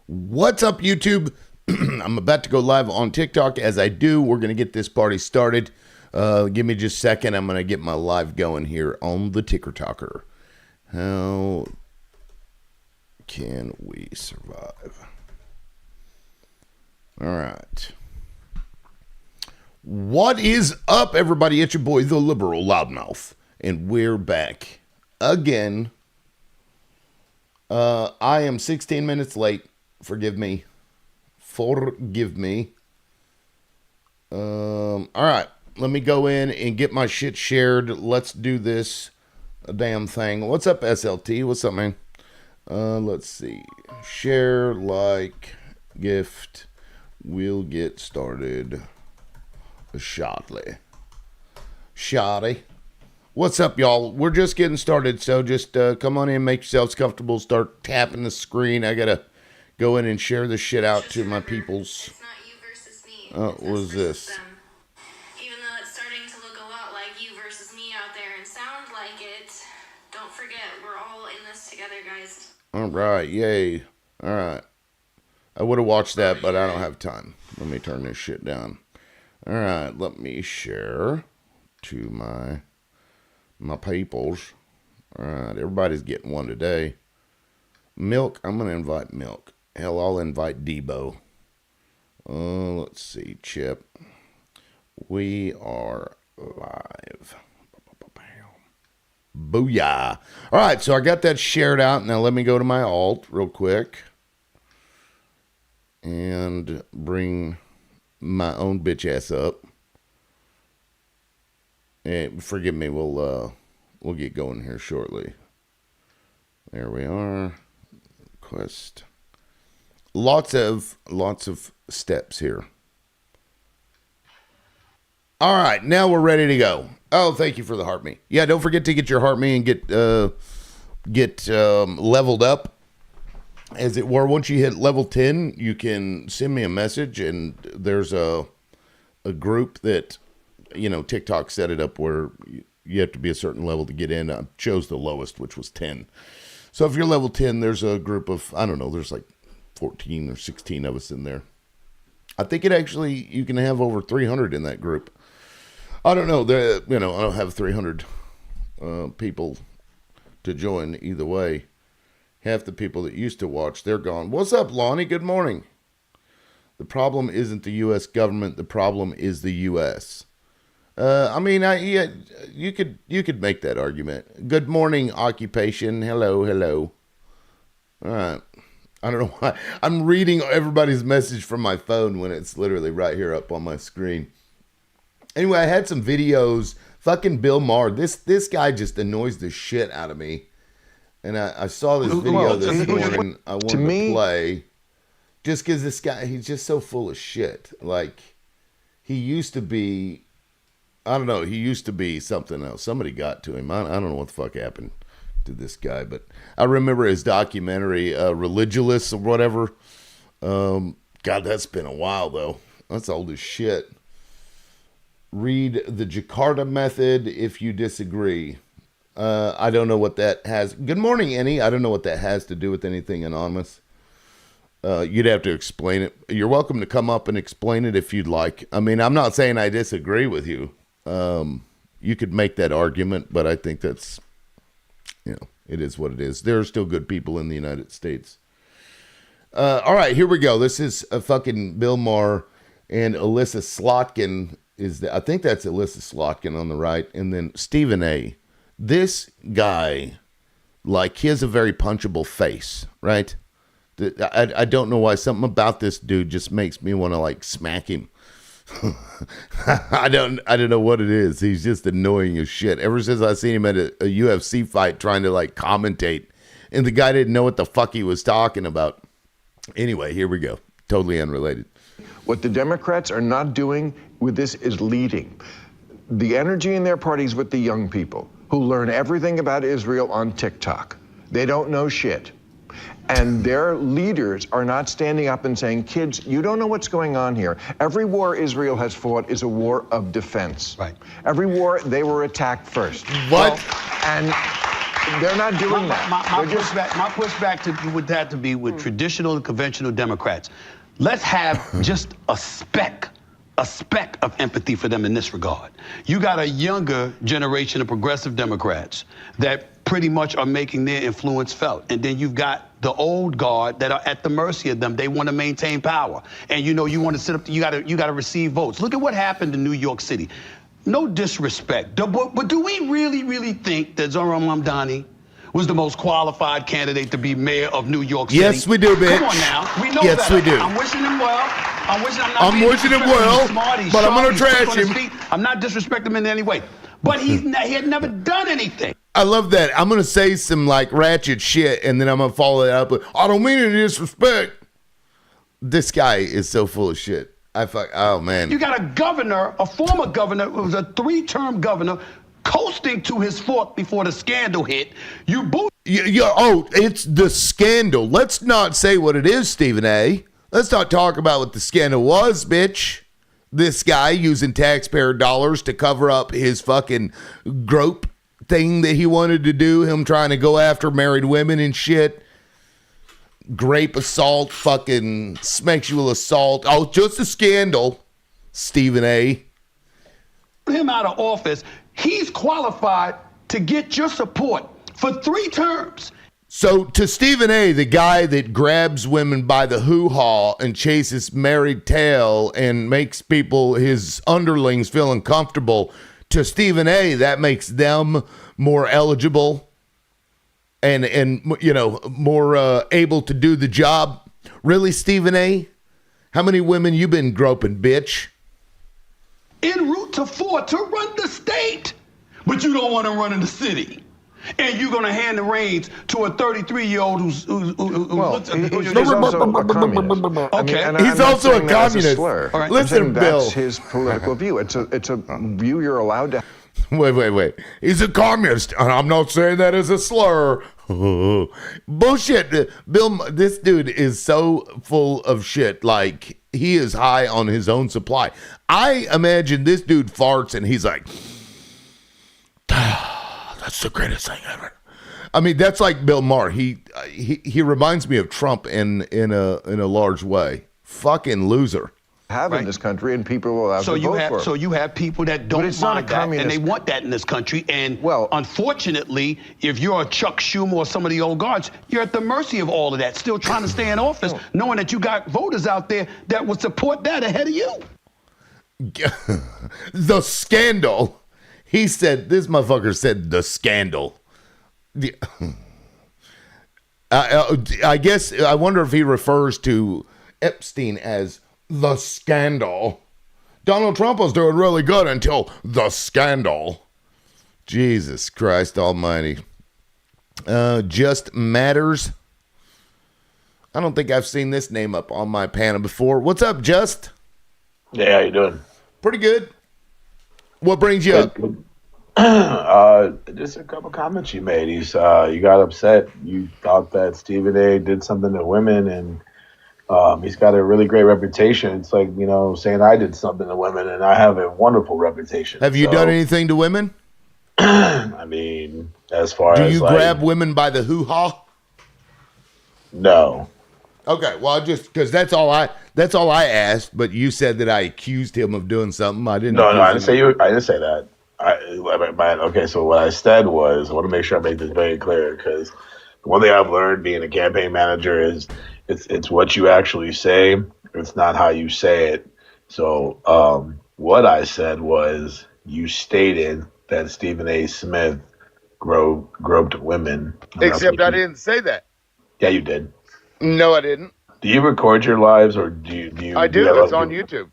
What's up, YouTube? I'm about to go live on TikTok. As I do, we're going to get this party started. Give me just a second. I'm going to get my live going here on the Ticker Talker. How can we survive? All right. What is up, everybody? It's your boy, the Liberal Loudmouth, and we're back again. I am 16 minutes late. Forgive me. Forgive me. All right. Let me go in and get my shit shared. Let's do this damn thing. What's up, SLT? What's up, man? Let's see. Share, like, gift. We'll get started shortly. Shoddy. What's up, y'all? We're just getting started, so just come on in, make yourselves comfortable, start tapping the screen. I gotta go in and share this shit out to my peoples. It's not you versus me. What was this? Them. Even though it's starting to look a lot like you versus me out there and sound like it, don't forget, we're all in this together, guys. All right, yay. All right. I would have watched that, but I don't have time. Let me turn this shit down. All right, let me share to my peoples. All right, everybody's getting one today. Milk, I'm going to invite Milk. Hell, I'll invite Debo. Let's see, Chip. We are live. Booyah. All right, so I got that shared out. Now let me go to my alt real quick and bring my own bitch ass up. And forgive me, we'll get going here shortly. There we are. Quest. Lots of steps here. All right, now we're ready to go. Oh, thank you for the heart me. Yeah, don't forget to get your heart me and get leveled up, as it were. Once you hit level 10, you can send me a message, and there's a group that, you know, TikTok set it up where you have to be a certain level to get in. I chose the lowest, which was 10. So if you're level 10, there's a group of, I don't know, there's like 14 or 16 of us in there. I think you can have over 300 in that group. I don't know. I don't have 300 people to join either way. Half the people that used to watch, they're gone. What's up, Lonnie? Good morning. The problem isn't the U.S. government. The problem is the U.S. You could make that argument. Good morning, occupation. Hello. All right. I don't know why. I'm reading everybody's message from my phone when it's literally right here up on my screen. Anyway, I had some videos. Fucking Bill Maher. This guy just annoys the shit out of me. And I saw this video this morning I wanted to play. Just because this guy, he's just so full of shit. Like, he used to be, I don't know, he used to be something else. Somebody got to him. I don't know what the fuck happened to this guy, but I remember his documentary, Religulous or whatever. God, that's been a while, though. That's old as shit. Read the Jakarta Method if you disagree. I don't know what that has. Good morning, Annie. I don't know what that has to do with anything anonymous. You'd have to explain it. You're welcome to come up and explain it if you'd like. I mean, I'm not saying I disagree with you. You could make that argument, but I think that's, it is what it is. There are still good people in the United States. All right, here we go. This is a fucking Bill Maher and Alyssa Slotkin. I think that's Alyssa Slotkin on the right, and then Stephen A. This guy, like, he has a very punchable face, right? I don't know why. Something about this dude just makes me want to, like, smack him. I don't know what it is. He's just annoying as shit. Ever since I seen him at a UFC fight trying to, like, commentate, and the guy didn't know what the fuck he was talking about. Anyway, here we go. Totally unrelated. What the Democrats are not doing with this is leading. The energy in their parties with the young people who learn everything about Israel on TikTok. They don't know shit. And their leaders are not standing up and saying, kids, you don't know what's going on here. Every war Israel has fought is a war of defense. Right. Every war, they were attacked first. What? And They're not doing that. My pushback would have to be with traditional and conventional Democrats. Let's have just a speck of empathy for them in this regard. You got a younger generation of progressive Democrats that pretty much are making their influence felt. And then you've got the old guard that are at the mercy of them. They want to maintain power. And you want to sit up, you gotta receive votes. Look at what happened in New York City. No disrespect, but do we really think that Zohran Mamdani was the most qualified candidate to be mayor of New York City? Yes, we do, bitch. Come on now. We know yes, that. we do. I'm wishing him well. I'm wishing him well, but I'm going to trash him. I'm not disrespecting him in any way. But he had never done anything. I love that. I'm going to say some like ratchet shit, and then I'm going to follow it up with, I don't mean any disrespect. This guy is so full of shit. Oh, man. You got a former governor, who was a 3-term governor, coasting to his fourth before the scandal hit. It's the scandal. Let's not say what it is, Stephen A. Let's not talk about what the scandal was, bitch. This guy using taxpayer dollars to cover up his fucking grope thing that he wanted to do, him trying to go after married women and shit. Grape assault, fucking sexual assault. Oh, just a scandal, Stephen A. Him out of office. He's qualified to get your support for 3 terms. So to Stephen A., the guy that grabs women by the hoo-ha and chases married tail and makes people, his underlings, feel uncomfortable, to Stephen A., that makes them more eligible and more able to do the job. Really, Stephen A.? How many women you been groping, bitch? En route to 4 to run the state. But you don't want to run in the city. And you're going to hand the reins to a 33-year-old he's also a communist. Okay. He's also a communist. Right. Listen, Bill. That's his political view. It's a view you're allowed to have. Wait. He's a communist, and I'm not saying that as a slur. Bullshit. Bill, this dude is so full of shit. Like, he is high on his own supply. I imagine this dude farts, and he's like, that's the greatest thing ever. I mean, that's like Bill Maher. He reminds me of Trump in a large way. Fucking loser. In this country, and people will have to vote for it. So you have people that don't mind that, and they want that in this country. And unfortunately, if you're a Chuck Schumer or some of the old guards, you're at the mercy of all of that, still trying to stay in office, knowing that you got voters out there that would support that ahead of you. The scandal. He said, this motherfucker said the scandal. I guess, I wonder if he refers to Epstein as the scandal. Donald Trump was doing really good until the scandal. Jesus Christ almighty. Just Matters. I don't think I've seen this name up on my panel before. What's up, Just? Yeah, how you doing? Pretty good. What brings you up? Just a couple comments you made. You got upset. You thought that Stephen A. did something to women, and he's got a really great reputation. It's like, saying I did something to women, and I have a wonderful reputation. Have you done anything to women? I mean, as far as... Do you grab women by the hoo-ha? No. Okay, well, just because that's all I asked, but you said that I accused him of doing something. I didn't. No, I didn't say you. I didn't say that. Okay, so what I said was, I want to make sure I make this very clear, because one thing I've learned being a campaign manager is it's what you actually say. It's not how you say it. So what I said was, you stated that Stephen A. Smith groped women. Except I didn't say that. Yeah, you did. No, I didn't. Do you record your lives, or do you? I do. It's on YouTube.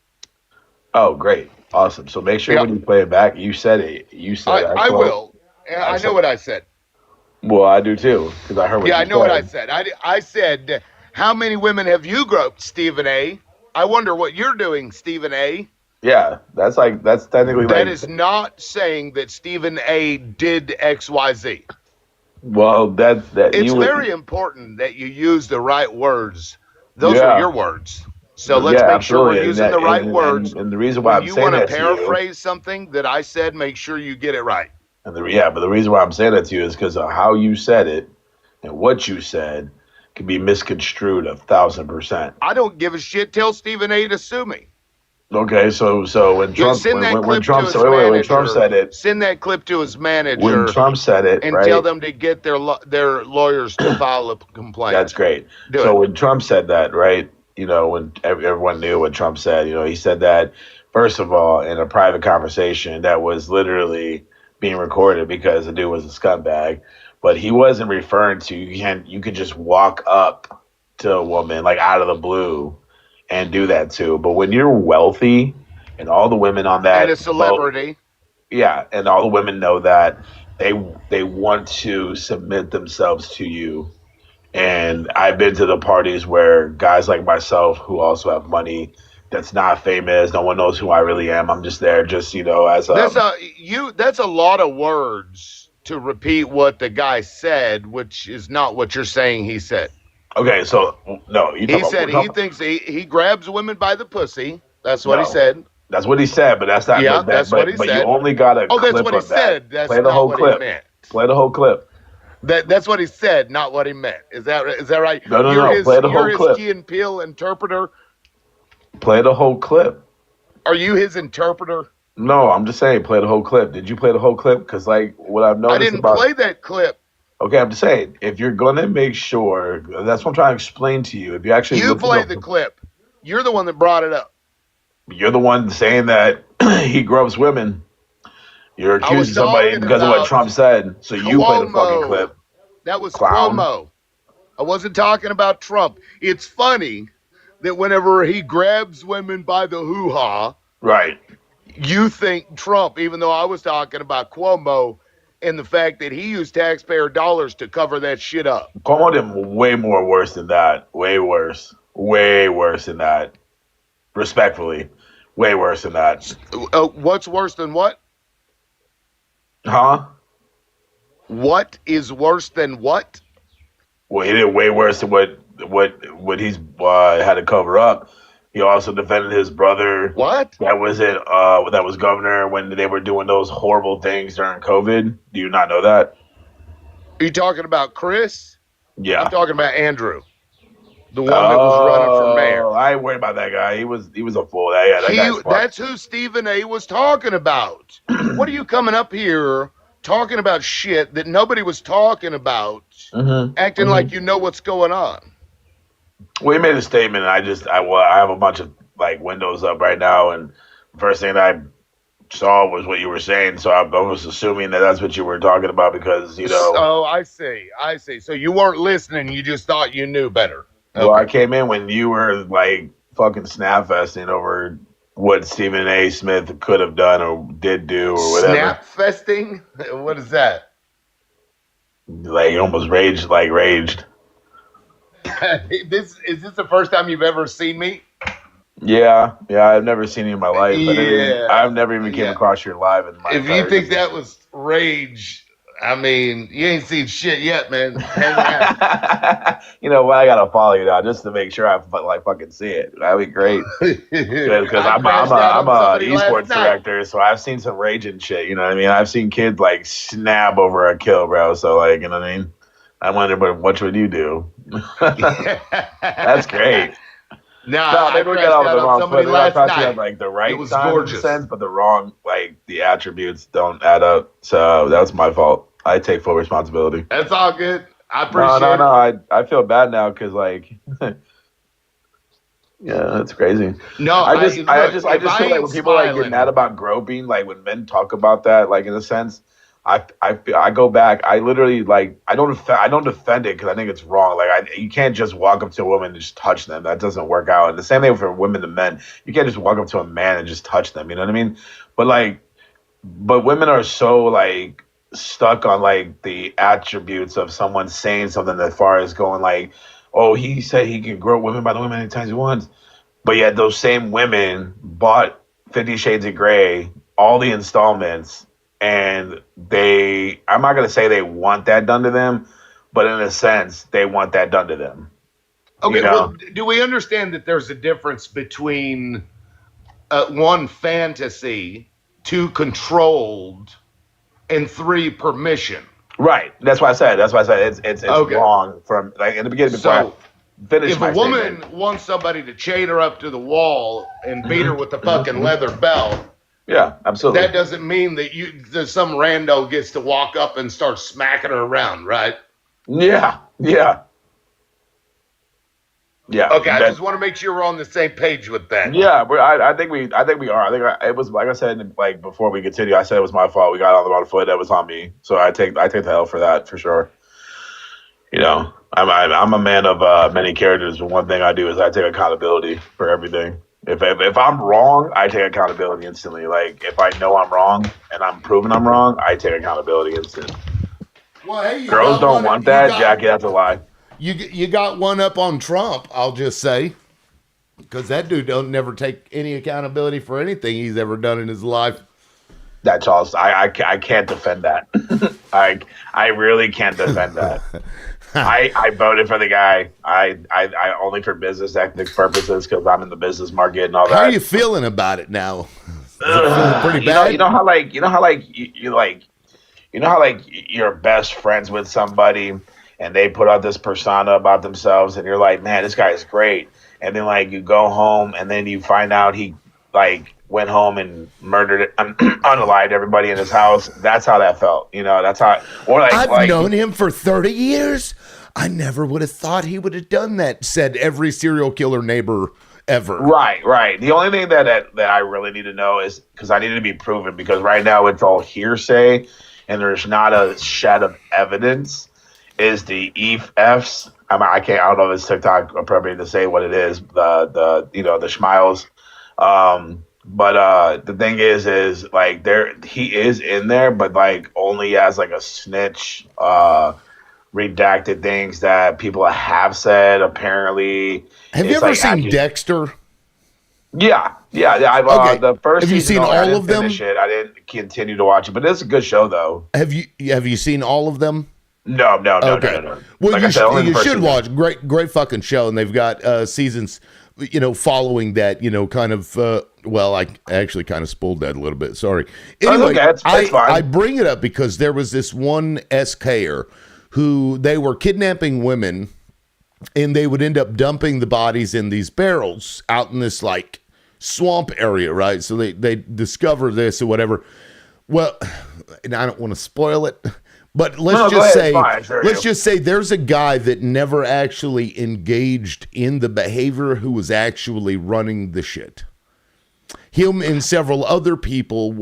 Oh, great. Awesome. So make sure when you play it back, you said it. You said I will. I know what I said. Well, I do too, because I heard what you said. Yeah, I know what I said. I said, how many women have you groped, Stephen A.? I wonder what you're doing, Stephen A. Yeah, that's technically that is not saying that Stephen A. did XYZ. Well, it's very important that you use the right words. Those are your words. So let's make sure we're using the right words. And the reason why I'm saying that, you want to paraphrase something that I said, make sure you get it right. And but the reason why I'm saying that to you is because of how you said it and what you said can be misconstrued 1,000%. I don't give a shit. Tell Stephen A. to sue me. Okay, so when Trump Send that when clip Trump to his when manager. Trump said it, Send that clip to his manager. when Trump said it, and right? tell them to get their lawyers to file a complaint. That's great. When Trump said that, right? When everyone knew what Trump said, he said that first of all in a private conversation that was literally being recorded because the dude was a scumbag. But he wasn't referring to you could just walk up to a woman like out of the blue and do that too. But when you're wealthy and all the women on that and a celebrity, and all the women know that they want to submit themselves to you. And I've been to the parties where guys like myself who also have money that's not famous, no one knows who I really am. I'm just there just, as that's a lot of words to repeat what the guy said, which is not what you're saying he said. Okay, so no, he said he thinks he grabs women by the pussy. That's what he said. That's what he said, but that's not. Yeah, that's what he said. But you only got a clip that's what he said. That's Play the not whole what clip. he meant. Play the whole clip. That's what he said, not what he meant. Is that right? No. Play the whole clip. You're his Key and Peele interpreter. Play the whole clip. Are you his interpreter? No, I'm just saying, play the whole clip. Did you play the whole clip? Because what I've noticed, I didn't play that clip. Okay, I'm just saying, if you're gonna make sure, that's what I'm trying to explain to you. If you actually play the clip, you're the one that brought it up. You're the one saying that he gropes women. You're accusing somebody because of what Trump said. So you play the fucking clip. That was Cuomo. I wasn't talking about Trump. It's funny that whenever he grabs women by the hoo-ha, right, you think Trump, even though I was talking about Cuomo and the fact that he used taxpayer dollars to cover that shit up. Cuomo did way more worse than that. Way worse. Way worse than that. Respectfully. Way worse than that. What's worse than what? Huh? What is worse than what? Well, he did way worse than what he's had to cover up. He also defended his brother. What? That was governor when they were doing those horrible things during COVID. Do you not know that? Are you talking about Chris? Yeah. I'm talking about Andrew. The one that was running for mayor. I ain't worried about that guy. He was a fool. That's who Stephen A. was talking about. What are you coming up here talking about shit that nobody was talking about, acting like you know what's going on? Well, he made a statement, and I have a bunch of windows up right now, and the first thing I saw was what you were saying, so I was assuming that that's what you were talking about because, Oh, I see. So you weren't listening, you just thought you knew better. Okay. Well, I came in when you were fucking snap-festing over what Stephen A. Smith could have done or did do or whatever. Snap-festing? What is that? Almost raged. Is this the first time you've ever seen me? Yeah, I've never seen you in my life. I've never even came across your live in my life. If you think that was rage, I mean, you ain't seen shit yet, man. You know what? I gotta follow you now just to make sure I fucking see it. That'd be great. Because I'm a esports director, so I've seen some raging shit. You know what I mean? I've seen kids snap over a kill, bro. So you know what I mean? I wonder, what would you do? That's great. No, maybe we got on the wrong foot. Last night. The right sense, but the wrong, the attributes don't add up. So that's my fault. I take full responsibility. That's all good. I appreciate it. No. I feel bad now because yeah, that's crazy. No, I just feel when people get mad about groping, when men talk about that, in a sense, I go back. I literally I don't defend it because I think it's wrong. You can't just walk up to a woman and just touch them. That doesn't work out. And the same thing for women to men. You can't just walk up to a man and just touch them. You know what I mean? But women are so stuck on the attributes of someone saying something as far as going oh, he said he can grope women by the women any times he wants. But yet those same women bought 50 Shades of Grey, all the installments. And I'm not going to say they want that done to them, but in a sense, they want that done to them. Okay, well, do we understand that there's a difference between one fantasy, two controlled, and 3, permission. Right. That's why I said. It's Okay. wrong from like in the beginning before So I finished if my a woman statement. wants somebody to chain her up to the wall and beat her with the fucking leather belt, Yeah, absolutely. that doesn't mean that some rando gets to walk up and start smacking her around, right? Yeah. Okay, I just want to make sure we're on the same page with that. Yeah, I think we are. It was like I said, like before we continue, I said it was my fault. We got on the wrong foot. That was on me. So I take the hell for that for sure. You know, I'm a man of many characters, but one thing I do is I take accountability for everything. If I'm wrong, I take accountability instantly. Like if I know I'm wrong and I'm proven I'm wrong, I take accountability instantly. Well, hey, Girls don't want that, Jackie. That's a lie. You got one up on Trump, I'll just say, because that dude don't never take any accountability for anything he's ever done in his life. That's all. I can't defend that. I really can't defend that. I voted for the guy. I only for business ethics purposes because I'm in the business market and all that. How are you feeling about it now? Is it feeling pretty bad? You know how you're best friends with somebody and they put out this persona about themselves and you're like, man, this guy is great. And then like you go home and then you find out he like went home and murdered unalived everybody in his house. That's how that felt. You know, that's how. Or I've known him for 30 years. I never would have thought he would have done that, said every serial killer neighbor ever. Right. The only thing that I really need to know is because I need to be proven because right now it's all hearsay and there's not a shed of evidence. Is the EFs? I don't know if it's TikTok appropriate to say what it is. The Schmiles. But the thing is like he is in there, but like only as like a snitch, redacted things that people have said. Apparently, have you ever seen Dexter? Yeah. Okay. The first. Have you season, seen all of them? I didn't continue to watch it, but it's a good show though. Have you seen all of them? No. Okay. Well, like you said, should watch. Great fucking show, and they've got seasons. Following that, kind of. Well, I actually kind of spoiled that a little bit. Sorry. Anyway, okay, it's fine. I bring it up because there was this one SKer who they were kidnapping women, and they would end up dumping the bodies in these barrels out in this like swamp area, right? So they discover this or whatever. Well, and I don't want to spoil it. But let's just say there's a guy that never actually engaged in the behavior who was actually running the shit. Him and several other people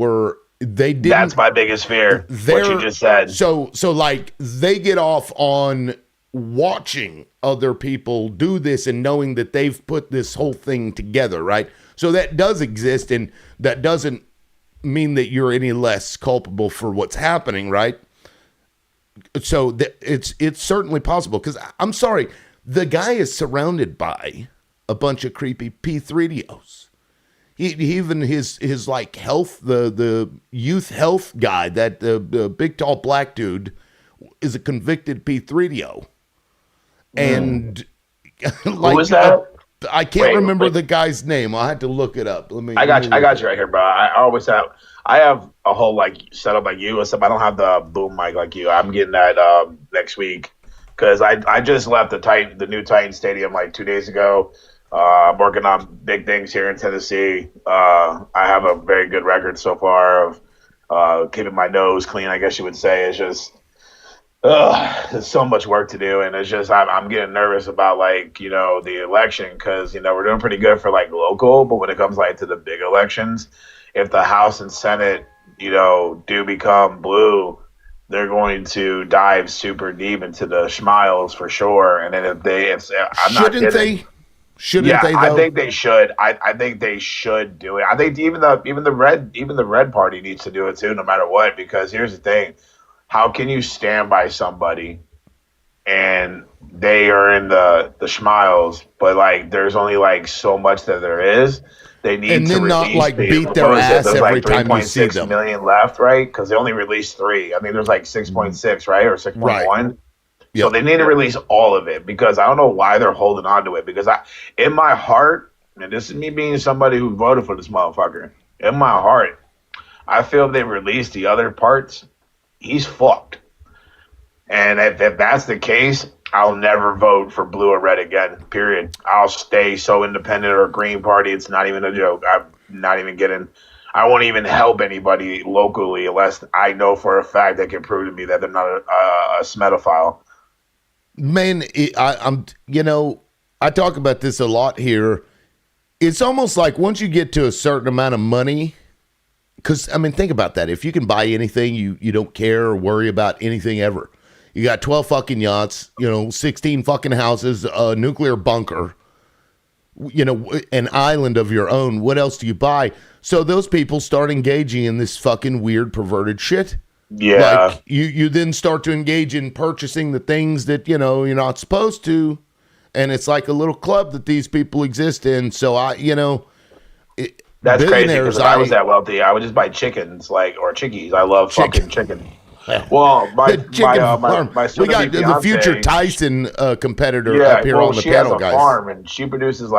didn't. That's my biggest fear. What you just said. So like they get off on watching other people do this and knowing that they've put this whole thing together, right? So that does exist, and that doesn't mean that you're any less culpable for what's happening, right? So it's certainly possible because I'm sorry, the guy is surrounded by a bunch of creepy P3DOs. He even his like health, the youth health guy, that the big tall black dude is a convicted P3DO. And like, who is that? I can't remember the guy's name. I had to look it up. I got you right here, bro. I have a whole like setup like you, except I don't have the boom mic like you. I'm getting that next week because I just left the new Titan Stadium like 2 days ago. I'm working on big things here in Tennessee. I have a very good record so far of keeping my nose clean, I guess you would say. It's just there's so much work to do, and it's just I'm getting nervous about like the election because we're doing pretty good for like local, but when it comes like to the big elections, if the House and Senate do become blue, they're going to dive super deep into the schmiles for sure. And then shouldn't they? Shouldn't they? Though? I think they should. I think they should do it. I think even the red party needs to do it too, no matter what. Because here's the thing: how can you stand by somebody and they are in the schmiles, but like there's only like so much that there is. They need and to then not like beat their ass every time you see them. 3.6 million left, right? Because they only released 3. I mean, there's like 6.6, right, or 6.1. Right. Yep. So they need to release all of it because I don't know why they're holding on to it. Because in my heart, and this is me being somebody who voted for this motherfucker, in my heart, I feel if they release the other parts, he's fucked. And if that's the case, I'll never vote for blue or red again, period. I'll stay so independent or Green Party. It's not even a joke. I'm not even kidding. I won't even help anybody locally unless I know for a fact they can prove to me that they're not a Smedophile. Man, I talk about this a lot here. It's almost like once you get to a certain amount of money, because, I mean, think about that. If you can buy anything, you don't care or worry about anything ever. You got 12 fucking yachts, 16 fucking houses, a nuclear bunker, an island of your own. What else do you buy? So those people start engaging in this fucking weird, perverted shit. Yeah. Like you then start to engage in purchasing the things that, you're not supposed to. And it's like a little club that these people exist in. So that's crazy, because if I was that wealthy, I would just buy chickens, or chickies. I love fucking chicken. Well, my farm. We got the future Tyson competitor up here on the panel, guys. She has a farm, and she produces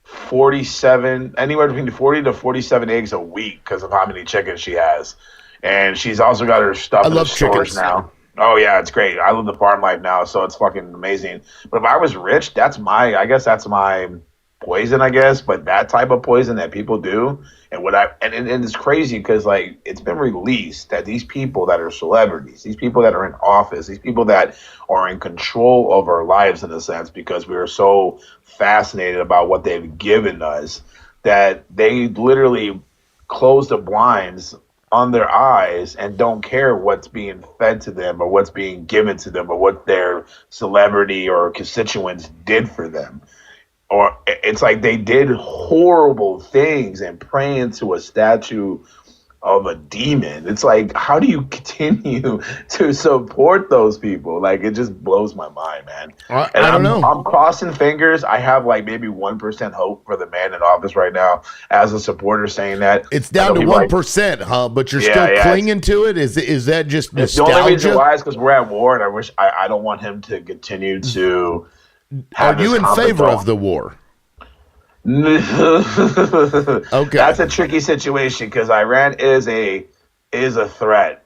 47, anywhere between 40 to 47 eggs a week because of how many chickens she has. And she's also got her stuff in the stores now. Oh yeah, it's great. I live the farm life now, so it's fucking amazing. But if I was rich, that's my poison, but that type of poison that people do, and it's crazy because it's been released that these people that are celebrities, these people that are in office, these people that are in control of our lives in a sense, because we are so fascinated about what they've given us, that they literally close the blinds on their eyes and don't care what's being fed to them or what's being given to them or what their celebrity or constituents did for them. Or it's like they did horrible things and praying to a statue of a demon. It's like, how do you continue to support those people? It just blows my mind, man. I don't know. I'm crossing fingers. I have maybe 1% hope for the man in office right now as a supporter saying that. It's down to 1%, huh? But you're still clinging to it? Is that just nostalgia? The only reason why is because we're at war, and I don't want him to continue to have. Are you in favor of the war? Okay, that's a tricky situation because Iran is a threat.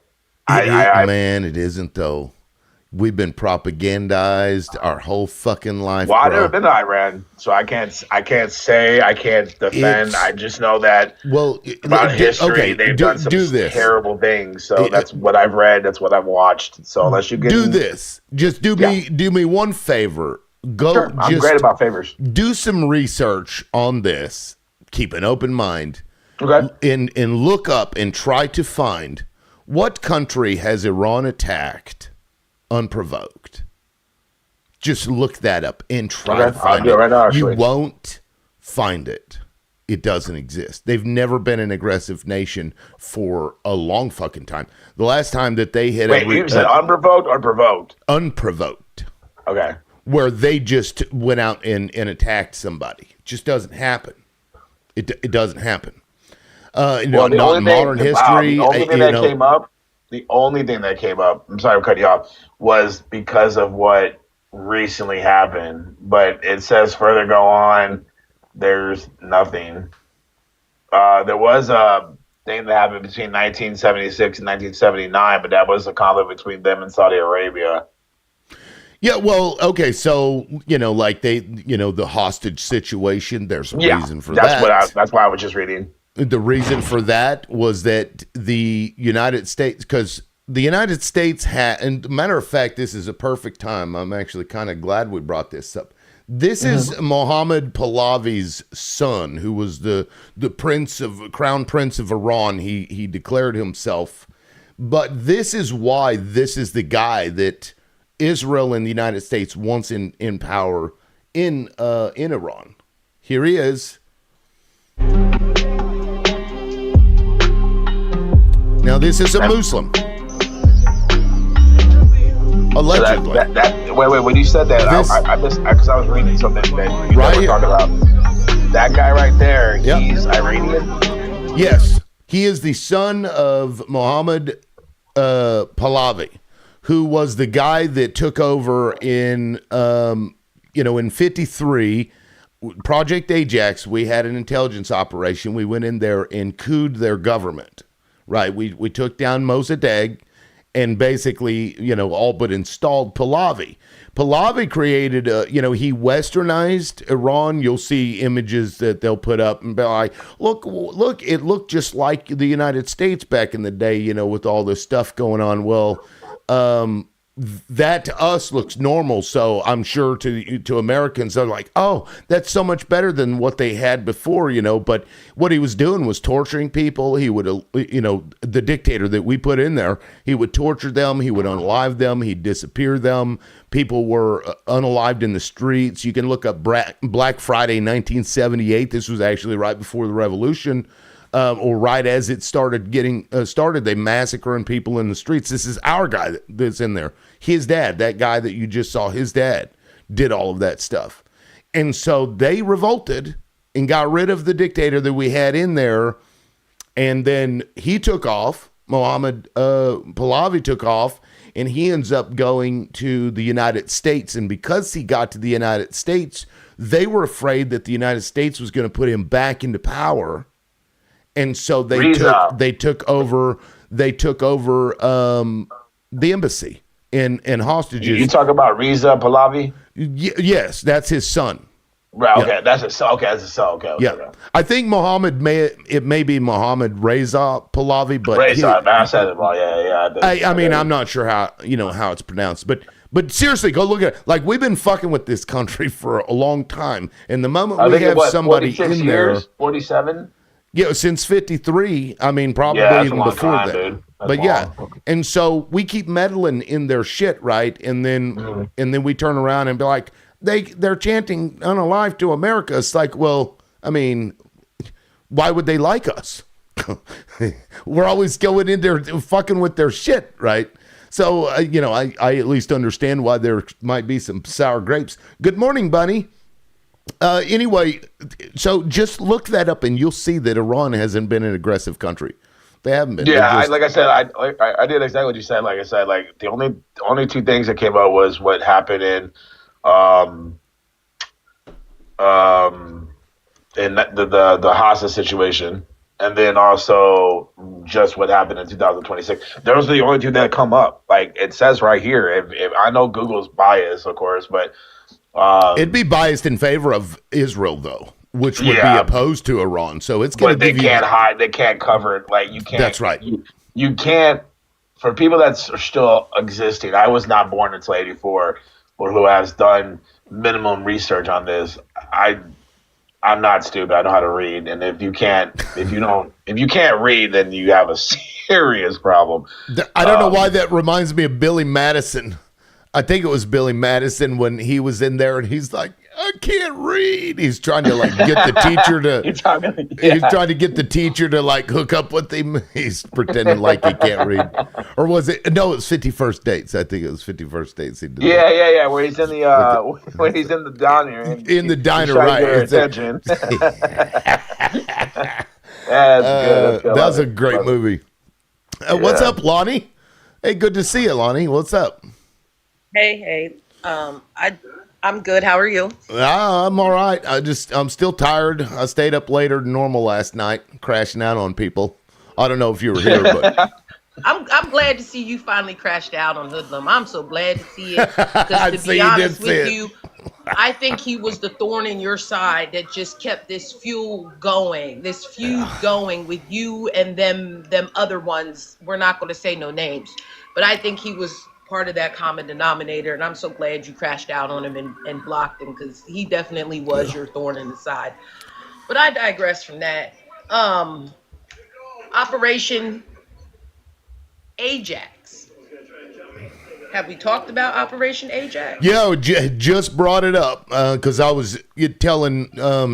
Man, it isn't though. We've been propagandized our whole fucking life. Well, I've never been to Iran, so I can't say, I can't defend. I just know that about history, they've done some terrible things. So that's what I've read. That's what I've watched. So unless you do this, just do me one favor. I'm great about favors. Do some research on this. Keep an open mind. Okay. And look up and try to find what country has Iran attacked unprovoked. Just look that up and try to find it. Right now, you won't find it. It doesn't exist. They've never been an aggressive nation for a long fucking time. The last time that they hit you said unprovoked or provoked? Unprovoked. Okay. Where they just went out and attacked somebody. It just doesn't happen. It doesn't happen. Not in modern history. The only thing that came up, I'm sorry to cut you off, was because of what recently happened. But it says further go on, there's nothing. There was a thing that happened between 1976 and 1979, but that was a conflict between them and Saudi Arabia. Yeah, well, okay, so, the hostage situation, there's a reason for that. That's why I was just reading. The reason for that was that the United States, because the United States had, and matter of fact, this is a perfect time. I'm actually kind of glad we brought this up. This is Mohammed Pahlavi's son, who was the crown prince of Iran. He declared himself. But this is why this is the guy that Israel and the United States wants in power in Iran. Here he is. Now this is a Muslim. Allegedly. Wait, when you said that, I missed, because I was reading something that you were talking about. That guy right there, he's Iranian? Yes. He is the son of Mohammed Pahlavi, who was the guy that took over in 53, Project Ajax. We had an intelligence operation. We went in there and couped their government, right? We took down Mossadegh, and basically, all but installed Pahlavi. Pahlavi created, he westernized Iran. You'll see images that they'll put up and be like, look, it looked just like the United States back in the day, with all this stuff going on. Well, that to us looks normal. So I'm sure to Americans, they're like, oh, that's so much better than what they had before, But what he was doing was torturing people. He would, the dictator that we put in there, he would torture them. He would unalive them. He'd disappear them. People were unalived in the streets. You can look up Black Friday 1978. This was actually right before the revolution. Or right as it started getting started, they massacring people in the streets. This is our guy that's in there. His dad, that guy that you just saw, his dad did all of that stuff. And so they revolted and got rid of the dictator that we had in there. And then he took off. Mohammed Pahlavi took off, and he ends up going to the United States. And because he got to the United States, they were afraid that the United States was going to put him back into power. And so they took over the embassy and hostages. You talk about Reza Pahlavi? Yes, that's his son. Right. Okay, Yeah. that's his son. Okay, that's his son. Okay. Yeah, Okay. I think it may be Mohammed Reza Pahlavi, but Reza, man, I said it wrong. Yeah. I mean, I'm not sure how it's pronounced, but seriously, go look at it. Like, we've been fucking with this country for a long time, and the moment we have somebody 46 in years, there, 47. since 53, I mean, probably Yeah, even that's a long before time, that. dude. That's But yeah, long. and so we keep meddling in their shit, right? And then we turn around and be like, they're chanting "unalive" to America. It's like, well, I mean, why would they like us? We're always going in there fucking with their shit, right? So I at least understand why there might be some sour grapes. Good morning, Bunny. Anyway, so just look that up and you'll see that Iran hasn't been an aggressive country. They haven't been. Yeah, They're just- like I said, I did exactly what you said. Like I said, like the only two things that came out was what happened in the Hassa situation, and then also just what happened in 2026. Those are the only two that come up. Like it says right here. If I know Google's biased, of course, but it'd be biased in favor of Israel, though, which would be Yeah. opposed to Iran. So it's going but to they give you. can't hide. They can't cover it. Like you can't. That's right. You can't. For people that are still existing, I was not born until '84, or who has done minimum research on this. I'm not stupid. I know how to read, and if you can't read, then you have a serious problem. I don't know why that reminds me of Billy Madison. I think it was Billy Madison when he was in there and he's like, I can't read. He's trying to like get the teacher to. He's trying to get the teacher to like hook up with him. He's pretending like he can't read, or was it? No, it was 51st Dates. I think it was 51st Dates. He did that. Yeah. Where he's in the when he's in the diner. In the diner, trying right? to get It's a- attention. That's good. that was a great movie. What's Yeah. up, Lonnie? Hey, good to see you, Lonnie. What's up? Hey. I'm good. How are you? I'm all right. I'm still tired. I stayed up later than normal last night, crashing out on people. I don't know if you were here, but I'm glad to see you finally crashed out on Hoodlum. I'm so glad to see it. I Because to see be you honest did see with it. you, I think he was the thorn in your side that just kept this feud going with you and them other ones. We're not going to say no names, but I think he was part of that common denominator, and I'm so glad you crashed out on him and blocked him, because he definitely was your thorn in the side. But I digress from that. Operation Ajax. Have we talked about Operation Ajax? yeah, just brought it up because I was telling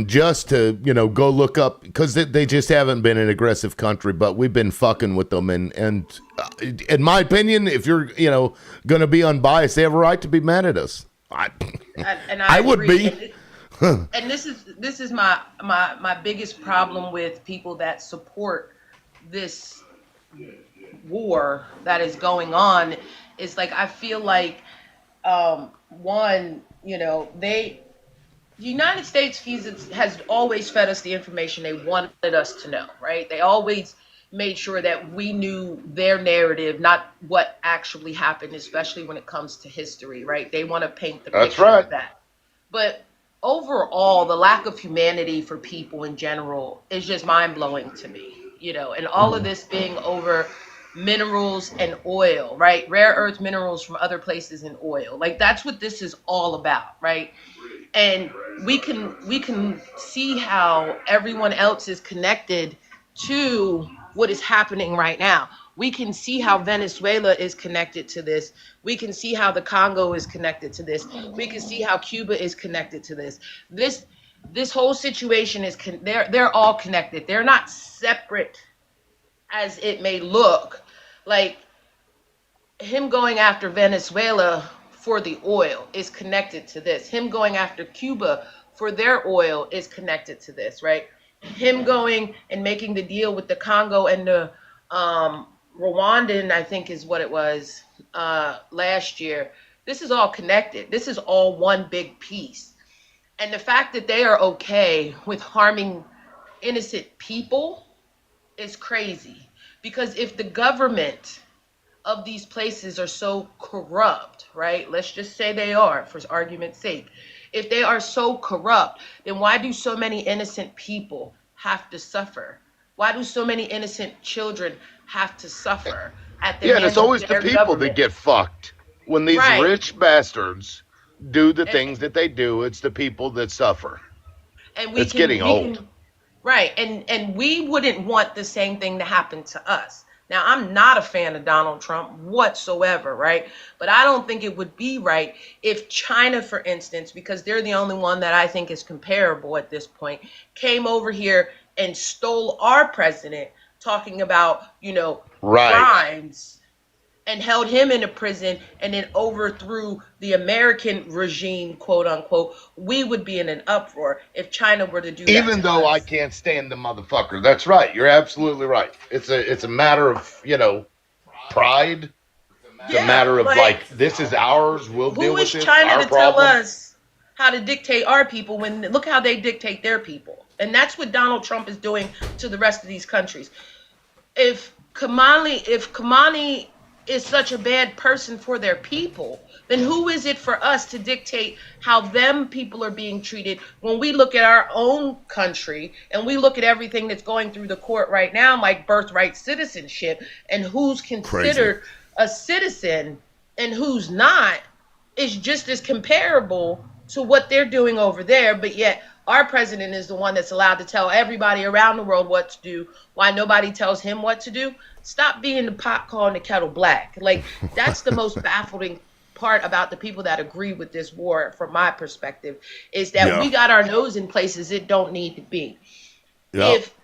just to go look up because they just haven't been an aggressive country, but we've been fucking with them, and in my opinion, if you're going to be unbiased, they have a right to be mad at us. And I would agree. be. And this is my biggest problem with people that support this war that is going on. Is like, I feel like the United States has always fed us the information they wanted us to know, right? They always made sure that we knew their narrative, not what actually happened, especially when it comes to history, right? They want to paint the That's picture right. of that. But overall, the lack of humanity for people in general is just mind blowing to me, and all of this being over minerals and oil, right? Rare earth minerals from other places and oil. Like that's what this is all about, right? And we can see how everyone else is connected to what is happening right now. We can see how Venezuela is connected to this. We can see how the Congo is connected to this. We can see how Cuba is connected to this. This whole situation is they're all connected. They're not separate as it may look. Like him going after Venezuela for the oil is connected to this. Him going after Cuba for their oil is connected to this, right? Him going and making the deal with the Congo and the Rwandan, I think is what it was, last year. This is all connected. This is all one big piece. And the fact that they are okay with harming innocent people is crazy. Because if the government of these places are so corrupt, right? Let's just say they are, for argument's sake. If they are so corrupt, then why do so many innocent people have to suffer? Why do so many innocent children have to suffer at the Yeah, and hands it's always of the their people government? that get fucked. When these Right. rich bastards do the And- things that they do, it's the people that suffer. And we It's can, getting we old. can, right? And we wouldn't want the same thing to happen to us. Now, I'm not a fan of Donald Trump whatsoever, right? But I don't think it would be right if China, for instance, because they're the only one that I think is comparable at this point, came over here and stole our president, talking about, Right. crimes, and held him in a prison and then overthrew the American regime, quote unquote. We would be in an uproar if China were to do that. Even to though I us. can't stand the motherfucker. That's right. You're absolutely right. It's a matter of, pride. It's a matter of like, this is ours. We'll deal who with is it. China Our to tell problem. us how to dictate our people when look how they dictate their people? And that's what Donald Trump is doing to the rest of these countries. If Kamani is such a bad person for their people, then who is it for us to dictate how them people are being treated when we look at our own country and we look at everything that's going through the court right now, like birthright citizenship, and who's considered a citizen and who's not, is just as comparable to what they're doing over there, but yet our president is the one that's allowed to tell everybody around the world what to do. Why nobody tells him what to do? Stop being the pot calling the kettle black. Like, that's the most baffling part about the people that agree with this war, from my perspective, is that we got our nose in places it don't need to be. Yeah. If,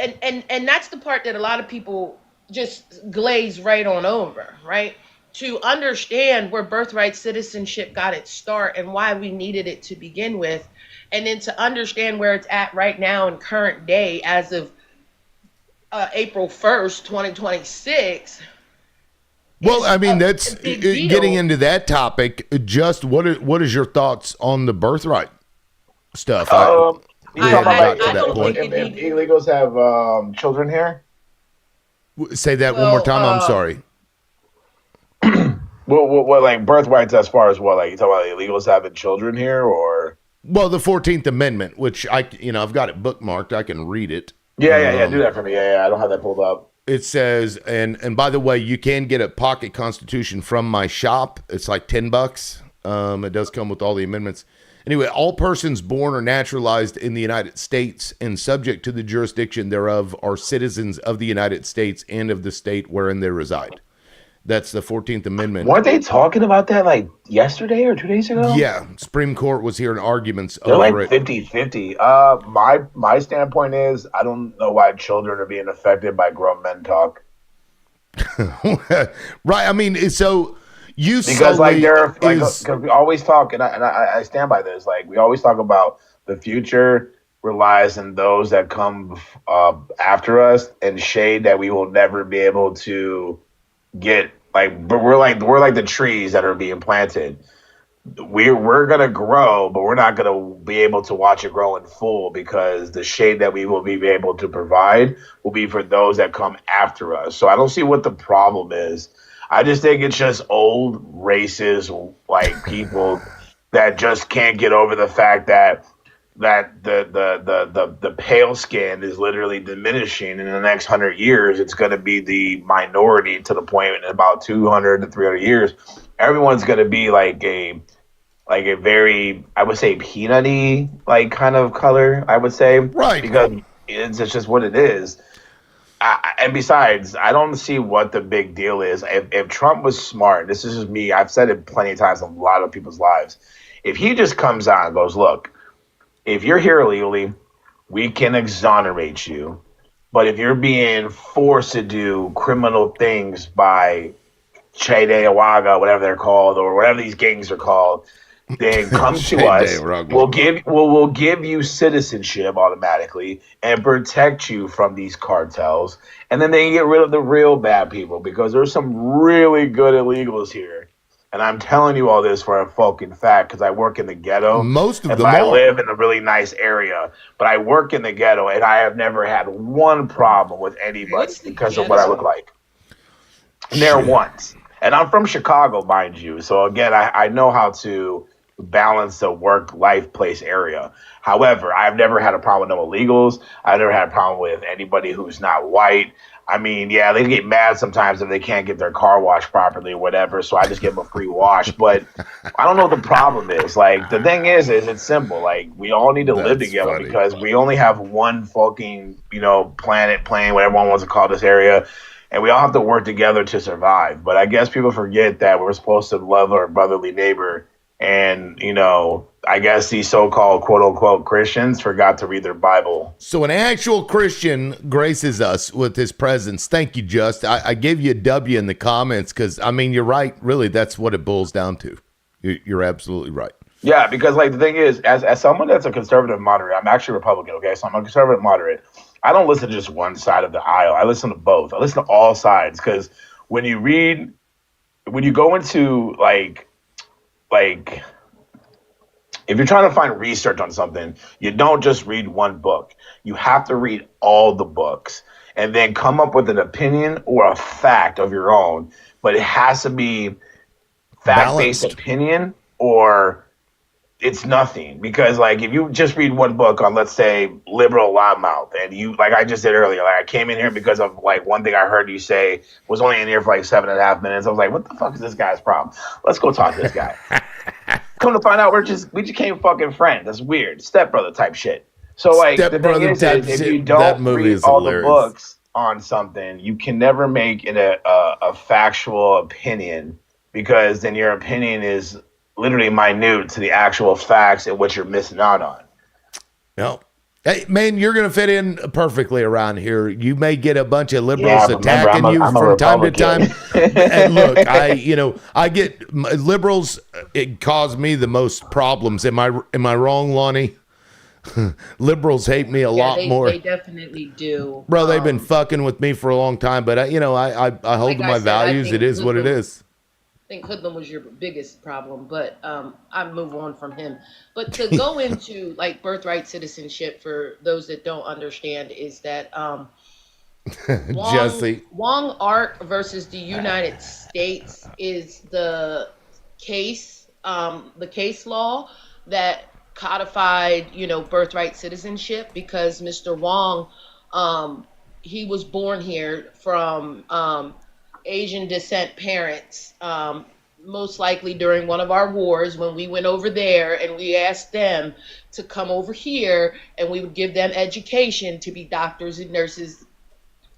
and that's the part that a lot of people just glaze right on over, right? To understand where birthright citizenship got its start and why we needed it to begin with, and then to understand where it's at right now in current day as of April 1st, 2026. Well, I mean, that's a big deal. getting into that topic. Just what is your thoughts on the birthright stuff? You I- talking about I like don't think if it need- illegals have children here? Say that one more time. I'm sorry. What like birthrights as far as what, like you talking about illegals having children here, or Well, the 14th Amendment, which I've got it bookmarked. I can read it. yeah, do that for me. Yeah, I don't have that pulled up. It says, and by the way, you can get a pocket constitution from my shop. It's like $10. It does come with all the amendments. Anyway, all persons born or naturalized in the United States and subject to the jurisdiction thereof are citizens of the United States and of the state wherein they reside. That's the 14th Amendment. Weren't they talking about that like yesterday or 2 days ago? Yeah, Supreme Court was hearing arguments They're over like it. 50-50. My standpoint is I don't know why children are being affected by grown men talk. Right. I mean, so you Because like they're like, is, because we always talk, and I stand by this. Like we always talk about the future relies on those that come after us, and shade that we will never be able to get. Like, but we're like the trees that are being planted. we're gonna grow, but we're not gonna be able to watch it grow in full because the shade that we will be able to provide will be for those that come after us. So I don't see what the problem is. I just think it's just old racist like people that just can't get over the fact that the pale skin is literally diminishing in the next 100 years. It's going to be the minority to the point in about 200 to 300 years. Everyone's going to be like a very, I would say, peanutty like kind of color. I would say, Right. because it's just what it is. And besides, I don't see what the big deal is. If Trump was smart, this is just me. I've said it plenty of times in a lot of people's lives. If he just comes out and goes, look, if you're here illegally, we can exonerate you. But if you're being forced to do criminal things by Che Dewaga, whatever they're called, or whatever these gangs are called, then come to us. We'll give you citizenship automatically and protect you from these cartels. And then they get rid of the real bad people because there's some really good illegals here. And I'm telling you all this for a fucking fact because I work in the ghetto. Most of and them I are. live in a really nice area, but I work in the ghetto and I have never had one problem with anybody It's the because of what I look ghetto. like. Never once. And I'm from Chicago, mind you. So again, I know how to balance the work life place area. However, I've never had a problem with no illegals. I've never had a problem with anybody who's not white. I mean, yeah, they get mad sometimes if they can't get their car washed properly or whatever. So I just give them a free wash. But I don't know what the problem is. Like the thing is it's simple. Like we all need to live That's together funny. because we only have one fucking, planet, plane, whatever one wants to call this area. And we all have to work together to survive. But I guess people forget that we're supposed to love our brotherly neighbor. And, I guess these so-called quote-unquote Christians forgot to read their Bible. So an actual Christian graces us with his presence. Thank you, Just. I gave you a W in the comments because, I mean, you're right. Really, that's what it boils down to. You're absolutely right. Yeah, because, the thing is, as someone that's a conservative moderate, I'm actually Republican, okay? So I'm a conservative moderate. I don't listen to just one side of the aisle. I listen to both. I listen to all sides because when you go into, if you're trying to find research on something, you don't just read one book. You have to read all the books and then come up with an opinion or a fact of your own. But it has to be fact-based Balanced. opinion or it's nothing. Because if you just read one book on, let's say, liberal loudmouth, and you, like I just did earlier, I came in here because of one thing I heard you say, was only in here for 7.5 minutes. I was like, what the fuck is this guy's problem? Let's go talk to this guy. Come to find out, we just became fucking friends. That's weird. Stepbrother type shit. So the thing Stepbrother is type if shit. you That don't movie read is all hilarious. the books on something, you can never make it a factual opinion because then your opinion is literally minute to the actual facts and what you're missing out on. No. Hey, man, you're going to fit in perfectly around here. You may get a bunch of liberals Yeah, but remember, attacking you I'm a from time to time. Republican. And look, I get liberals. It caused me the most problems. Am I wrong, Lonnie? Liberals hate me a lot more. They definitely do. Bro, they've been fucking with me for a long time, but I hold Like to I my said, I values. think It is what it liberals- is. I think Hoodlum was your biggest problem, but I move on from him. But to go into birthright citizenship for those that don't understand is that Jesse. Wong Ark versus the United States is the case law that codified, birthright citizenship because Mr. Wong, he was born here from Asian descent parents, most likely during one of our wars when we went over there and we asked them to come over here and we would give them education to be doctors and nurses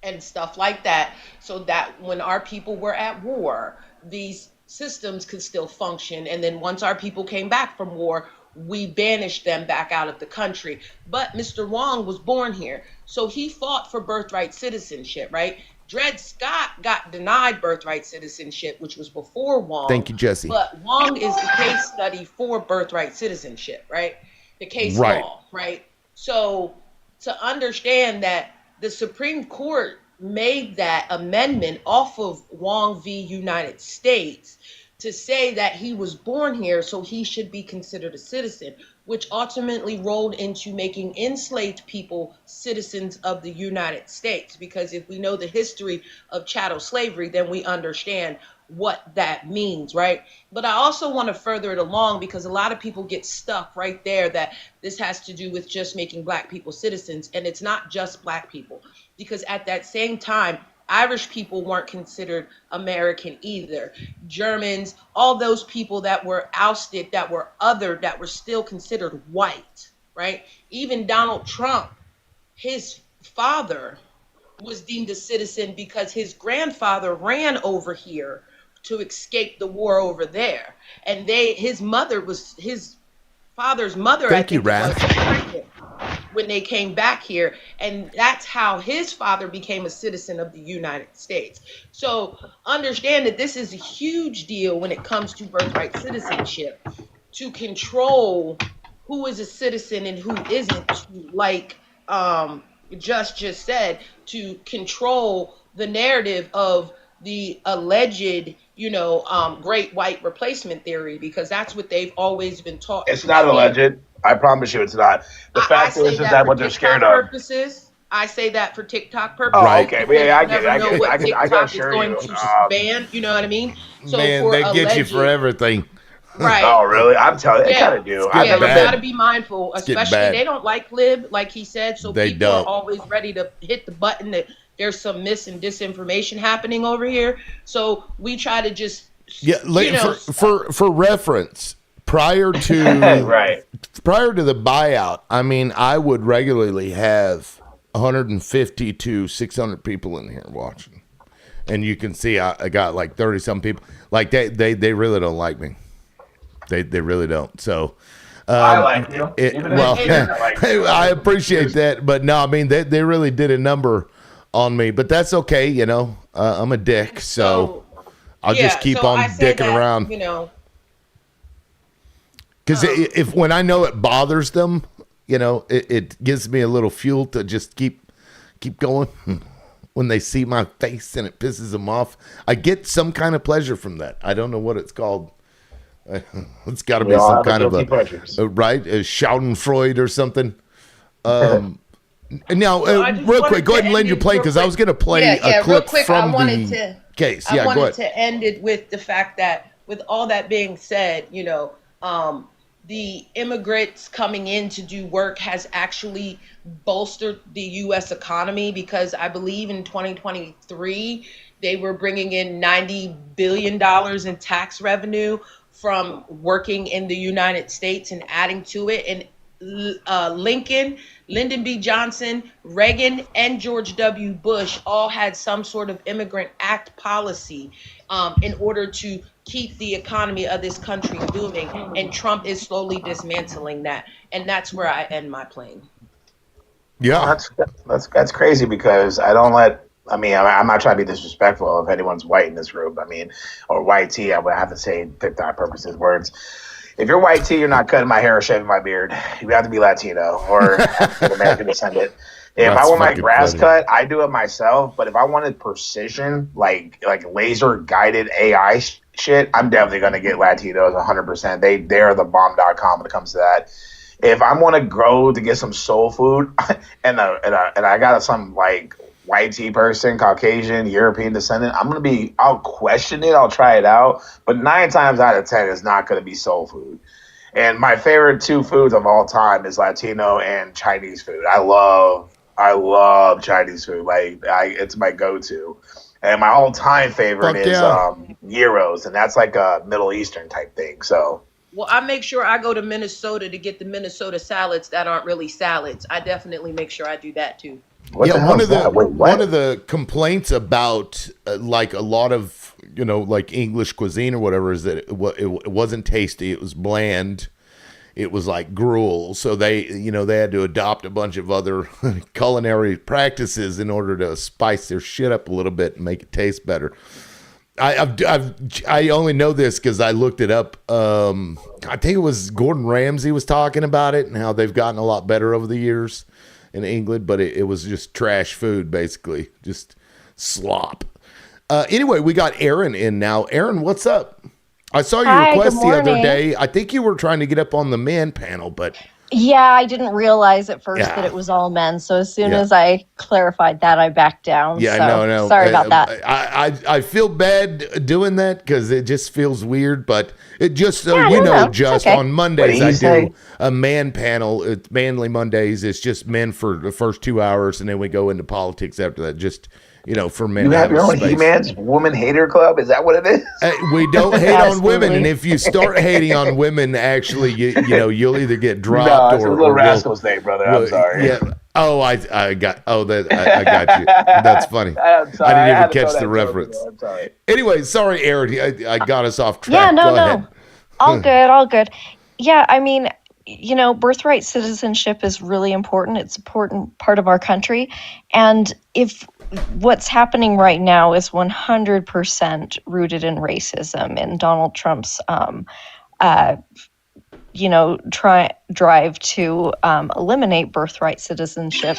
and stuff like that, so that when our people were at war, these systems could still function. And then once our people came back from war, we banished them back out of the country. But Mr. Wong was born here, so he fought for birthright citizenship, right? Dred Scott got denied birthright citizenship, which was before Wong. Thank you, Jesse. But Wong is the case study for birthright citizenship, right? The case Right. law, right? So to understand that the Supreme Court made that amendment off of Wong v. United States to say that he was born here, so he should be considered a citizen, which ultimately rolled into making enslaved people citizens of the United States. Because if we know the history of chattel slavery, then we understand what that means, right? But I also want to further it along, because a lot of people get stuck right there that this has to do with just making Black people citizens, and it's not just Black people, because at that same time, Irish people weren't considered American either. Germans, all those people that were ousted, that were othered, that were still considered white, right? Even Donald Trump, his father was deemed a citizen because his grandfather ran over here to escape the war over there. And his father's mother, Thank you, Raph. was pregnant when they came back here, and that's how his father became a citizen of the United States. So understand that this is a huge deal when it comes to birthright citizenship, to control who is a citizen and who isn't, like just said, to control the narrative of the alleged, great white replacement theory, because that's what they've always been taught. It's not alleged. I promise you it's not. The fact is that what they're scared of. Purposes. I say that for TikTok purposes. Oh, okay. But yeah, I get it. I know what I TikTok can is going to ban. You know what I mean? So Man, they get you for everything. Right. Oh, really? I'm telling you, they kind of do. Yeah, you bad. gotta be mindful, especially they don't like lib, like he said. So They people don't. are always ready to hit the button that there's some mis and disinformation happening over here. So we try to just for reference, prior to right. prior to the buyout, I mean, I would regularly have 150 to 600 people in here watching, and you can see I got like 30 some people. Like they really don't like me. They really don't. So I like you. I appreciate that, but no, I mean they really did a number on me, but that's okay. I'm a dick, so I'll just keep on dicking around. Because if when I know it bothers them, it gives me a little fuel to just keep going. When they see my face and it pisses them off, I get some kind of pleasure from that. I don't know what it's called. It's got to be some kind of a Schadenfreude or something. Now, real quick, go ahead and land your plane, because I was going to play a clip from the case. Yeah, I wanted go ahead. to end it with the fact that, with all that being said, the immigrants coming in to do work has actually bolstered the U.S. economy, because I believe in 2023, they were bringing in $90 billion in tax revenue from working in the United States and adding to it. And Lincoln, Lyndon B. Johnson, Reagan, and George W. Bush all had some sort of immigrant act policy in order to keep the economy of this country booming. And Trump is slowly dismantling that. And that's where I end my plane. Yeah. That's crazy, because I'm not trying to be disrespectful if anyone's white in this room. Or white tea, I would have to say TikTok purposes words. If you're white tea, you're not cutting my hair or shaving my beard. You have to be Latino or African American descendant. If I want my grass cut, I do it myself. But if I wanted precision, like laser guided AI shit, I'm definitely gonna get Latinos 100%. They're the bomb.com when it comes to that. If I want to grow to get some soul food, and I got some like white tea person, Caucasian, European descendant, I'll question it, I'll try it out, but 9 times out of 10 it's not going to be soul food. And my favorite 2 foods of all time is Latino and Chinese food. I love Chinese food. It's my go-to. And my all-time favorite is gyros, and that's like a Middle Eastern type thing. So, well, I make sure I go to Minnesota to get the Minnesota salads that aren't really salads. I definitely make sure I do that too. One of the complaints about like a lot of like English cuisine or whatever is that it wasn't tasty. It was bland. It was like gruel. So they had to adopt a bunch of other culinary practices in order to spice their shit up a little bit and make it taste better. I only know this because I looked it up. I think it was Gordon Ramsay was talking about it and how they've gotten a lot better over the years in England, but it was just trash food, basically, just slop. Anyway, we got Aaron in now. Aaron, what's up? I saw your Hi, good request the other morning. day. I think you were trying to get up on the man panel, but Yeah, I didn't realize at first that yeah, it was all men. So as soon yeah. as I clarified that, I backed down. Yeah, So no. sorry about that. I feel bad doing that because it just feels weird. But it just so Yeah, you know, no. It's just okay. on What did Mondays he I say? do a man panel. It's Manly Mondays. It's just men for the first 2 hours, and then we go into politics after that. Just for men You to have have your a own space. He-Man's Woman Hater Club? Is that what it is? We don't hate on women, and Absolutely. if you start hating on women, actually, you'll either get No, dropped it's a or Little we'll. Rascals Day, brother. I'm sorry. Yeah. Oh, I got. Oh, that I got you. That's funny. I'm sorry. I didn't I even had to throw catch the that joke in reference. there. I'm sorry. Anyway, sorry, Aaron. I got us off Yeah, track. no, Go ahead. no. All good, all good. Yeah, I mean, birthright citizenship is really important. It's an important part of our country. And if what's happening right now is 100% rooted in racism and Donald Trump's uh, drive to eliminate birthright citizenship.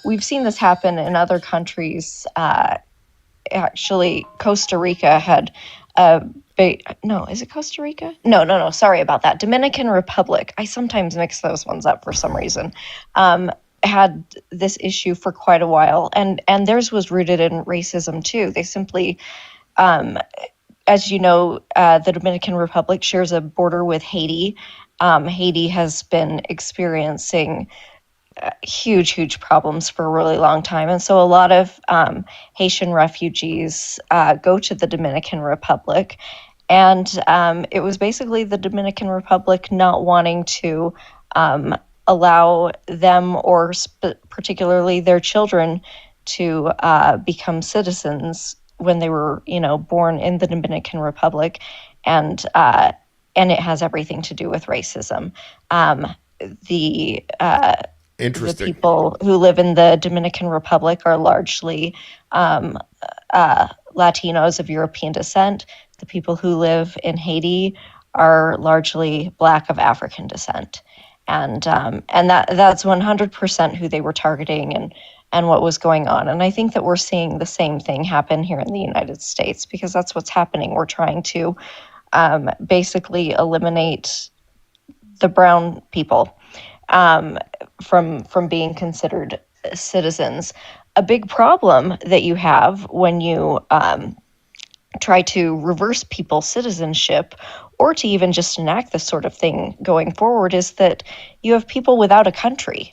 We've seen this happen in other countries. Actually, Costa Rica had a big. No, is it Costa Rica? No. Sorry about that. Dominican Republic. I sometimes mix those ones up for some reason. Had this issue for quite a while, and theirs was rooted in racism too. They simply as you know, the Dominican Republic shares a border with Haiti. Haiti has been experiencing huge problems for a really long time. And so a lot of Haitian refugees go to the Dominican Republic. And it was basically the Dominican Republic not wanting to allow them or particularly their children to become citizens when they were, born in the Dominican Republic, and it has everything to do with racism. The Interesting. people who live in the Dominican Republic are largely Latinos of European descent. The people who live in Haiti are largely Black of African descent, and that's 100% who they were targeting and what was going on. And I think that we're seeing the same thing happen here in the United States because that's what's happening. We're trying to basically eliminate the brown people from being considered citizens. A big problem that you have when you try to reverse people's citizenship or to even just enact this sort of thing going forward is that you have people without a country.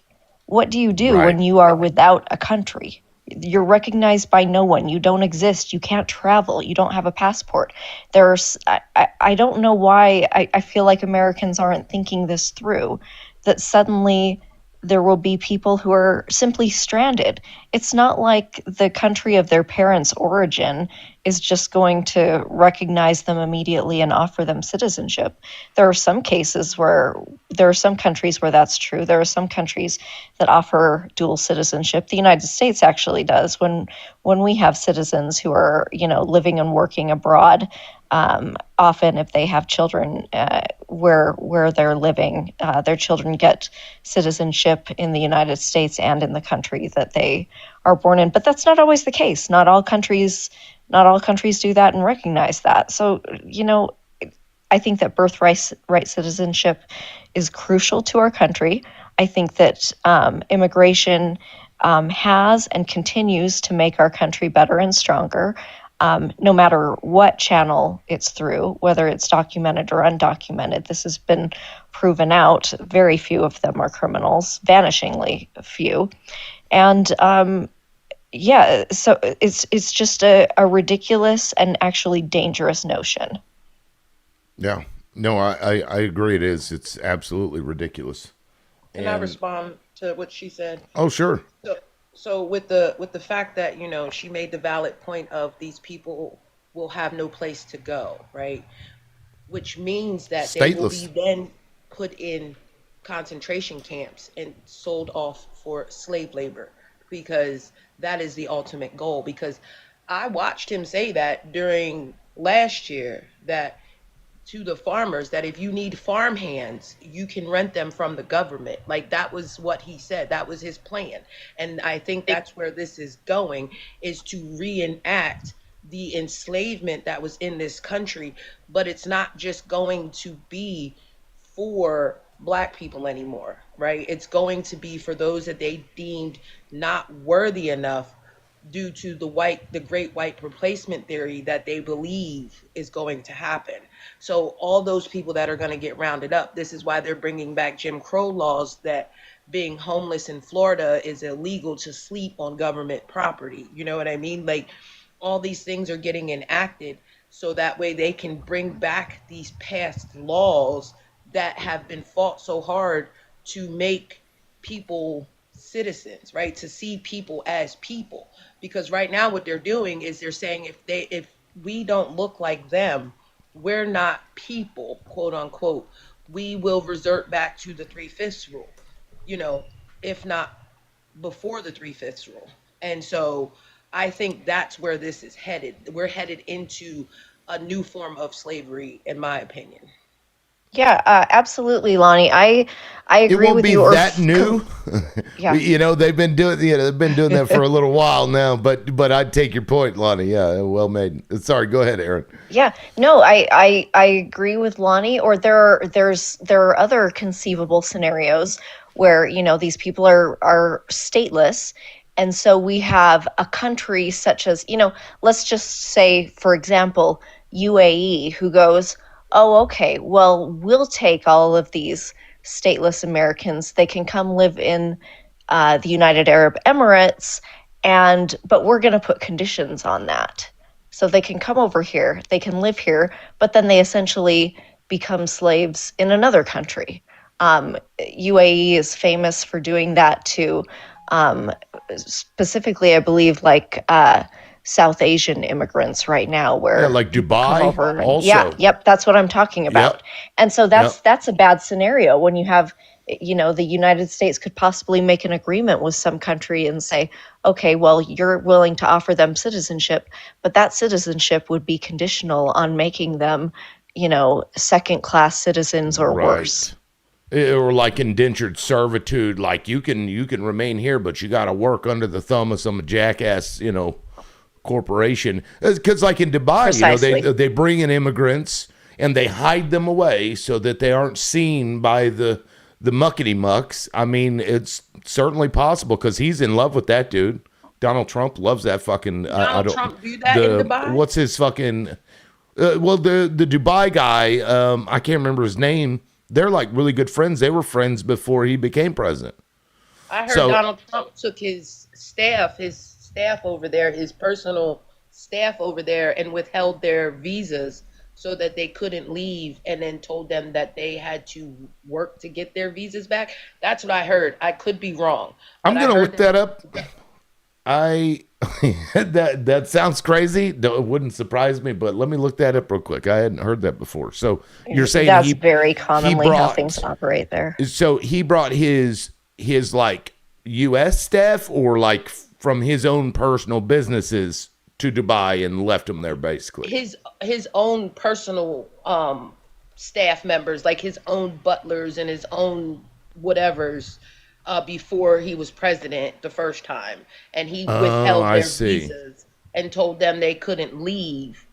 What do you do when you are without a country? You're recognized by no one. You don't exist. You can't travel. You don't have a passport. I don't know why I feel like Americans aren't thinking this through, that suddenly there will be people who are simply stranded. It's not like the country of their parents' origin is just going to recognize them immediately and offer them citizenship. There are some countries where that's true. There are some countries that offer dual citizenship. The United States actually does. When we have citizens who are, living and working abroad, often if they have children where they're living, their children get citizenship in the United States and in the country that they are born in. But that's not always the case. Not all countries do that and recognize that. So, I think that birthright citizenship is crucial to our country. I think that immigration has and continues to make our country better and stronger. No matter what channel it's through, whether it's documented or undocumented. This has been proven out. Very few of them are criminals, vanishingly few. And so it's just a ridiculous and actually dangerous notion. Yeah. No, I agree. It is. It's absolutely ridiculous. Can I respond to what she said? Oh, sure. So with the fact that she made the valid point of these people will have no place to go, right? Which means that they will be then put in concentration camps and sold off for slave labor, because that is the ultimate goal. Because I watched him say that during last year, that to the farmers, that if you need farm hands, you can rent them from the government. Like, that was what he said. That was his plan. And I think that's where this is going, is to reenact the enslavement that was in this country, but it's not just going to be for black people anymore, right? It's going to be for those that they deemed not worthy enough due to the great white replacement theory that they believe is going to happen. So all those people that are going to get rounded up, this is why they're bringing back Jim Crow laws that being homeless in Florida is illegal to sleep on government property. You know what I mean? Like, all these things are getting enacted so that way they can bring back these past laws that have been fought so hard to make people citizens, right? To see people as people. Because right now what they're doing is they're saying if we don't look like them, we're not people, quote unquote, we will revert back to the 3/5 rule, you know, if not before the 3/5 rule. And so I think that's where this is headed. We're headed into a new form of slavery, in my opinion. Yeah, absolutely, Lonnie. I It agree won't with be you. that new. Yeah. You know, they've been doing that for a little while now. But I'd take your point, Lonnie. Yeah, well made. Sorry, go ahead, Aaron. Yeah, no, I agree with Lonnie. Or there are other conceivable scenarios where, you know, these people are stateless, and so we have a country such as, you know, let's just say, for example, UAE, who goes, oh, okay, well, we'll take all of these stateless Americans. They can come live in the United Arab Emirates, but we're going to put conditions on that. So they can come over here, they can live here, but then they essentially become slaves in another country. UAE is famous for doing that to specifically, I believe, like South Asian immigrants right now, where like people come Dubai over and- also. Yeah, yep, that's what I'm talking about. Yep. And so that's a bad scenario when you have, you know, the United States could possibly make an agreement with some country and say, okay, well, you're willing to offer them citizenship, but that citizenship would be conditional on making them, you know, second-class citizens or worse. Or like indentured servitude, like you can remain here, but you got to work under the thumb of some jackass, you know, corporation. Because like in Dubai, Precisely. you know, they bring in immigrants and they hide them away so that they aren't seen by the muckety mucks. I mean, it's certainly possible because he's in love with that dude. Donald Trump loves that fucking. Donald Trump do that in Dubai? What's his fucking? Well, the Dubai guy, I can't remember his name. They're like really good friends. They were friends before he became president. I heard Donald Trump took his staff over there, his personal staff over there, and withheld their visas so that they couldn't leave, and then told them that they had to work to get their visas back. That's what I heard. I could be wrong. I'm gonna look that up. That sounds crazy. It wouldn't surprise me, but let me look that up real quick. I hadn't heard that before. So you're saying that's very commonly how things operate there. So he brought his like U.S. staff, or like from his own personal businesses to Dubai and left them there, basically. His own personal staff members, like his own butlers and his own whatevers. Before he was president the first time, and he withheld their visas and told them they couldn't leave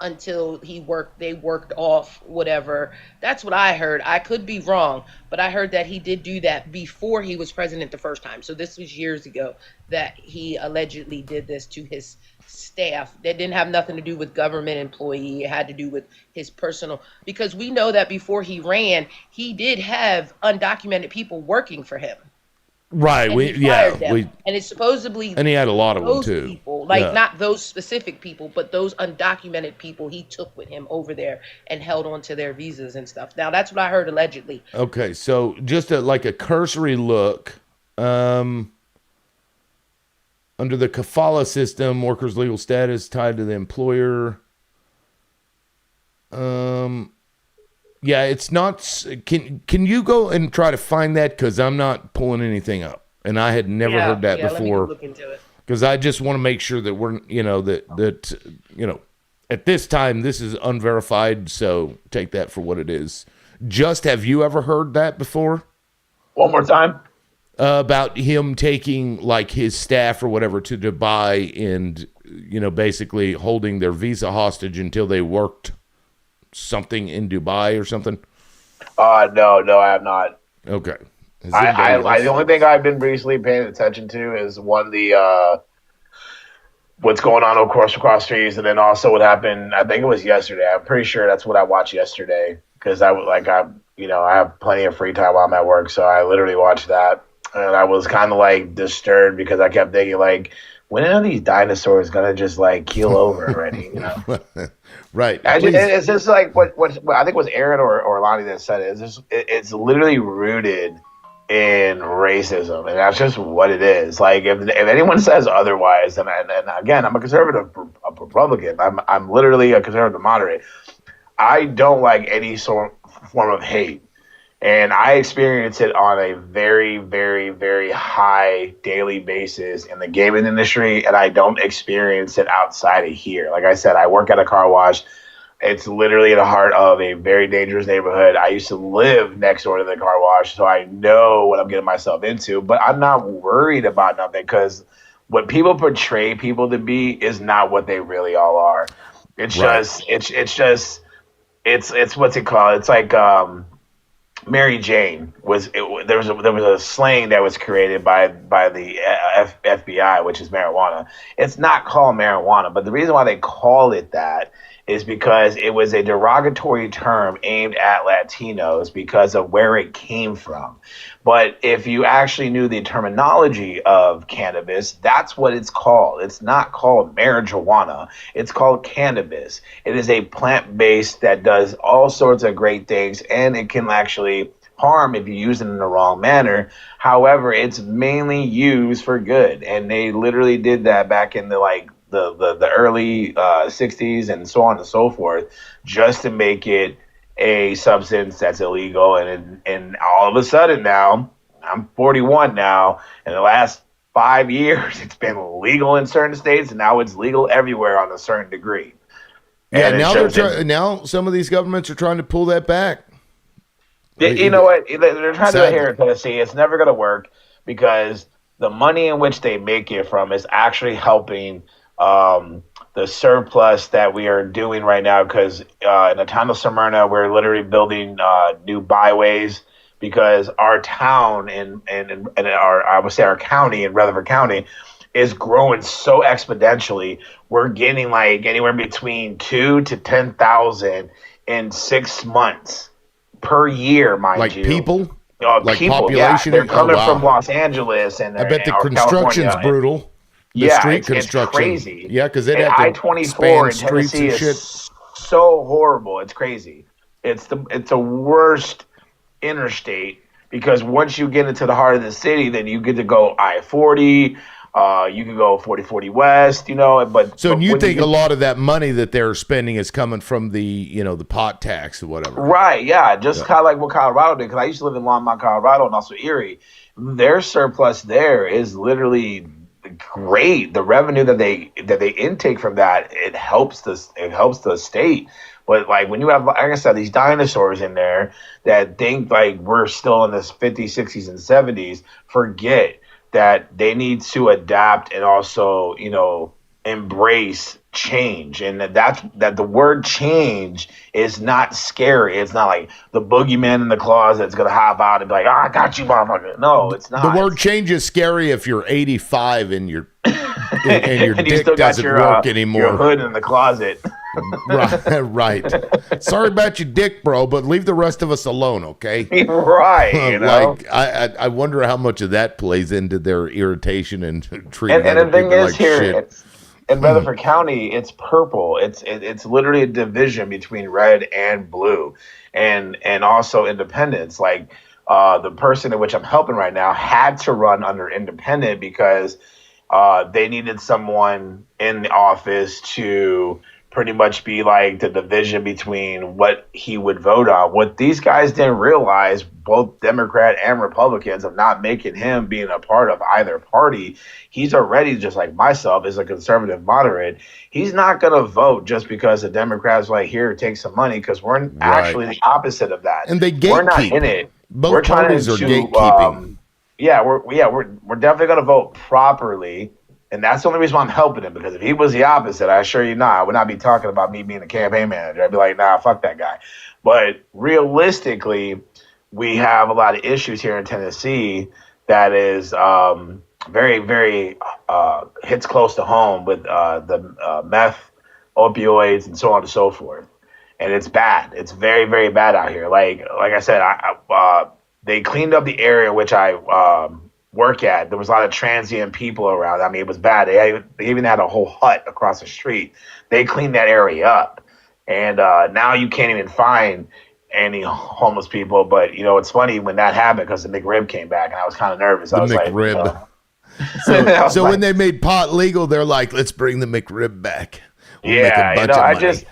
until they worked off whatever. That's what I heard. I could be wrong, but I heard that he did do that before he was president the first time. So this was years ago that he allegedly did this to his staff. That didn't have nothing to do with government employee. It had to do with his personal, because we know that before he ran, he did have undocumented people working for him. Right. And it's supposedly, and he had a lot of them too. People, like not those specific people, but those undocumented people he took with him over there and held on to their visas and stuff. Now that's what I heard allegedly. Okay, so just like a cursory look. Under the kafala system, workers' legal status tied to the employer. Yeah, it's not. Can you go and try to find that? Because I'm not pulling anything up, and I had never heard that before. Let me look into it. Because I just want to make sure that we're, at this time this is unverified. So take that for what it is. Just, have you ever heard that before? One more time. About him taking like his staff or whatever to Dubai and basically holding their visa hostage until they worked something in Dubai or something? No, I have not. Okay. Has I anybody else? the only thing I've been recently paying attention to is what's going on, of course, across trees, and then also what happened. I think it was yesterday. I'm pretty sure that's what I watched yesterday because I have plenty of free time while I'm at work, so I literally watched that, and I was kind of like disturbed because I kept thinking like, when are these dinosaurs gonna just like keel over already? Right. It's just like what I think it was Aaron or Lonnie that said it. It's literally rooted in racism, and that's just what it is. Like if anyone says otherwise, and again, I'm a conservative a Republican. I'm literally a conservative moderate. I don't like any form of hate, and I experience it on a very, very, very high daily basis in the gaming industry, and I don't experience it outside of here. Like I said, I work at a car wash. It's literally in the heart of a very dangerous neighborhood. I used to live next door to the car wash, so I know what I'm getting myself into. But I'm not worried about nothing because what people portray people to be is not what they really all are. It's Right. it's what's it called? It's like Mary Jane there was a slang that was created by the FBI, which is marijuana. It's not called marijuana, but the reason why they call it that is because it was a derogatory term aimed at Latinos because of where it came from. But if you actually knew the terminology of cannabis, that's what it's called. It's not called marijuana. It's called cannabis. It is a plant-based that does all sorts of great things, and it can actually harm if you use it in the wrong manner. However, it's mainly used for good, and they literally did that back in the early 60s and so on and so forth, just to make it a substance that's illegal. And all of a sudden now, I'm 41 now, in the last 5 years, it's been legal in certain states, and now it's legal everywhere on a certain degree. Yeah, And it now shows now some of these governments are trying to pull that back. You know what? They're trying to do it Sadly. here in Tennessee. It's never going to work because the money in which they make it from is actually helping the surplus that we are doing right now. Because in the town of Smyrna, we're literally building new byways because our town and I would say our county in Rutherford County is growing so exponentially. We're getting like anywhere between 2 to 10,000 in 6 months. Per year, mind Like you. people? Like People, population? yeah. They're coming Oh, wow. from Los Angeles and I bet the or construction's California. brutal. The Yeah, street it's construction. crazy. Yeah, because they'd And have to I-24 span in streets Tennessee and is shit. so horrible. It's crazy. It's the worst interstate because once you get into the heart of the city, then you get to go I-40. You can go 4040 West, but So but you when think get- a lot of that money that they're spending is coming from the the pot tax or whatever? Right, yeah, just kind of like what Colorado did. Because I used to live in Longmont, Colorado, and also Erie. Their surplus there is literally great. The revenue that they intake from that, it helps the state. But like when you have, like I said, these dinosaurs in there that think like we're still in this 50s, 60s, and 70s, forget that they need to adapt and also embrace change, and that the word change is not scary. It's not like the boogeyman in the closet that's gonna hop out and be like, I got you, motherfucker. No, it's not. The word change is scary if you're 85 and your and your And you dick still got doesn't your, work your anymore. hood in the closet. Right. Sorry about your dick, bro, but leave the rest of us alone, okay? Right, Like I wonder how much of that plays into their irritation and treating And other the thing people is like here, shit. in Rutherford County, it's purple. It's literally a division between red and blue, and also independents. Like the person in which I'm helping right now had to run under independent because they needed someone in the office to pretty much be like the division between what he would vote on. What these guys didn't realize, both Democrat and Republicans, of not making him being a part of either party. He's already, just like myself, is a conservative moderate. He's not going to vote just because the Democrats like, here, take some money, because we're actually the opposite of that. And they We're not gatekeep. in it. Both we're trying parties to are gatekeeping. we're definitely going to vote properly And that's the only reason why I'm helping him, because if he was the opposite, I assure you I would not be talking about me being a campaign manager. I'd be like, nah, fuck that guy. But realistically, we have a lot of issues here in Tennessee that is very, very hits close to home with the meth, opioids, and so on and so forth. And it's bad. It's very, very bad out here. Like I said, they cleaned up the area which I work at. There was a lot of transient people around. I mean, it was bad. They even had a whole hut across the street. They cleaned that area up, and now you can't even find any homeless people. But it's funny when that happened, because the McRib came back, and I was kind of nervous. I was McRib. Like, so when they made pot legal, they're like, let's bring the McRib back. We'll make a bunch of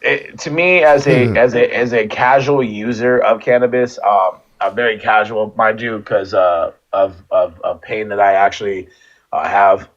money. To me, as a casual user of cannabis, I'm very casual, mind you, because of pain that I actually have.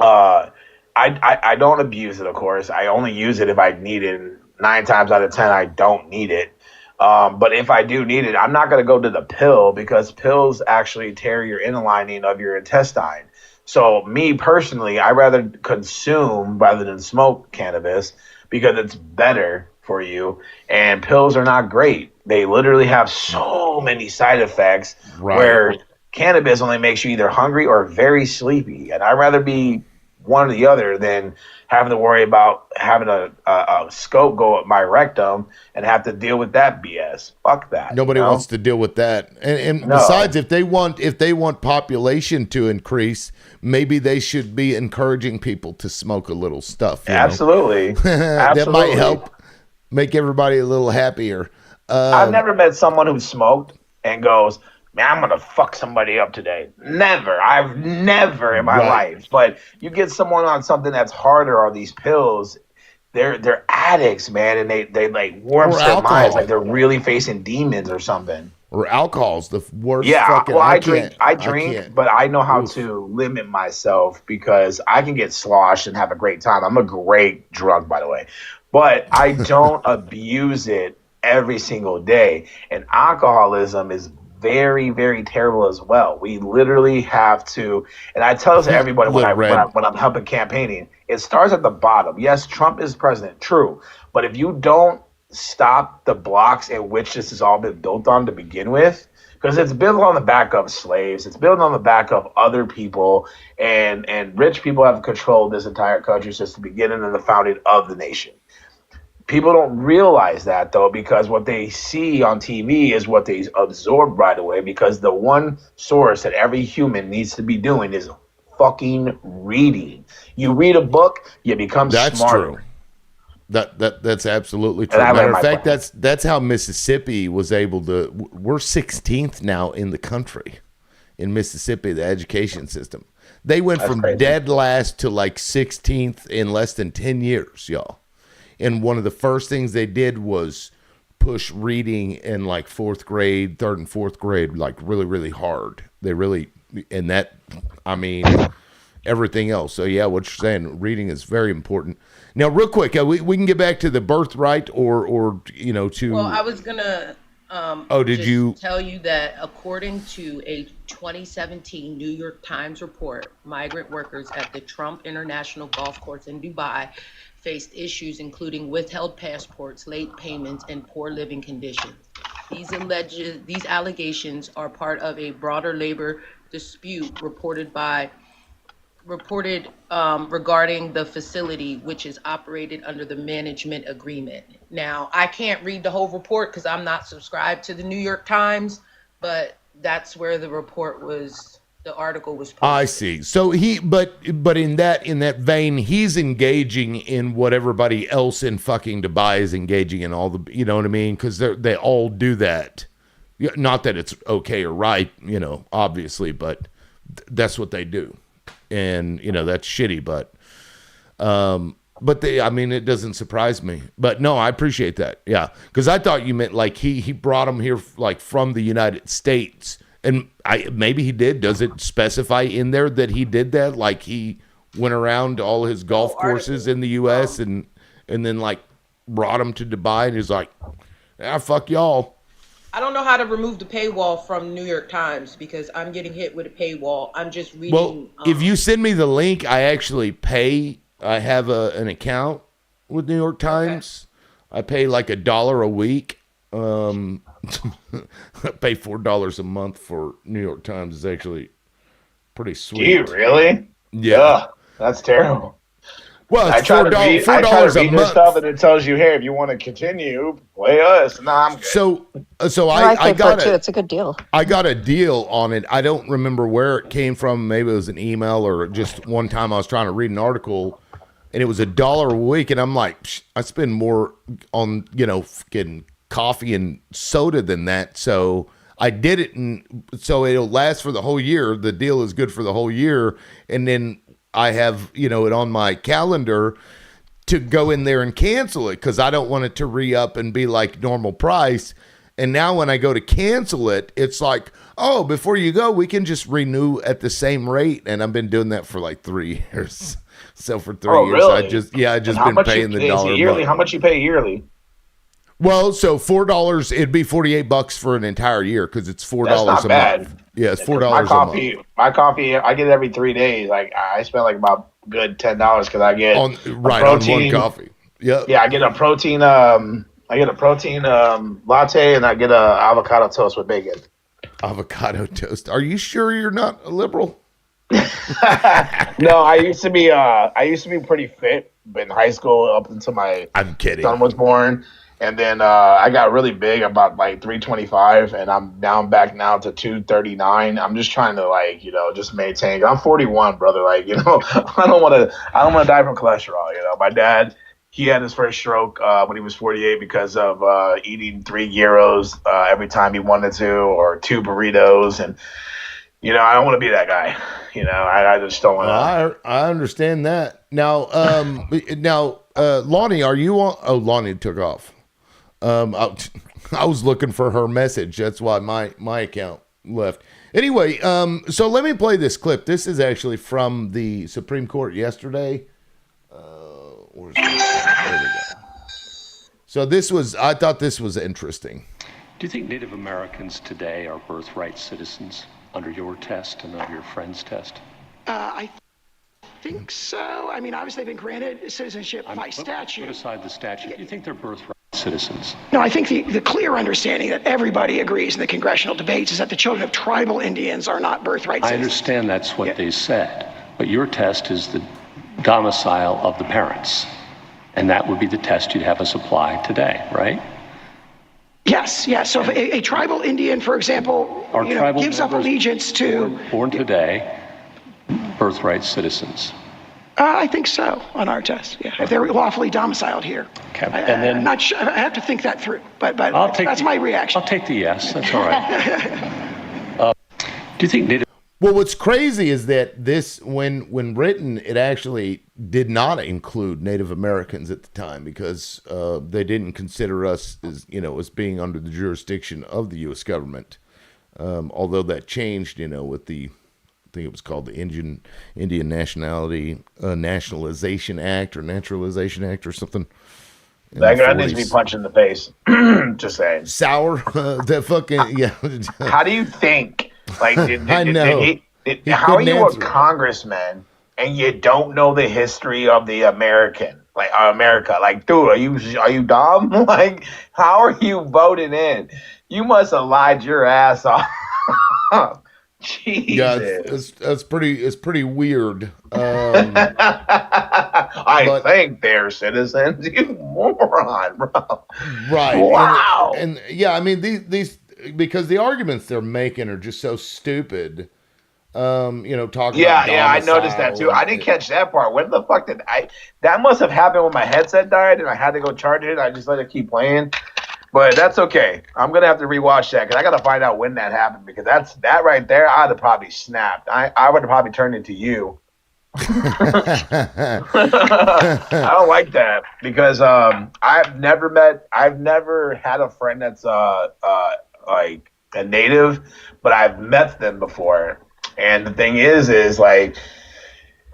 I don't abuse it, of course. I only use it if I need it. 9 times out of 10, I don't need it. But if I do need it, I'm not going to go to the pill, because pills actually tear your inner lining of your intestine. So me personally, I rather consume rather than smoke cannabis, because it's better for you. And pills are not great. They literally have so many side effects, where cannabis only makes you either hungry or very sleepy. And I'd rather be one or the other than having to worry about having a scope go up my rectum and have to deal with that BS. Fuck that. Nobody wants to deal with that. And besides, if they want population to increase, maybe they should be encouraging people to smoke a little stuff. Absolutely. That might help make everybody a little happier. I've never met someone who smoked and goes, man, I'm going to fuck somebody up today. Never. I've never in my life. But you get someone on something that's harder, or these pills, they're addicts, man, and they like warp their minds, like they're really facing demons or something. Or alcohol's the worst. Yeah, fucking, well, I drink, but I know how to limit myself, because I can get sloshed and have a great time. I'm a great drunk, by the way, but I don't abuse it every single day. And alcoholism is very, very terrible as well. We literally have to, and I tell this to everybody when I'm helping campaigning, it starts at the bottom. Yes, Trump is president, true, but if you don't stop the blocks in which this has all been built on to begin with, because it's built on the back of slaves, it's built on the back of other people, and rich people have controlled this entire country since the beginning and the founding of the nation. People don't realize that, though, because what they see on TV is what they absorb right away, because the one source that every human needs to be doing is fucking reading. You read a book, you become smarter. That's true. That's absolutely true. Matter of fact, that's how Mississippi was able to. We're 16th now in the country, in Mississippi, the education system. They went from dead last to like 16th in less than 10 years, y'all. And one of the first things they did was push reading in like 4th grade, 3rd and 4th grade, like really, really hard. They really, and that, I mean, everything else. So yeah, what you're saying, reading is very important. Now, real quick, we can get back to the birthright or to. Well, I was gonna. Did you tell you that according to a 2017 New York Times report, migrant workers at the Trump International Golf Course in Dubai faced issues including withheld passports, late payments, and poor living conditions. These allegations are part of a broader labor dispute reported regarding the facility, which is operated under the management agreement. Now, I can't read the whole report because I'm not subscribed to the New York Times, but that's where the report was. The article was posted. I see. So but in that vein, he's engaging in what everybody else in fucking Dubai is engaging in, all the, you know what I mean? Because they all do that. Not that it's okay or right, obviously, but that's what they do, and that's shitty. But it doesn't surprise me. But no, I appreciate that. Yeah, because I thought you meant like he brought him here like from the United States. And maybe he did. Does it specify in there that he did that? Like he went around all his golf courses in the U.S. and then like brought them to Dubai, and he's like, fuck y'all. I don't know how to remove the paywall from New York Times because I'm getting hit with a paywall. I'm just reading. Well, if you send me the link, I actually pay. I have an account with New York Times. Okay. I pay like $1 a week. I pay $4 a month for New York Times. It's actually pretty sweet. Do you really? Yeah. Ugh, that's terrible. Well, it's I try to read $4 a month. Stuff and it tells you, hey, if you want to continue, play us. Nah, I'm good. So I got it too. It's a good deal. I got a deal on it. I don't remember where it came from. Maybe it was an email or just one time I was trying to read an article, and it was $1 a week, and I'm like, I spend more on getting coffee and soda than that. So I did it, and so it'll last for the whole year. The deal is good for the whole year, and then I have, it on my calendar to go in there and cancel it because I don't want it to re-up and be like normal price. And now when I go to cancel it, it's like, oh, before you go, we can just renew at the same rate. And I've been doing that for like 3 years. So for 3 years, really? I just been paying the dollar yearly. How much you pay yearly? Well, so $4, it'd be $48 for an entire year because it's $4 That's not a bad. month. Yeah, it's $4 my a coffee, month. My coffee, I get it every 3 days. Like I spend like about good $10 because I get on one coffee. Yep. Yeah, I get a protein. Latte, and I get a avocado toast with bacon. Avocado toast. Are you sure you're not a liberal? No, I used to be pretty fit in high school up until my son was born. And then I got really big, about like 325, and I'm down back now to 239. I'm just trying to just maintain. I'm 41, brother. I don't want to die from cholesterol. My dad, he had his first stroke when he was 48 because of eating 3 gyros every time he wanted to, or 2 burritos, and I don't want to be that guy. I just don't want to. I understand that. Now, Lonnie, are you on? Oh, Lonnie took off. I was looking for her message. That's why my account left. Anyway, so let me play this clip. This is actually from the Supreme Court yesterday. Where's this? There we go. So I thought this was interesting. Do you think Native Americans today are birthright citizens under your test and under your friend's test? I think so. I mean, obviously they've been granted citizenship by statute. Put aside the statute. Do you think they're birthright citizens? No, I think the clear understanding that everybody agrees in the congressional debates is that the children of tribal Indians are not birthright citizens. I understand that's what they said, but your test is the domicile of the parents, and that would be the test you'd have us apply today, right? Yes. So if a tribal Indian, for example, gives up allegiance to... Born today, birthright citizens. I think so on our test. Yeah, if they're lawfully domiciled here. Okay. I'm not sure. I have to think that through. But that's my reaction. I'll take the yes. That's all right. Do you think Native? Well, what's crazy is that this, when written, it actually did not include Native Americans at the time because they didn't consider us as being under the jurisdiction of the U.S. government. Although that changed, with the. I think it was called the Indian Nationalization Act or Naturalization Act or something. That guy needs to be punched in the face. Just saying. Sour. That fucking, yeah. How do you think? Like, I know. How are you a congressman and you don't know the history of the America? Like, dude, are you dumb? Like, how are you voting in? You must have lied your ass off. Jesus. Yeah, it's pretty weird. I think they're citizens. You moron, bro. Right. Wow. And yeah, I mean these because the arguments they're making are just so stupid. Talking about I noticed that too. I didn't catch that part. When the fuck did that must have happened when my headset died and I had to go charge it. I just let it keep playing. But that's okay. I'm going to have to rewatch that because I got to find out when that happened because that right there, I'd have probably snapped. I would have probably turned into you. I don't like that because I've never had a friend that's like a native, but I've met them before. And the thing is like,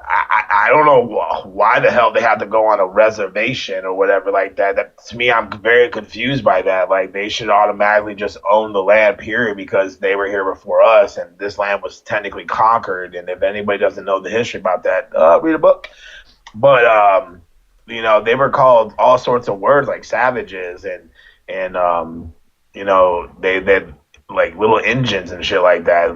I don't know why the hell they had to go on a reservation or whatever like that. That to me, I'm very confused by that. Like they should automatically just own the land, period, because they were here before us, and this land was technically conquered. And if anybody doesn't know the history about that, read a book. But you know, they were called all sorts of words like savages and you know, they like little engines and shit like that.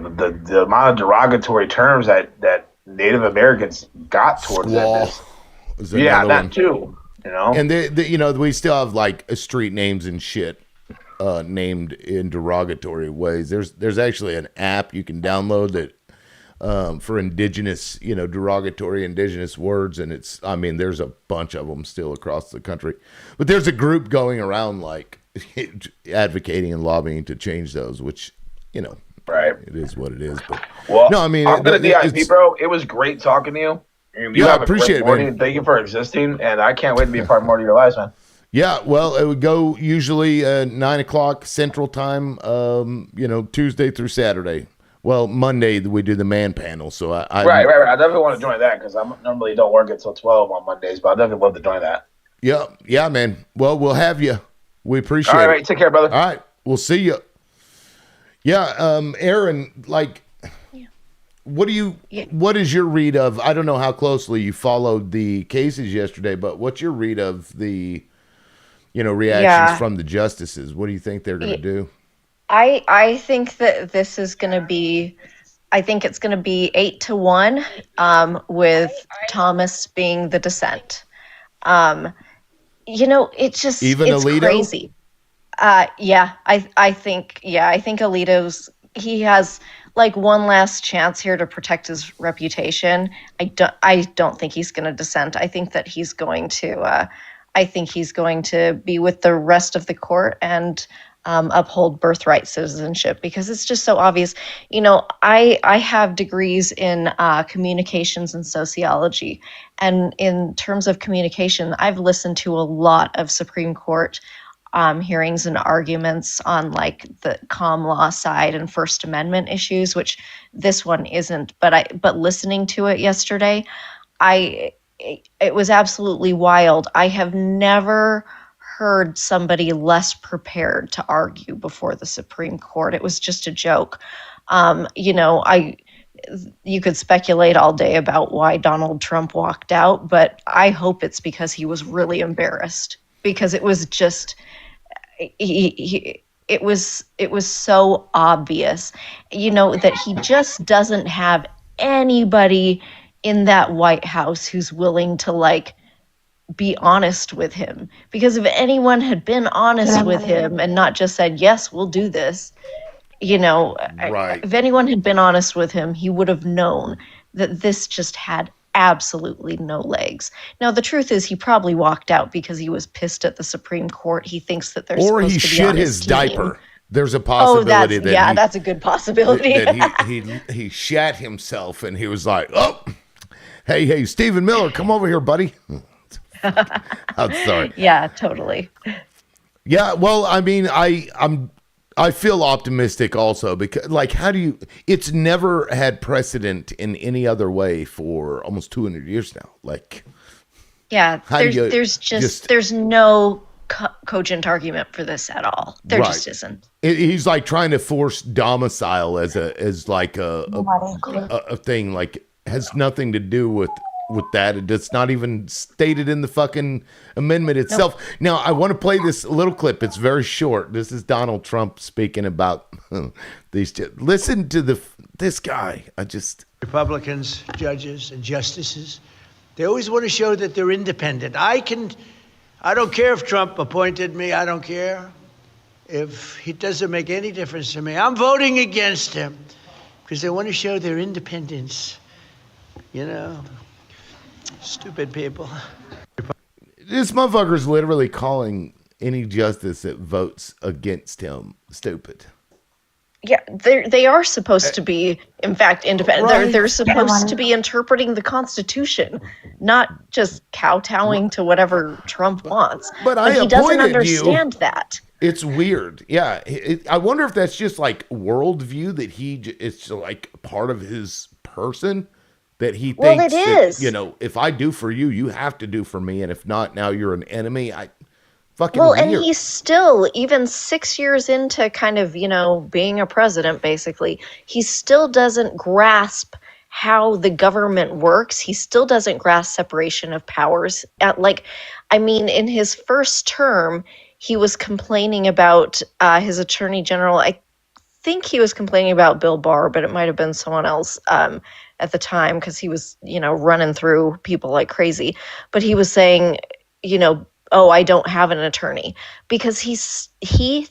The amount of derogatory terms that Native Americans got towards them is that one too. You know, and they you know, we still have like street names and shit named in derogatory ways. There's actually an app you can download that for indigenous, you know, derogatory indigenous words, and it's, I mean, there's a bunch of them still across the country, but there's a group going around like advocating and lobbying to change those, which, you know, right, it is what it is. But well, no, I mean, I'm gonna DIP, bro. It was great talking to you. You I have a appreciate great it, morning. man. Thank you for existing, and I can't wait to be a part more of your lives, man. Yeah, well, it would go usually 9 o'clock Central Time, you know, Tuesday through Saturday. Well, Monday we do the man panel, so I Right. I definitely want to join that because I normally don't work until 12 on Mondays, but I definitely love to join that. Yeah, man. Well, we'll have you. We appreciate it. All right, take care, brother. All right, we'll see you. Yeah, Aaron, like, what is your read of, I don't know how closely you followed the cases yesterday, but what's your read of the, you know, reactions from the justices? What do you think they're going to do? I think that this is going to be, I think it's going to be 8-1, with Thomas being the dissent. You know, it's just, Even it's Alito? crazy. Yeah, I think Alito's, he has like one last chance here to protect his reputation. I don't think he's going to dissent. I think that he's going to, be with the rest of the court and uphold birthright citizenship, because it's just so obvious. You know, I have degrees in communications and sociology, and in terms of communication, I've listened to a lot of Supreme Court hearings and arguments on like the common law side and First Amendment issues, which this one isn't. But listening to it yesterday, it was absolutely wild. I have never heard somebody less prepared to argue before the Supreme Court. It was just a joke. You know, you could speculate all day about why Donald Trump walked out, but I hope it's because he was really embarrassed, because it was just, it was so obvious, you know, that he just doesn't have anybody in that White House who's willing to like be honest with him. Because if anyone had been honest with him and not just said, yes, we'll do this, you know, Right. if anyone had been honest with him, he would have known that this just had absolutely no legs. Now, the truth is he probably walked out because he was pissed at the Supreme Court. He thinks that there's Or he supposed to be on shit his team. diaper. There's a possibility that's a good possibility. that he shat himself, and he was like, oh, hey, Stephen Miller, come over here, buddy. I'm sorry. Yeah, totally. Yeah, well, I mean, I feel optimistic also, because like, it's never had precedent in any other way for almost 200 years now. Like, yeah, there's no cogent argument for this at all. There just isn't. He's like trying to force domicile as like a thing, like has nothing to do with that. It's not even stated in the fucking amendment itself. Nope. Now, I want to play this little clip. It's very short. This is Donald Trump speaking about these. Listen to this guy. Republicans, judges, and justices, they always want to show that they're independent. I don't care if Trump appointed me. I don't care if he doesn't make any difference to me. I'm voting against him because they want to show their independence. You know, stupid people. This motherfucker's literally calling any justice that votes against him stupid. Yeah, they are supposed to be, in fact, independent. Right. They're supposed to be interpreting the Constitution, not just kowtowing to whatever Trump wants. But he doesn't understand that. It's weird. Yeah, I wonder if that's just like worldview, that it's like part of his person. that he Well, thinks it that, is. you know, if I do for you, you have to do for me, and if not, now you're an enemy. I fucking Well, weird. and he's still, even 6 years into kind of, being a president, basically, he still doesn't grasp how the government works. He still doesn't grasp separation of powers. In his first term, he was complaining about his attorney general. I think he was complaining about Bill Barr, but it might have been someone else at the time because he was, running through people like crazy. But he was saying, oh, I don't have an attorney, because he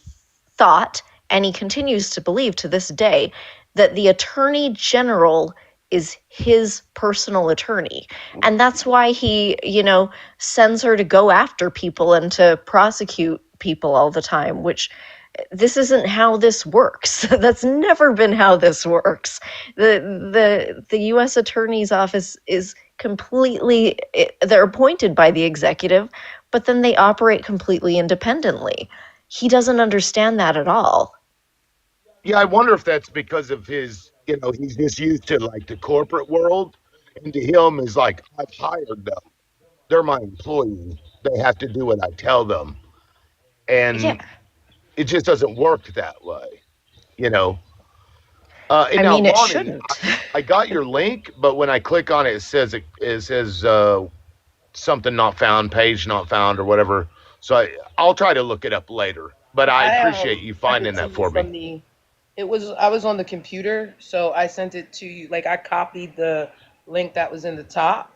thought, and he continues to believe to this day, that the attorney general is his personal attorney. And that's why he, sends her to go after people and to prosecute people all the time, which this isn't how this works. That's never been how this works. The U.S. Attorney's Office is completely, they're appointed by the executive, but then they operate completely independently. He doesn't understand that at all. Yeah, I wonder if that's because of his, he's just used to like the corporate world, and to him is like, I've hired them. They're my employees. They have to do what I tell them. And Yeah. it just doesn't work that way, And I now, mean, it Lonnie, shouldn't. I got your link, but when I click on it, it says something not found, page not found, or whatever. So I'll try to look it up later. But I appreciate you finding that for me. I was on the computer, so I sent it to you. Like, I copied the link that was in the top,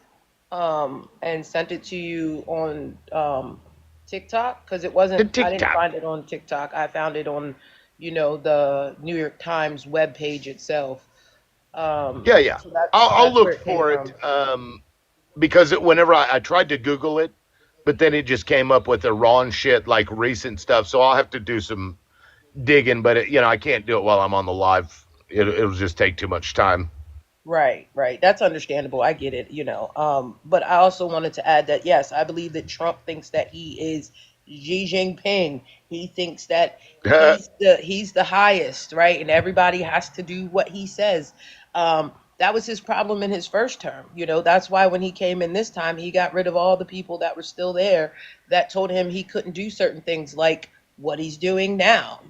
and sent it to you on TikTok, because it wasn't. I didn't find it on TikTok. I found it on, the New York Times webpage itself. Yeah. So I'll that's where look it came for it from. because whenever I tried to Google it, but then it just came up with the wrong shit, like recent stuff. So I'll have to do some digging, but I can't do it while I'm on the live. It'll just take too much time. Right. That's understandable. I get it, But I also wanted to add that, yes, I believe that Trump thinks that he is Xi Jinping. He thinks that he's the highest, right? And everybody has to do what he says. That was his problem in his first term. That's why when he came in this time, he got rid of all the people that were still there that told him he couldn't do certain things, like what he's doing now,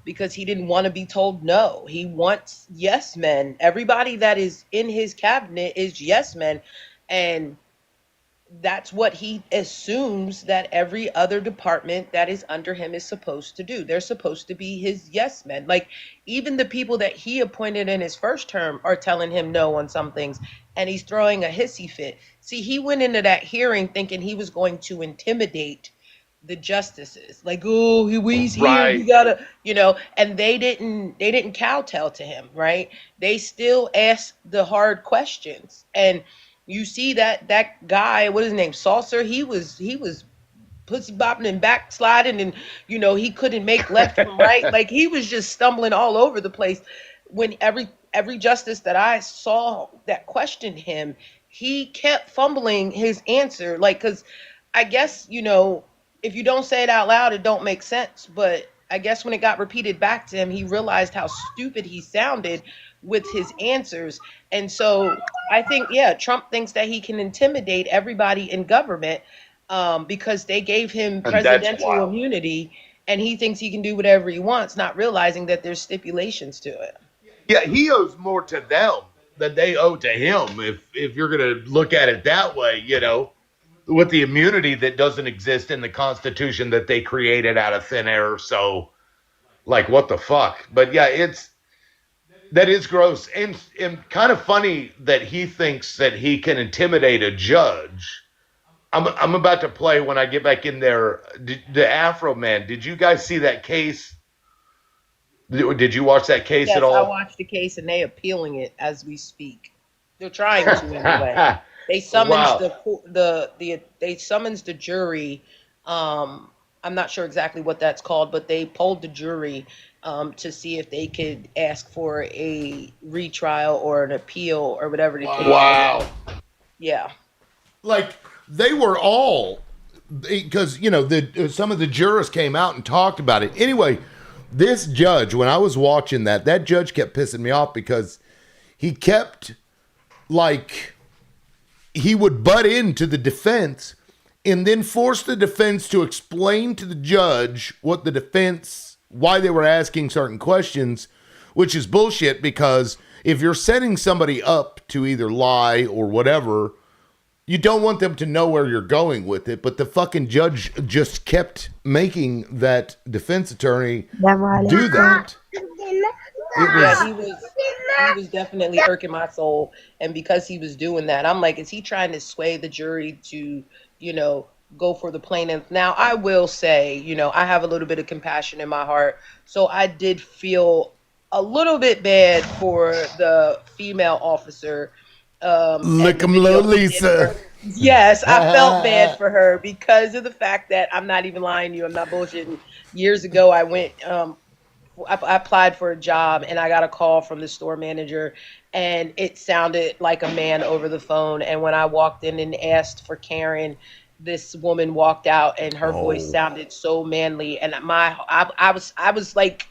because he didn't want to be told no. He wants yes men. Everybody that is in his cabinet is yes men. And that's what he assumes that every other department that is under him is supposed to do. They're supposed to be his yes men. Like, even the people that he appointed in his first term are telling him no on some things, and he's throwing a hissy fit. See, he went into that hearing thinking he was going to intimidate the justices, like, oh, he's here, Right. we gotta, and they didn't kowtow to him, right? They still asked the hard questions. And you see that guy, what is his name, Saucer, he was pussy bopping and backsliding, and he couldn't make left from right. Like, he was just stumbling all over the place. When every justice that I saw that questioned him, he kept fumbling his answer, like, because I guess, if you don't say it out loud, it don't make sense. But I guess when it got repeated back to him, he realized how stupid he sounded with his answers. And so I think, Trump thinks that he can intimidate everybody in government, because they gave him presidential immunity, and he thinks he can do whatever he wants, not realizing that there's stipulations to it. Yeah, he owes more to them than they owe to him. If you're gonna look at it that way, with the immunity that doesn't exist in the Constitution that they created out of thin air. So, like, what the fuck? But yeah, that is gross and kind of funny that he thinks that he can intimidate a judge. I'm about to play when I get back in there. The Afro Man. Did you guys see that case? Did you watch that case at all? Yes, I watched the case, and they appealing it as we speak. They're trying to anyway. They summons they summons the jury. I'm not sure exactly what that's called, but they polled the jury to see if they could ask for a retrial or an appeal or whatever the case. Wow. Yeah. Like, they were all, because some of the jurors came out and talked about it. Anyway, this judge, when I was watching that judge kept pissing me off because he kept like he would butt into the defense and then force the defense to explain to the judge what the defense, why they were asking certain questions, which is bullshit, because if you're setting somebody up to either lie or whatever, you don't want them to know where you're going with it. But the fucking judge just kept making that defense attorney do that. Yeah, he was definitely irking my soul, and because he was doing that, I'm like, is he trying to sway the jury to, go for the plaintiff? Now, I will say, I have a little bit of compassion in my heart, so I did feel a little bit bad for the female officer. Lick 'em low, Lisa. Yes, I felt bad for her because of the fact that, I'm not even lying to you, I'm not bullshitting. Years ago, I went, I applied for a job and I got a call from the store manager, and it sounded like a man over the phone. And when I walked in and asked for Karen, this woman walked out and her voice sounded so manly. And I was like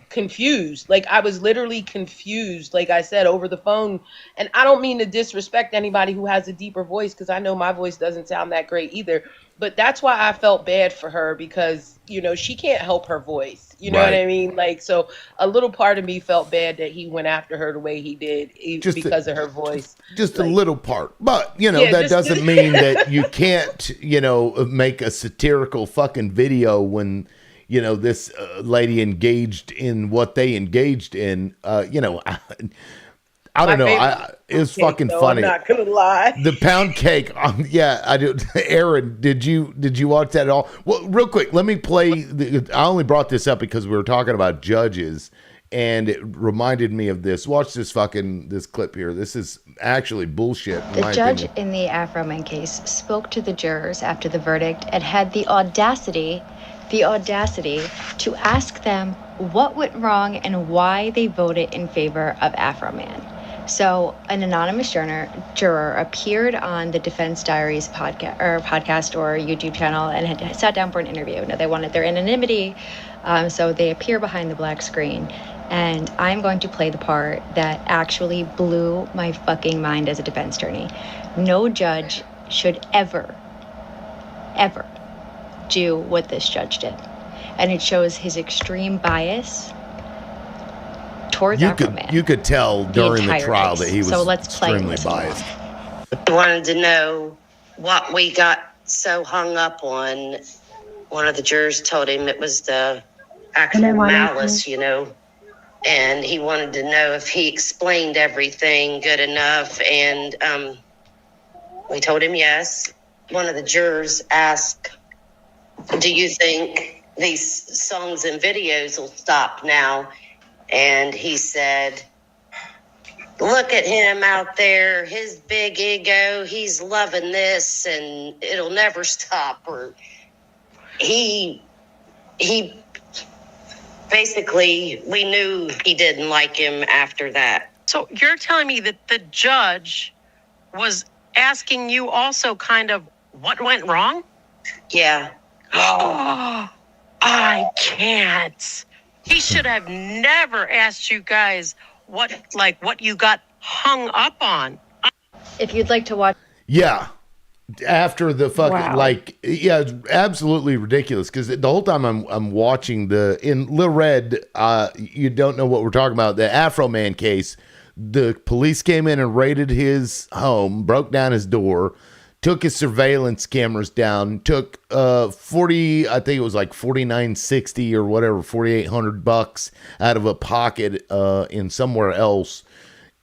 confused. Like, I was literally confused, like I said, over the phone. And I don't mean to disrespect anybody who has a deeper voice, because I know my voice doesn't sound that great either. But that's why I felt bad for her, because, she can't help her voice. You know what I mean? Like, so a little part of me felt bad that he went after her the way he did because of her voice. Just a little part. But, that doesn't mean that you can't, make a satirical fucking video when, this lady engaged in what they engaged in. I don't know. It was fucking funny. I'm not gonna lie. The pound cake. Yeah, I do. Aaron, did you watch that at all? Well, real quick, let me play. I only brought this up because we were talking about judges, and it reminded me of this. Watch this clip here. This is actually bullshit. The judge in the Afroman case spoke to the jurors after the verdict and had the audacity to ask them what went wrong and why they voted in favor of Afroman. So an anonymous juror appeared on the Defense Diaries podcast or YouTube channel and had sat down for an interview. Now, they wanted their anonymity, so they appear behind the black screen. And I'm going to play the part that actually blew my fucking mind as a defense attorney. No judge should ever do what this judge did. And it shows his extreme bias towards Afroman. You could tell during the trial case. that he was so let's play extremely biased. I wanted to know what we got so hung up on. One of the jurors told him it was the actual malice, and he wanted to know if he explained everything good enough, and we told him yes. One of the jurors asked, do you think these songs and videos will stop now? And he said, look at him out there, his big ego, he's loving this and it'll never stop. Or he basically, we knew he didn't like him after that. So you're telling me that the judge was asking you also kind of what went wrong? Yeah. Oh, I can't. He should have never asked you guys what you got hung up on. If you'd like to watch. Yeah. After the fucking, it's absolutely ridiculous. Because the whole time I'm watching in Lil Red, you don't know what we're talking about. The Afroman case, the police came in and raided his home, broke down his door, took his surveillance cameras down, took I think it was like $49.60 or whatever, $4,800 out of a pocket in somewhere else.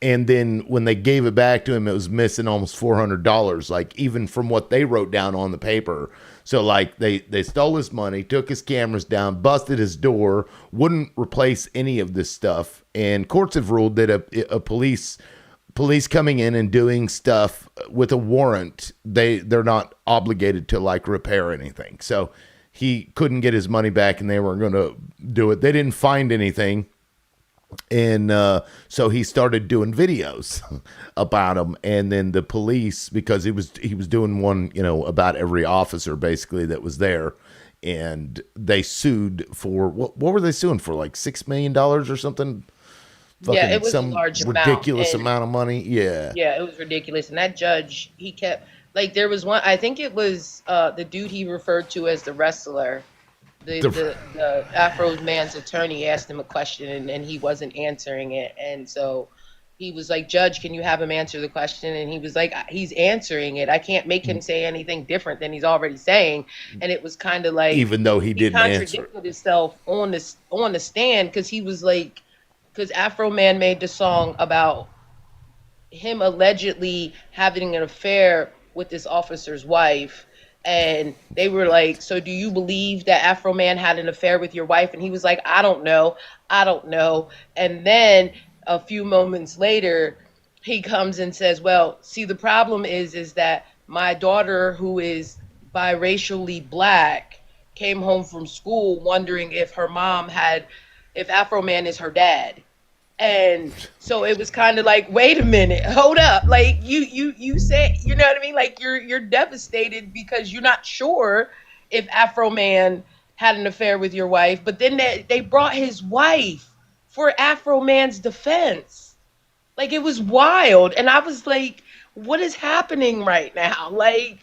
And then when they gave it back to him, it was missing almost $400, like even from what they wrote down on the paper. So like they stole his money, took his cameras down, busted his door, wouldn't replace any of this stuff. And courts have ruled that a police coming in and doing stuff with a warrant, they're not obligated to like repair anything. So he couldn't get his money back and they weren't going to do it. They didn't find anything. And so he started doing videos about him. And then the police, because he was doing one, about every officer basically that was there. And they sued for, what were they suing for? Like $6 million or something? fucking it was a some large amount, ridiculous and amount of money. Yeah. yeah, it was ridiculous. And that judge, he kept like there was one. I think it was the dude he referred to as the wrestler. The Afro man's attorney asked him a question and he wasn't answering it, and so he was like, "Judge, can you have him answer the question?" And he was like, "He's answering it. I can't make him say anything different than he's already saying." And it was kind of like, Even though he didn't answer. contradicted himself on the stand, because he was like, because Afro Man made the song about him allegedly having an affair with this officer's wife. And they were like, "So do you believe that Afro Man had an affair with your wife?" And he was like, I don't know. And then a few moments later, he comes and says, "Well, see, the problem is that my daughter, who is biracially black, came home from school wondering if Afro Man is her dad." And so it was kind of like, wait a minute, hold up. Like you say, you know what I mean? Like you're devastated because you're not sure if Afro Man had an affair with your wife, but then they brought his wife for Afro Man's defense. Like, it was wild. And I was like, what is happening right now? Like,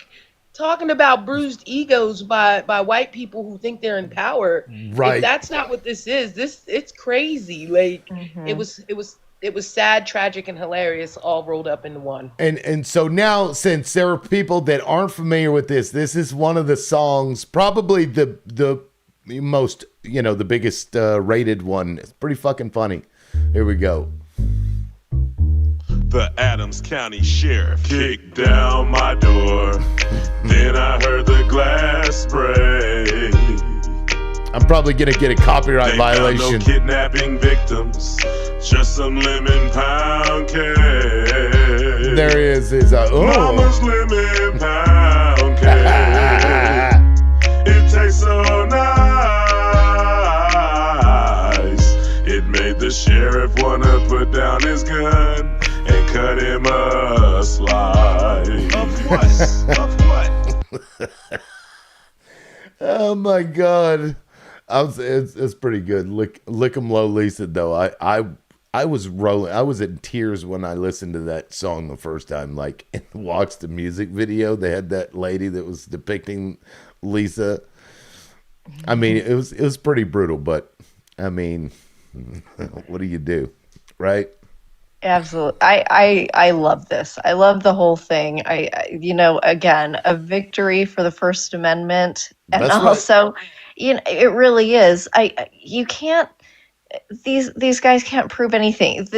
talking about bruised egos by white people who think they're in power. Right. If that's not what this is, it's crazy. Like, it was sad, tragic, and hilarious all rolled up into one. And so now, since there are people that aren't familiar with this is one of the songs, probably the most, the biggest rated one. It's pretty fucking funny. Here we go. The Adams County Sheriff kicked down my door. Then I heard the glass break. I'm probably gonna get a copyright violation. Found no kidnapping victims, just some lemon pound cake. There is Mama's lemon pound cake. It tastes so nice. It made the sheriff wanna put down his gun and cut him a slice. Of what? Of what? Oh my God. It's pretty good. Lick 'em low, Lisa, though. I was rolling. I was in tears when I listened to that song the first time. Like, watched the music video. They had that lady that was depicting Lisa. I mean, it was pretty brutal, but I mean, what do you do, right? Absolutely. I love this. I love the whole thing. Again, a victory for the First Amendment. And That's right. also, it really is. You can't, these guys can't prove anything.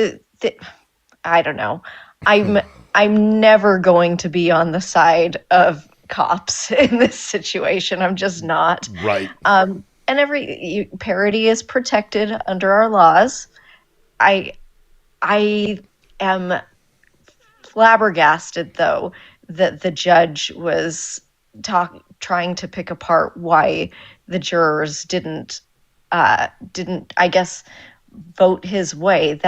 I don't know. I'm never going to be on the side of cops in this situation. I'm just not. Right. And parody is protected under our laws. I am flabbergasted, though, that the judge was trying to pick apart why the jurors didn't, I guess, vote his way.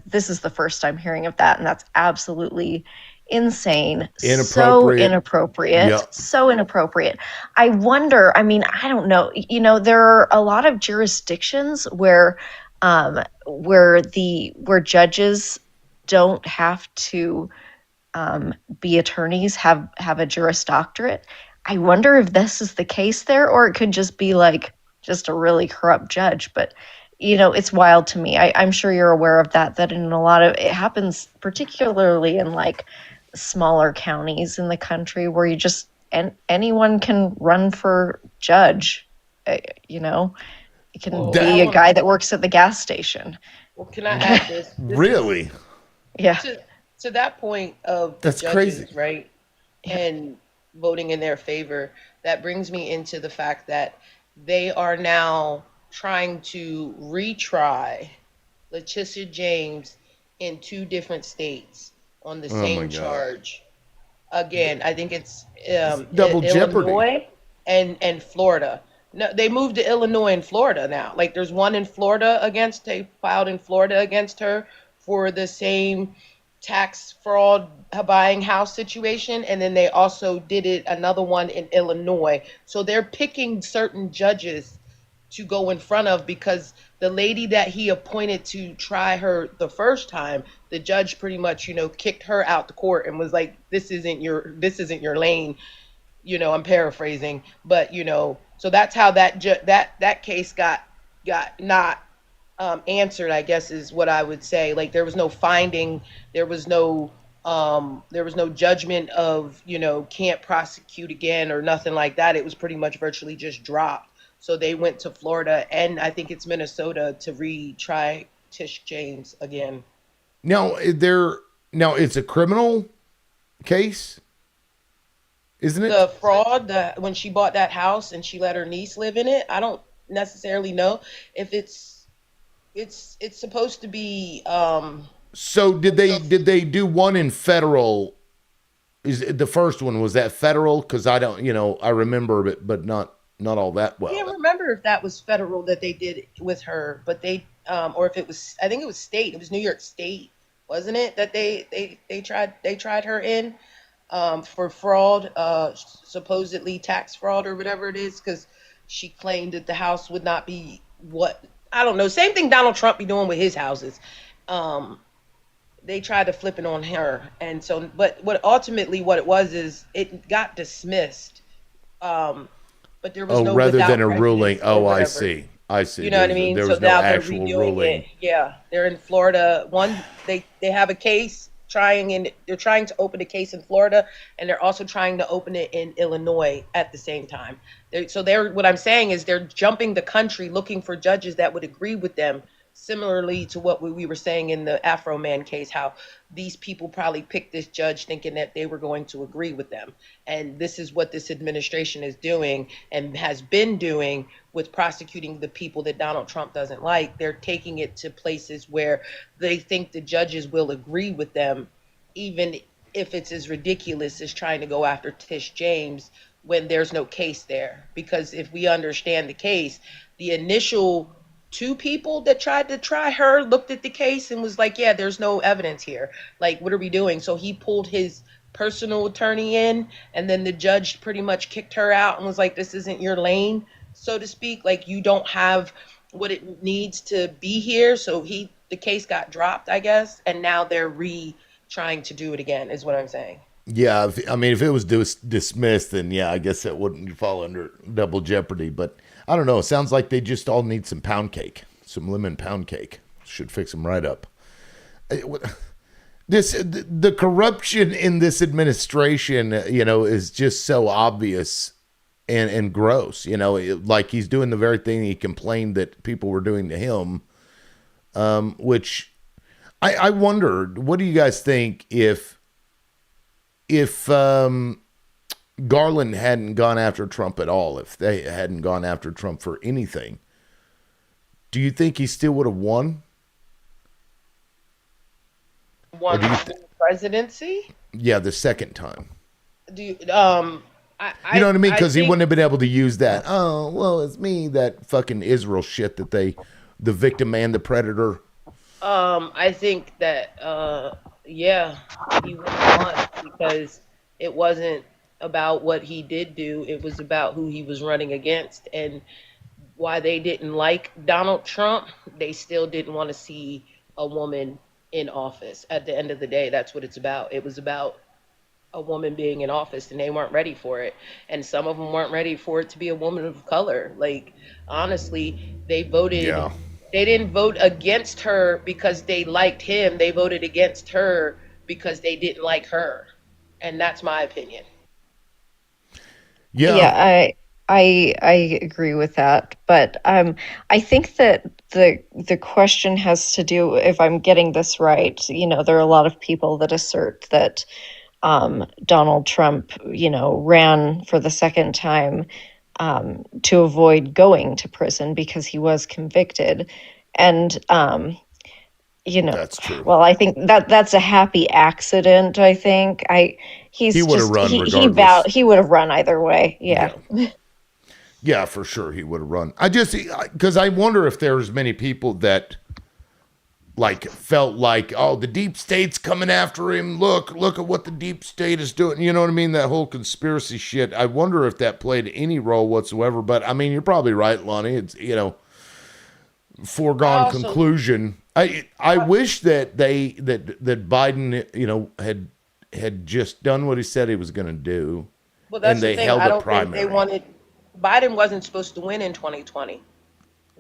This is the first I'm hearing of that, and that's absolutely insane. So inappropriate. Yep. So inappropriate. I wonder, I mean, I don't know. There are a lot of jurisdictions where judges don't have to be attorneys, have a Juris Doctorate. I wonder if this is the case there, or it could just be like just a really corrupt judge. But it's wild to me. I'm sure you're aware of that in a lot of, it happens particularly in like smaller counties in the country where you just, and anyone can run for judge. It can be a guy that works at the gas station. Well, can I add this? Really? Yeah. To that point of That's judges, crazy. right? And voting in their favor, that brings me into the fact that they are now trying to retry Letitia James in 2 different states on the same charge. Again, I think it's double jeopardy. Illinois and Florida. No, they moved to Illinois and Florida now. Like, there's one in Florida they filed in Florida against her for the same tax fraud buying house situation. And then they also did another one in Illinois. So they're picking certain judges to go in front of because the lady that he appointed to try her the first time, the judge pretty much, kicked her out the court and was like, this isn't your lane. I'm paraphrasing, but so that's how that case got not answered, I guess is what I would say. Like there was no finding, there was no judgment of, can't prosecute again or nothing like that. It was pretty much virtually just dropped. So they went to Florida and I think it's Minnesota to retry Tish James again. Now it's a criminal case, isn't it? The fraud, when she bought that house and she let her niece live in it, I don't necessarily know if it's supposed to be. So did they do one in federal? Is the first one, was that federal? Because I don't, I remember it, but not all that well. I can't remember if that was federal that they did with her, but they or if it was, I think it was state. It was New York State, wasn't it? That they tried her in for fraud, supposedly tax fraud or whatever it is, because she claimed that the house would not be what, I don't know. Same thing Donald Trump be doing with his houses. They tried to flip it on her, and so, but what it was is it got dismissed. But there was no rather without than a prejudice ruling. or Oh, whatever. I see. You know what I mean? There So was no now they're actual redoing ruling. it. Yeah, they're in Florida. They have a case they're trying to open a case in Florida, and they're also trying to open it in Illinois at the same time. What I'm saying is they're jumping the country looking for judges that would agree with them. Similarly to what we were saying in the Afro Man case, how these people probably picked this judge thinking that they were going to agree with them. And this is what this administration is doing and has been doing with prosecuting the people that Donald Trump doesn't like. They're taking it to places where they think the judges will agree with them, even if it's as ridiculous as trying to go after Tish James when there's no case there. Because if we understand the case, the initial two people that tried to try her looked at the case and was like, yeah, there's no evidence here. Like, what are we doing? So he pulled his personal attorney in, and then the judge pretty much kicked her out and was like, this isn't your lane, so to speak. Like, you don't have what it needs to be here. So the case got dropped, I guess, and now they're trying to do it again, is what I'm saying. Yeah, if it was dismissed, then yeah, I guess that wouldn't fall under double jeopardy. But I don't know. It sounds like they just all need some pound cake, some lemon pound cake. Should fix them right up. The corruption in this administration, is just so obvious and gross. Like he's doing the very thing he complained that people were doing to him. Which I wondered, what do you guys think if Garland hadn't gone after Trump at all, if they hadn't gone after Trump for anything, do you think he still would have won? Won the presidency? Yeah, the second time. You know what I mean? Because he wouldn't have been able to use that. Oh, well, it's me, that fucking Israel shit that the victim and the predator. I think that, yeah, he would have won because it wasn't about what he did do. It was about who he was running against, and why they didn't like Donald Trump. They still didn't want to see a woman in office. At the end of the day, that's what it's about. It was about a woman being in office, and they weren't ready for it. And some of them weren't ready for it to be a woman of color. Like, honestly, they voted. Yeah. They didn't vote against her because they liked him. They voted against her because they didn't like her. And that's my opinion. Yeah, I agree with that. But I think that the question has to do, if I'm getting this right, there are a lot of people that assert that Donald Trump, ran for the second time to avoid going to prison because he was convicted. And, that's true. Well, I think that's a happy accident. I think he would have run regardless. He would have run either way. Yeah. Yeah, for sure. He would have run. Because I wonder if there's many people that felt like, oh, the deep state's coming after him. Look at what the deep state is doing. You know what I mean? That whole conspiracy shit. I wonder if that played any role whatsoever. But I mean, you're probably right, Lonnie. It's, foregone also- conclusion. I wish that that Biden, had just done what he said he was going to do. Well, that's and they the thing. held I a don't think primary. they wanted. Biden wasn't supposed to win in 2020.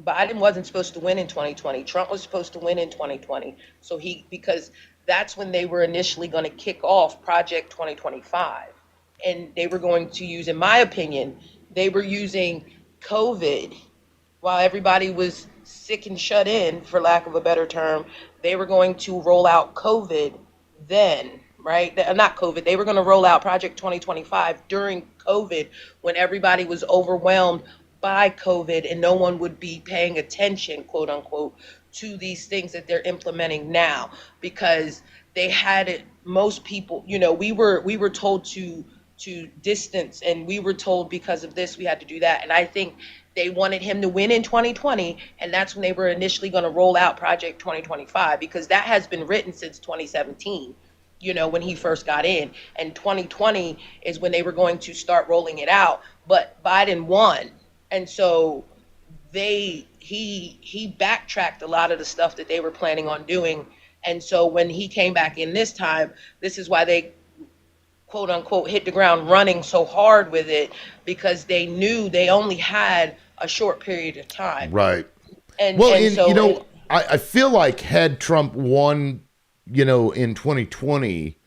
Biden wasn't supposed to win in 2020. Trump was supposed to win in 2020. So because that's when they were initially going to kick off Project 2025. And they were going to use, in my opinion, they were using COVID while everybody was sick and shut in, for lack of a better term. They were going to roll out COVID then, right? Not COVID. They were going to roll out Project 2025 during COVID when everybody was overwhelmed by COVID and no one would be paying attention, quote unquote, to these things that they're implementing now, because they had it. Most people, we were told to distance, and we were told because of this we had to do that. And I think they wanted him to win in 2020, and that's when they were initially going to roll out Project 2025, because that has been written since 2017. When he first got in, and 2020 is when they were going to start rolling it out. But Biden won, and so he backtracked a lot of the stuff that they were planning on doing. And so when he came back in this time, this is why they, quote unquote, hit the ground running so hard with it, because they knew they only had a short period of time. Right. And Well, and and, so I feel like had Trump won, in 2020,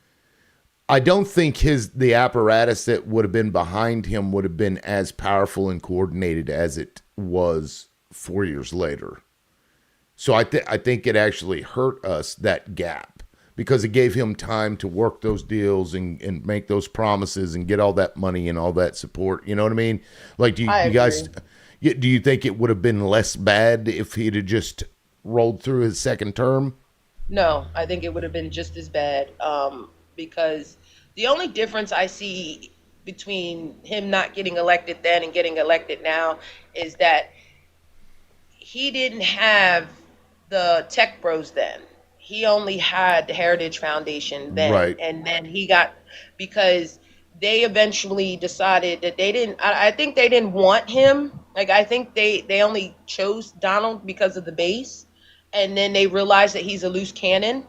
I don't think the apparatus that would have been behind him would have been as powerful and coordinated as it was 4 years later. So I think it actually hurt us, that gap, because it gave him time to work those deals and make those promises and get all that money and all that support. You know what I mean? Like, do you guys, do you think it would have been less bad if he'd have just rolled through his second term? No, I think it would have been just as bad, because the only difference I see between him not getting elected then and getting elected now is that he didn't have the tech bros then. He only had the Heritage Foundation then. Right. And then because they eventually decided that I think they didn't want him. Like, I think they only chose Donald because of the base. And then they realized that he's a loose cannon.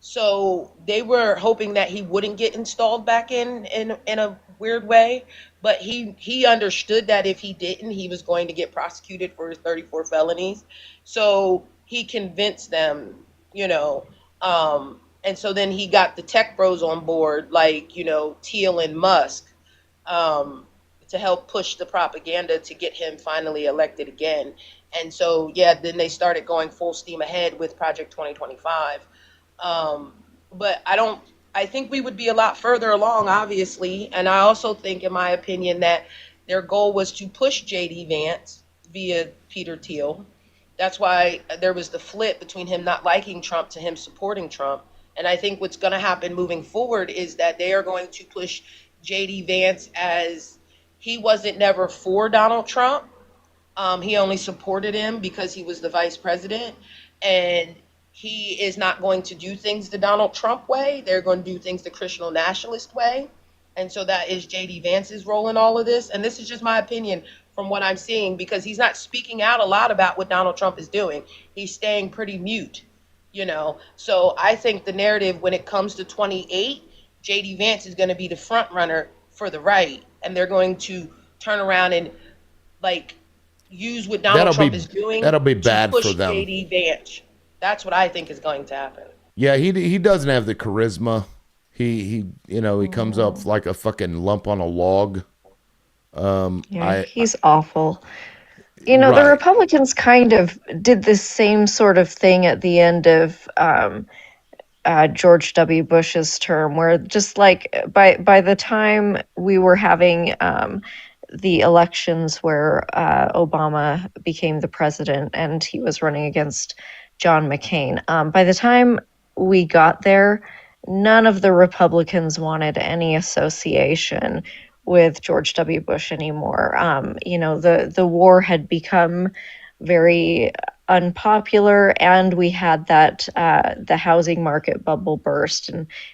So they were hoping that he wouldn't get installed back in a weird way. But he understood that if he didn't, he was going to get prosecuted for his 34 felonies. So he convinced them, and so then he got the tech bros on board, like, Thiel and Musk, to help push the propaganda to get him finally elected again. And so, then they started going full steam ahead with Project 2025. But I think we would be a lot further along, obviously. And I also think, in my opinion, that their goal was to push J.D. Vance via Peter Thiel. That's why there was the flip between him not liking Trump to him supporting Trump. And I think what's going to happen moving forward is that they are going to push J.D. Vance, as he wasn't never for Donald Trump. He only supported him because he was the vice president. And he is not going to do things the Donald Trump way. They're going to do things the Christian nationalist way. And so that is J.D. Vance's role in all of this. And this is just my opinion from what I'm seeing, because he's not speaking out a lot about what Donald Trump is doing. He's staying pretty mute, So I think the narrative when it comes to 28, J.D. Vance is going to be the front runner for the right. And they're going to turn around and, use what Donald Trump is doing. That'll be bad to push for them. J.D. Vance. That's what I think is going to happen. Yeah, he doesn't have the charisma. He comes up like a fucking lump on a log. He's awful. The Right. Republicans kind of did the same sort of thing at the end of George W. Bush's term, where just like by the time we were having the elections where Obama became the president and he was running against John McCain, by the time we got there, none of the Republicans wanted any association with George W. Bush anymore. The war had become very unpopular, and we had that the housing market bubble burst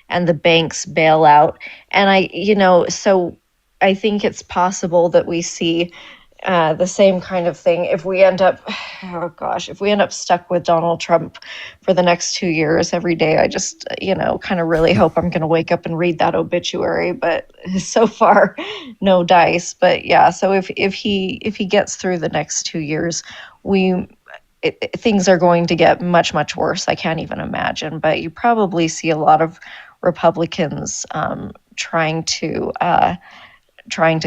and the banks bailout. And so I think it's possible that we see the same kind of thing. If we end up, oh gosh, if we end up stuck with Donald Trump for the next 2 years every day, I just, kind of really hope I'm going to wake up and read that obituary. But so far, no dice. But yeah, so if he gets through the next 2 years, things are going to get much, much worse. I can't even imagine. But you probably see a lot of Republicans trying to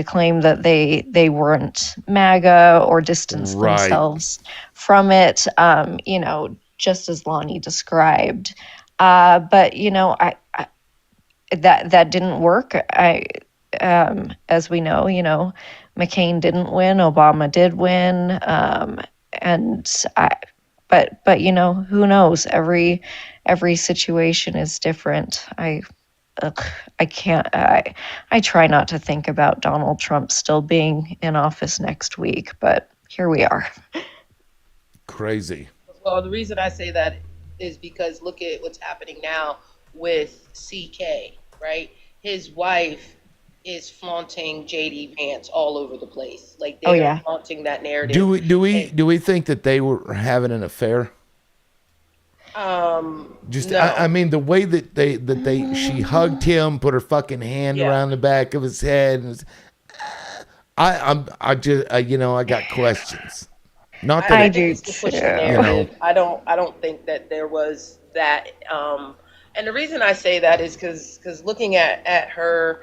claim that they weren't MAGA or distance themselves from it, just as Lonnie described. But I that didn't work. As we know, McCain didn't win, Obama did win, but who knows? Every situation is different. I can't. I try not to think about Donald Trump still being in office next week, but here we are. Crazy. Well, the reason I say that is because look at what's happening now with CK, right? His wife is flaunting JD Vance all over the place. Like they are flaunting that narrative. Do we think that they were having an affair? No. I mean the way that she hugged him, put her fucking hand around the back of his head, and I got questions. Not that I do too. I don't think that there was that. And the reason I say that is because looking at her,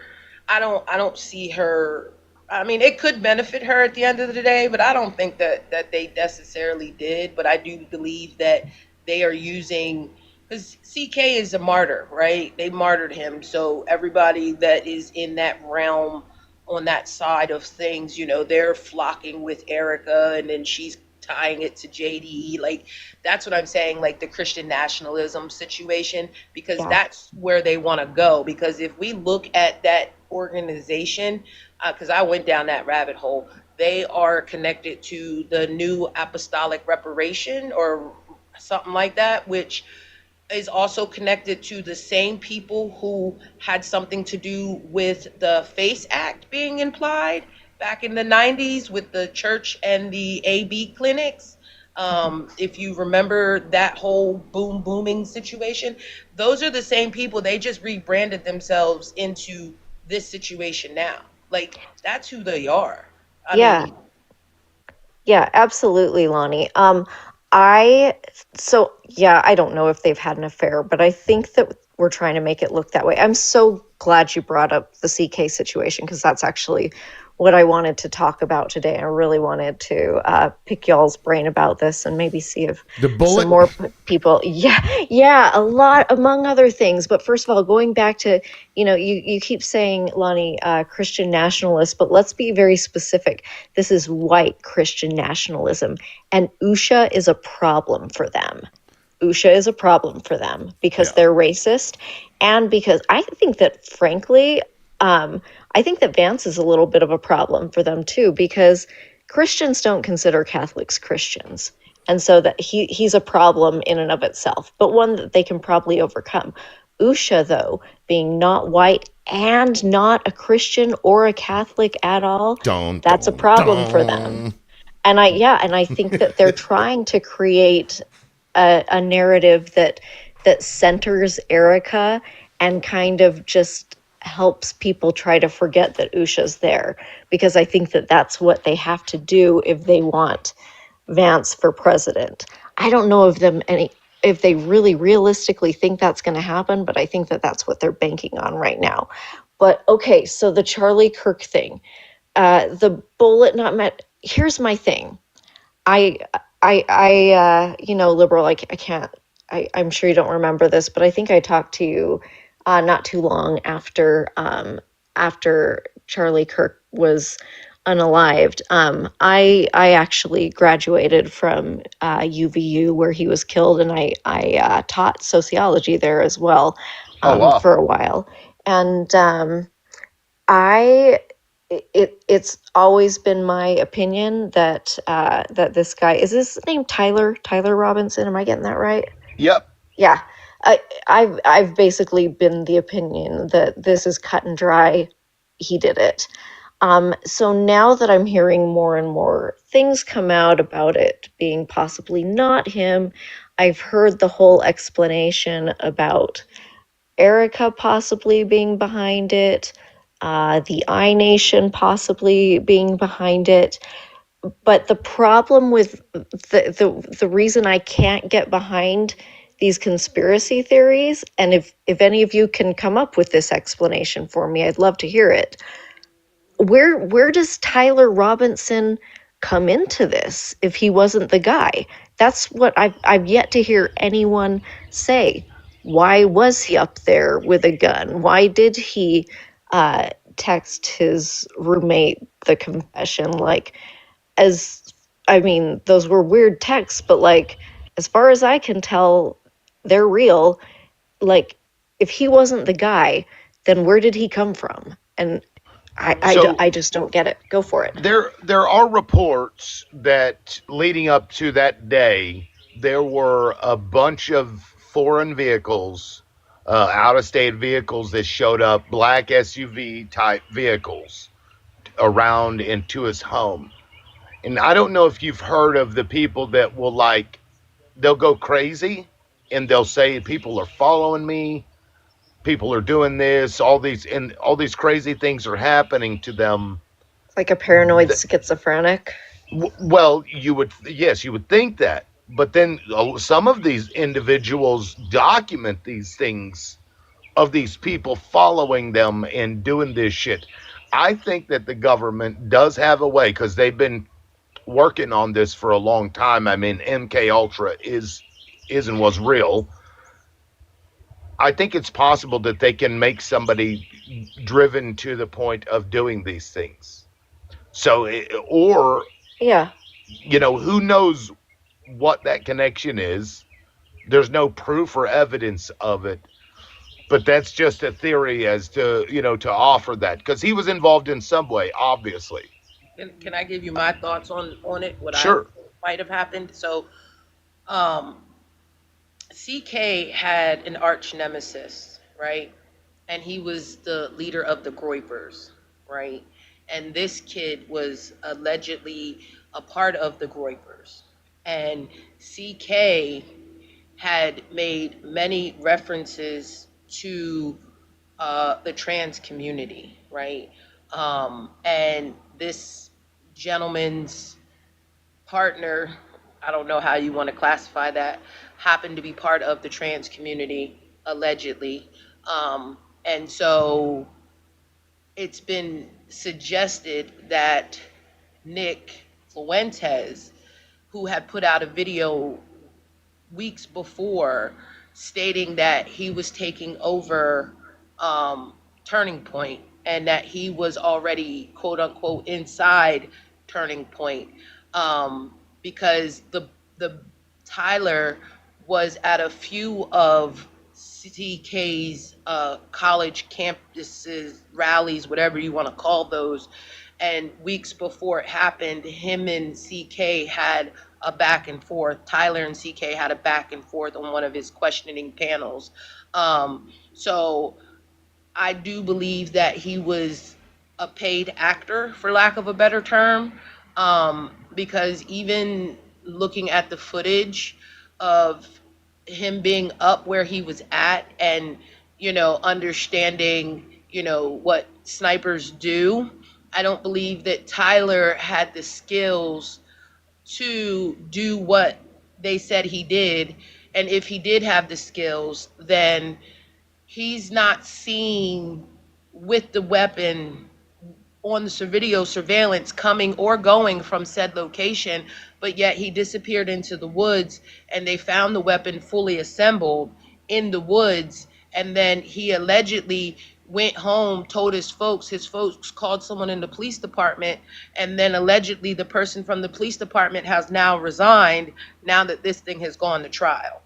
I don't see her. I mean, it could benefit her at the end of the day, but I don't think that they necessarily did. But I do believe that they are using, because CK is a martyr, right? They martyred him. So everybody that is in that realm on that side of things, they're flocking with Erica, and then she's tying it to JD. Like, that's what I'm saying, like the Christian nationalism situation, because that's where they want to go. Because if we look at that organization, because I went down that rabbit hole, they are connected to the New Apostolic Reparation or something like that, which is also connected to the same people who had something to do with the FACE Act being implied back in the 90s with the church and the AB clinics. If you remember that whole booming situation, those are the same people. They just rebranded themselves into this situation now. Like, that's who they are. I mean, absolutely, Lonnie. I don't know if they've had an affair, but I think that we're trying to make it look that way. I'm so glad you brought up the CK situation, because that's actually what I wanted to talk about today. I really wanted to pick y'all's brain about this and maybe see if some more people, a lot, among other things. But first of all, going back to, you keep saying, Lonnie, Christian nationalist, but let's be very specific. This is white Christian nationalism, and USHA is a problem for them. USHA is a problem for them because they're racist, and because I think that, frankly, I think that Vance is a little bit of a problem for them too, because Christians don't consider Catholics Christians. And so that he's a problem in and of itself, but one that they can probably overcome. USHA, though, being not white and not a Christian or a Catholic at all, that's a problem for them. And I think that they're trying to create a narrative that centers Erica and kind of just helps people try to forget that Usha's there, because I think that that's what they have to do if they want Vance for president. I don't know if they really realistically think that's going to happen, but I think that that's what they're banking on right now. But okay, so the Charlie Kirk thing, the bullet not met. Here's my thing. Liberal, I'm sure you don't remember this, but I think I talked to you not too long after Charlie Kirk was unalived. I actually graduated from UVU where he was killed, and I taught sociology there as well for a while. And it's always been my opinion that this guy, is his name Tyler Robinson? Am I getting that right? Yep. Yeah. I've basically been the opinion that this is cut and dry. He did it. So now that I'm hearing more and more things come out about it being possibly not him, I've heard the whole explanation about Erica possibly being behind it, the I Nation possibly being behind it. But the problem with the reason I can't get behind these conspiracy theories, and if any of you can come up with this explanation for me, I'd love to hear it. Where does Tyler Robinson come into this if he wasn't the guy? That's what I've yet to hear anyone say. Why was he up there with a gun? Why did he text his roommate the confession? Like, as I mean, those were weird texts, but like, as far as I can tell, they're real. Like, if he wasn't the guy, then where did he come from? And So I just don't get it. Go for it. there are reports that leading up to that day, there were a bunch of foreign vehicles, out-of-state vehicles that showed up, black SUV type vehicles around into his home. And I don't know if you've heard of the people that will they'll go crazy and they'll say people are following me, people are doing this, all these crazy things are happening to them. Like a paranoid schizophrenic. Well, you would think that, but then some of these individuals document these things of these people following them and doing this shit. I think that the government does have a way, because they've been working on this for a long time. I mean, MK Ultra is and was real. I think it's possible that they can make somebody driven to the point of doing these things. So, or, Yeah. who knows what that connection is. There's no proof or evidence of it, but that's just a theory as to, to offer that, because he was involved in some way, obviously. Can I give you my thoughts on it? What Sure. I might have happened? So, CK had an arch nemesis, right? And he was the leader of the Groypers, right? And this kid was allegedly a part of the Groypers. And CK had made many references to the trans community, right? And this gentleman's partner, I don't know how you want to classify that, happened to be part of the trans community, allegedly. And so it's been suggested that Nick Fuentes, who had put out a video weeks before stating that he was taking over Turning Point and that he was already, quote unquote, inside Turning Point, because the Tyler was at a few of CK's college campuses, rallies, whatever you want to call those. And weeks before it happened, him and CK had a back and forth. Tyler and CK had a back and forth on one of his questioning panels. So I do believe that he was a paid actor, for lack of a better term, because even looking at the footage of him being up where he was at and, understanding, what snipers do, I don't believe that Tyler had the skills to do what they said he did. And if he did have the skills, then he's not seen with the weapon on the video surveillance coming or going from said location, but yet he disappeared into the woods and they found the weapon fully assembled in the woods. And then he allegedly went home, told his folks called someone in the police department, and then allegedly the person from the police department has now resigned now that this thing has gone to trial.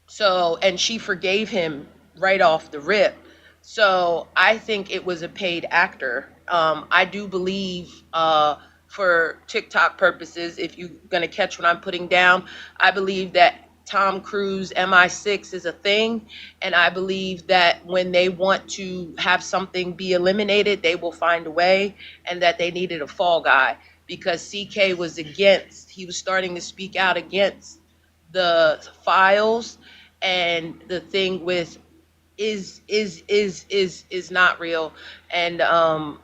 So, and she forgave him right off the rip. So I think it was a paid actor. I do believe, for TikTok purposes, if you're going to catch what I'm putting down, I believe that Tom Cruise MI6 is a thing, and I believe that when they want to have something be eliminated, they will find a way, and that they needed a fall guy because CK was he was starting to speak out against the files, and the thing with is not real. And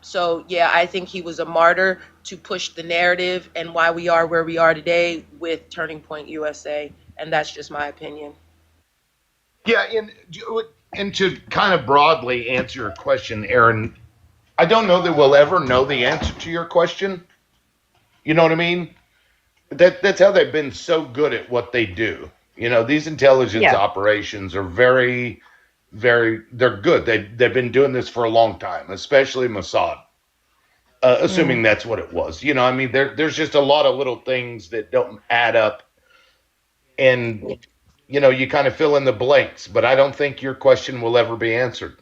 so yeah, I think he was a martyr to push the narrative and why we are where we are today with Turning Point USA. And that's just my opinion. Yeah, and to kind of broadly answer your question, Aaron, I don't know that we'll ever know the answer to your question. You know what I mean? That's how they've been so good at what they do. You know, these intelligence operations are very, very, they're good. They've been doing this for a long time, especially Mossad, assuming that's what it was. You know, I mean, there's just a lot of little things that don't add up. And, you know, you kind of fill in the blanks, but I don't think your question will ever be answered.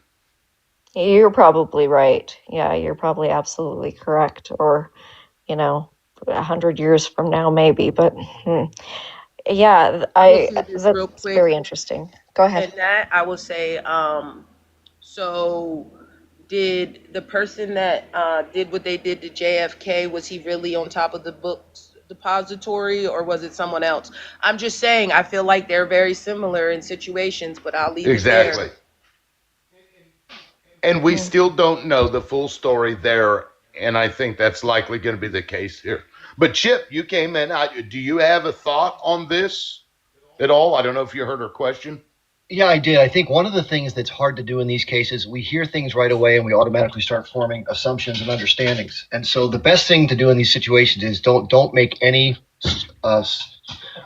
You're probably right. Yeah, you're probably absolutely correct. Or, you know, 100 years from now, maybe. But yeah, that's real quick. very interesting. Go ahead. And that I will say, so did the person that did what they did to JFK, was he really on top of the books depository, or was it someone else? I'm just saying, I feel like they're very similar in situations, but I'll leave it there. Exactly. And we still don't know the full story there, and I think that's likely going to be the case here. But Chip, you came in. Do you have a thought on this at all? I don't know if you heard her question. Yeah, I did. I think one of the things that's hard to do in these cases, we hear things right away and we automatically start forming assumptions and understandings. And so the best thing to do in these situations is don't make any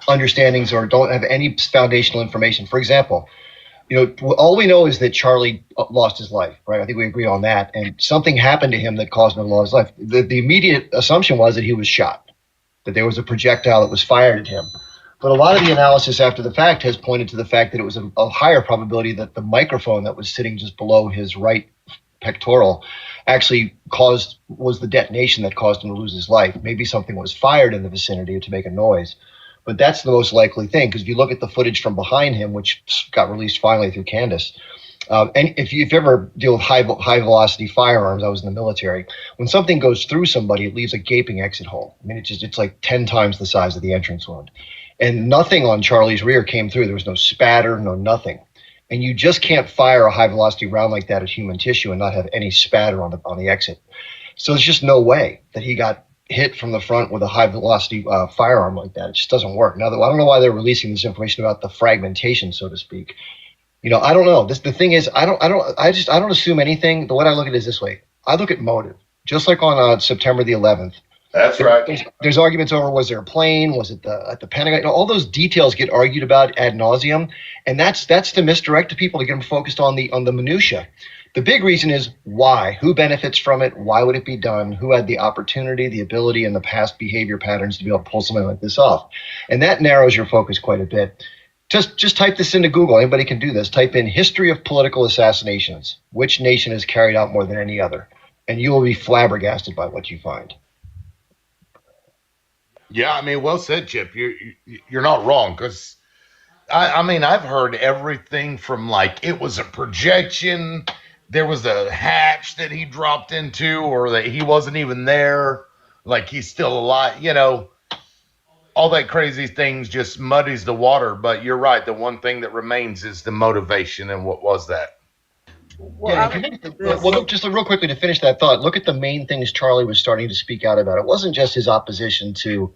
understandings or don't have any foundational information. For example, you know, all we know is that Charlie lost his life, right? I think we agree on that. And something happened to him that caused him to lose his life. The immediate assumption was that he was shot, that there was a projectile that was fired at him. But a lot of the analysis after the fact has pointed to the fact that it was a higher probability that the microphone that was sitting just below his right pectoral actually was the detonation that caused him to lose his life. Maybe something was fired in the vicinity to make a noise. But that's the most likely thing, because if you look at the footage from behind him, which got released finally through Candace, and if you ever deal with high velocity firearms, I was in the military. When something goes through somebody, it leaves a gaping exit hole. I mean, it's like 10 times the size of the entrance wound. And nothing on Charlie's rear came through. There was no spatter, no nothing. And you just can't fire a high velocity round like that at human tissue and not have any spatter on the exit. So there's just no way that he got hit from the front with a high velocity firearm like that. It just doesn't work. Now, I don't know why they're releasing this information about the fragmentation, so to speak. You know, I don't know. The thing is, I don't assume anything. The way I look at it is this way. I look at motive, just like on September the 11th. That's right. There's arguments over, was there a plane? Was it at the Pentagon? You know, all those details get argued about ad nauseum, and that's to misdirect the people to get them focused on the minutia. The big reason is why, who benefits from it, why would it be done, who had the opportunity, the ability, and the past behavior patterns to be able to pull something like this off, and that narrows your focus quite a bit. Just type this into Google. Anybody can do this. Type in history of political assassinations. Which nation has carried out more than any other? And you will be flabbergasted by what you find. Yeah, I mean, well said, Chip. You're not wrong, because I mean, I've heard everything from like it was a projection, there was a hatch that he dropped into, or that he wasn't even there, like he's still alive. You know, all that crazy things just muddies the water. But you're right. The one thing that remains is the motivation, and what was that? Well, just real quickly to finish that thought, look at the main things Charlie was starting to speak out about. It wasn't just his opposition to,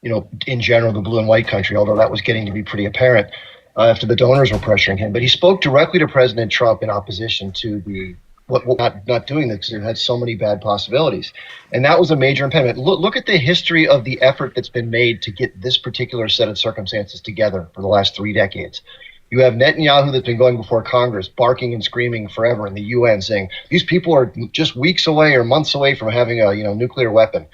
you know, in general, the blue and white country, although that was getting to be pretty apparent after the donors were pressuring him. But he spoke directly to President Trump in opposition to the not doing this because it had so many bad possibilities. And that was a major impediment. Look at the history of the effort that's been made to get this particular set of circumstances together for the last 3 decades. You have Netanyahu that's been going before Congress, barking and screaming forever in the UN, saying these people are just weeks away or months away from having a nuclear weapon.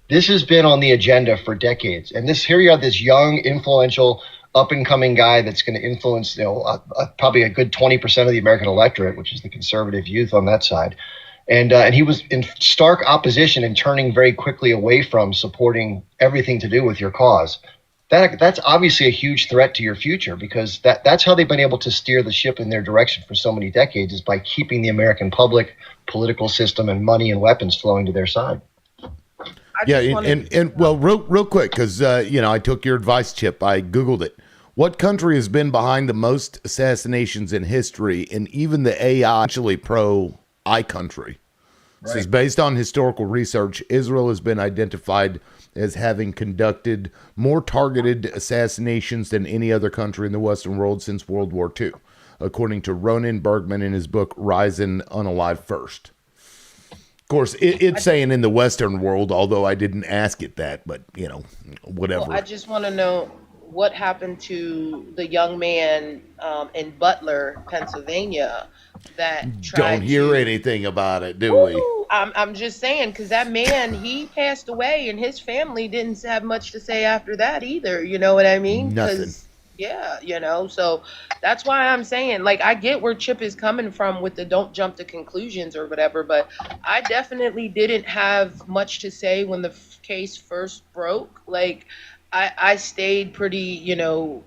This has been on the agenda for decades. And here you have this young, influential, up-and-coming guy that's going to influence probably a good 20% of the American electorate, which is the conservative youth on that side. And he was in stark opposition and turning very quickly away from supporting everything to do with your cause. that's obviously a huge threat to your future, because that's how they've been able to steer the ship in their direction for so many decades, is by keeping the American public, political system, and money and weapons flowing to their side. Yeah, and well, real quick, because I took your advice, Chip. I Googled it. What country has been behind the most assassinations in history? And even the AI actually pro-I country. This is based on historical research. Israel has been identified as having conducted more targeted assassinations than any other country in the Western world since World War II, according to Ronen Bergman in his book Rising Unalive First. Of course, it's saying in the Western world, although I didn't ask it that, but, whatever. Well, I just want to know what happened to the young man in Butler, Pennsylvania, that tried Don't hear anything about it, do we? I'm just saying, because that man, he passed away, and his family didn't have much to say after that either. You know what I mean? Nothing. Yeah, so that's why I'm saying, like, I get where Chip is coming from with the don't jump to conclusions or whatever, but I definitely didn't have much to say when the case first broke. Like, I stayed pretty,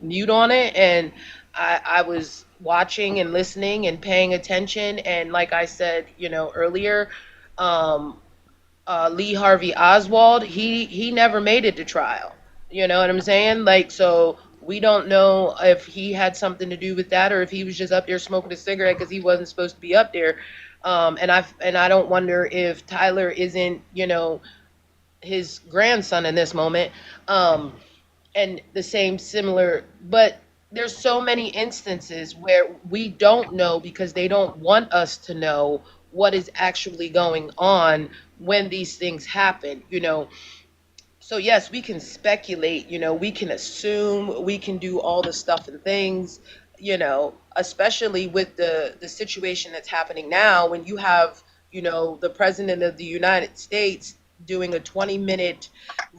mute on it, and I was watching and listening and paying attention, and like I said, earlier, Lee Harvey Oswald, he never made it to trial. You know what I'm saying? Like, so we don't know if he had something to do with that, or if he was just up there smoking a cigarette because he wasn't supposed to be up there. And I don't wonder if Tyler isn't, his grandson in this moment. And the same similar, but there's so many instances where we don't know because they don't want us to know what is actually going on when these things happen, So yes, we can speculate, we can assume, we can do all the stuff and things, especially with the situation that's happening now when you have, the president of the United States doing a 20-minute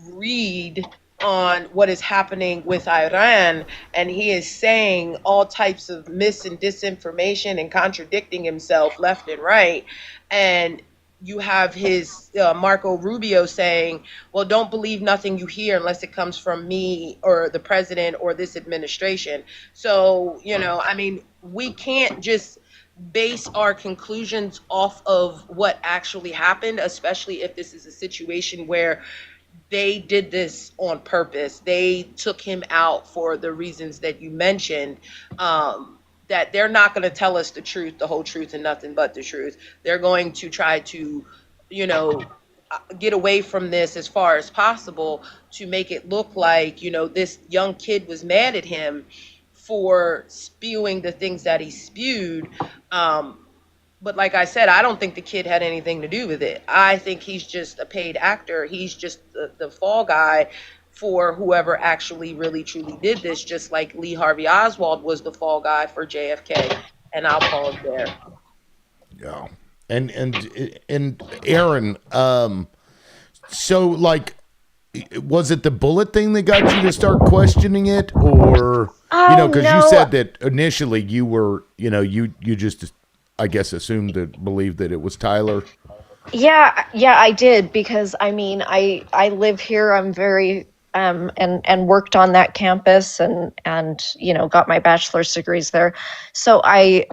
read on what is happening with Iran, and he is saying all types of mis and disinformation and contradicting himself left and right. And you have his Marco Rubio saying, well, don't believe nothing you hear unless it comes from me or the president or this administration. So, we can't just base our conclusions off of what actually happened, especially if this is a situation where they did this on purpose. They took him out for the reasons that you mentioned, that they're not going to tell us the truth, the whole truth, and nothing but the truth. They're going to try to, get away from this as far as possible to make it look like, this young kid was mad at him for spewing the things that he spewed. But like I said, I don't think the kid had anything to do with it. I think he's just a paid actor. He's just the fall guy for whoever actually really truly did this, just like Lee Harvey Oswald was the fall guy for JFK. And I'll pause there. Yeah. And Aaron, so like, was it the bullet thing that got you to start questioning it, or because no. you said that initially you were, you just, I guess, assumed to believe that it was Tyler. Yeah, I did, because I live here. I'm very and worked on that campus and got my bachelor's degrees there. So I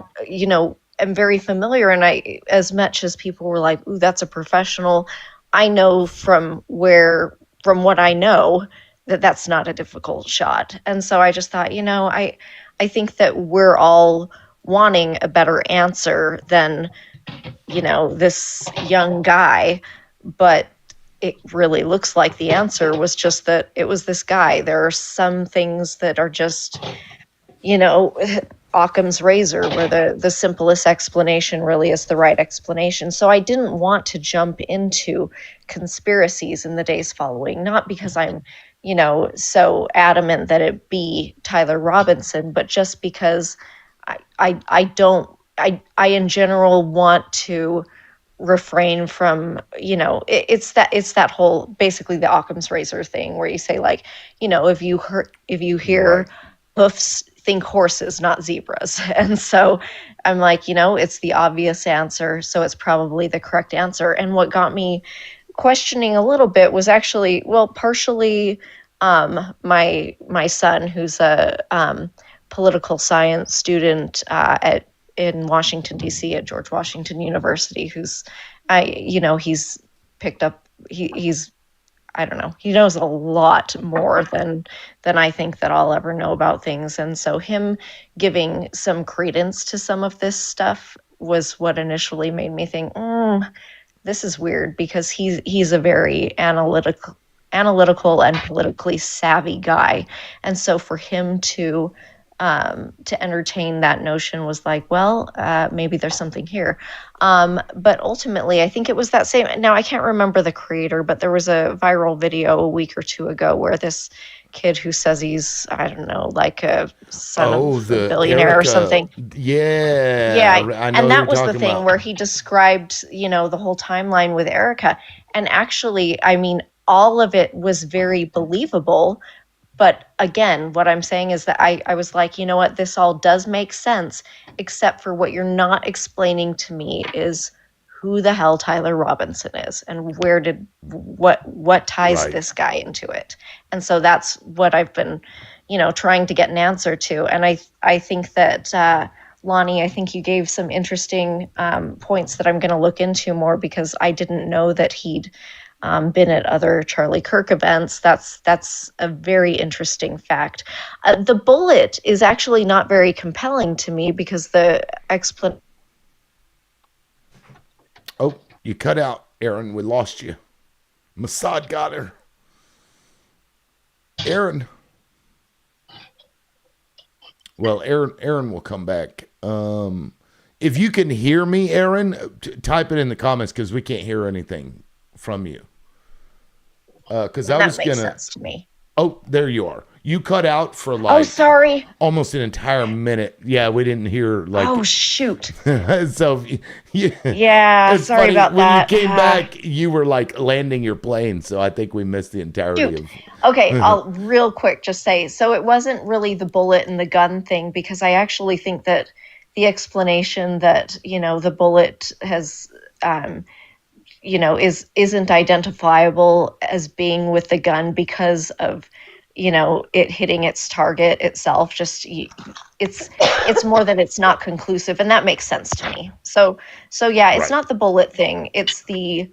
am very familiar, and I, as much as people were like, "Ooh, that's a professional," I know from what I know that that's not a difficult shot. And so I just thought, I think that we're all wanting a better answer than, this young guy, but it really looks like the answer was just that it was this guy. There are some things that are just, Occam's razor, where the simplest explanation really is the right explanation. So I didn't want to jump into conspiracies in the days following, not because I'm, so adamant that it be Tyler Robinson, but just because I in general want to refrain from, it's that whole, basically the Occam's razor thing where you say, like, if you hear hoofs, think horses, not zebras. And so I'm like, it's the obvious answer, so it's probably the correct answer. And what got me questioning a little bit was actually, well, partially my son, who's a political science student in Washington D.C. at George Washington University, who's he's picked up he's I don't know, he knows a lot more than I think that I'll ever know about things, and so him giving some credence to some of this stuff was what initially made me think, this is weird, because he's a very analytical and politically savvy guy, and so for him to entertain that notion was like, well, maybe there's something here. But ultimately, I think it was that same. Now I can't remember the creator, but there was a viral video a week or two ago where this kid who says he's, I don't know, like a son of a billionaire Erica, or something. Yeah, I know and who that you're was the talking thing about. where he described, the whole timeline with Erica, and actually, I mean, all of it was very believable. But again, what I'm saying is that I was like, you know what, this all does make sense, except for what you're not explaining to me is who the hell Tyler Robinson is and what ties Right. this guy into it. And so that's what I've been, trying to get an answer to. And I think that, Lonnie, I think you gave some interesting points that I'm going to look into more, because I didn't know that he'd been at other Charlie Kirk events. That's a very interesting fact. The bullet is actually not very compelling to me, because the explanation. Oh, you cut out, Aaron. We lost you. Mossad got her. Aaron. Well, Aaron will come back. If you can hear me, Aaron, type it in the comments, because we can't hear anything from you. Because I was That makes gonna. sense to me. Oh, there you are. You cut out for like sorry. almost an entire minute. Yeah, we didn't hear like. Oh shoot. So Yeah, it's sorry funny, about when that. you came back, you were like landing your plane. So I think we missed the entirety Shoot. of. Okay, I'll real quick just say, so it wasn't really the bullet and the gun thing, because I actually think that the explanation that, the bullet has, isn't identifiable as being with the gun because of, it hitting its target itself. Just it's more that it's not conclusive, and that makes sense to me. So yeah, it's Right. not the bullet thing. It's the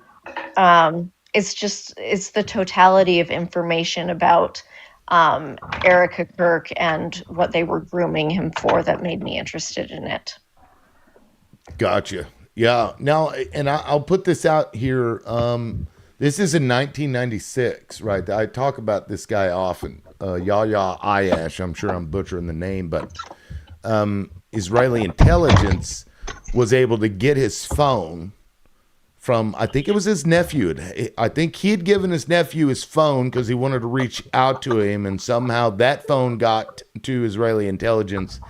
it's the totality of information about Erica Kirk and what they were grooming him for that made me interested in it. Gotcha. Yeah. Now, and I'll put this out here. This is in 1996, right? I talk about this guy often. Yahya Ayash. I'm sure I'm butchering the name, but Israeli intelligence was able to get his phone from, I think it was his nephew. I think he had given his nephew his phone because he wanted to reach out to him, and somehow that phone got to Israeli intelligence,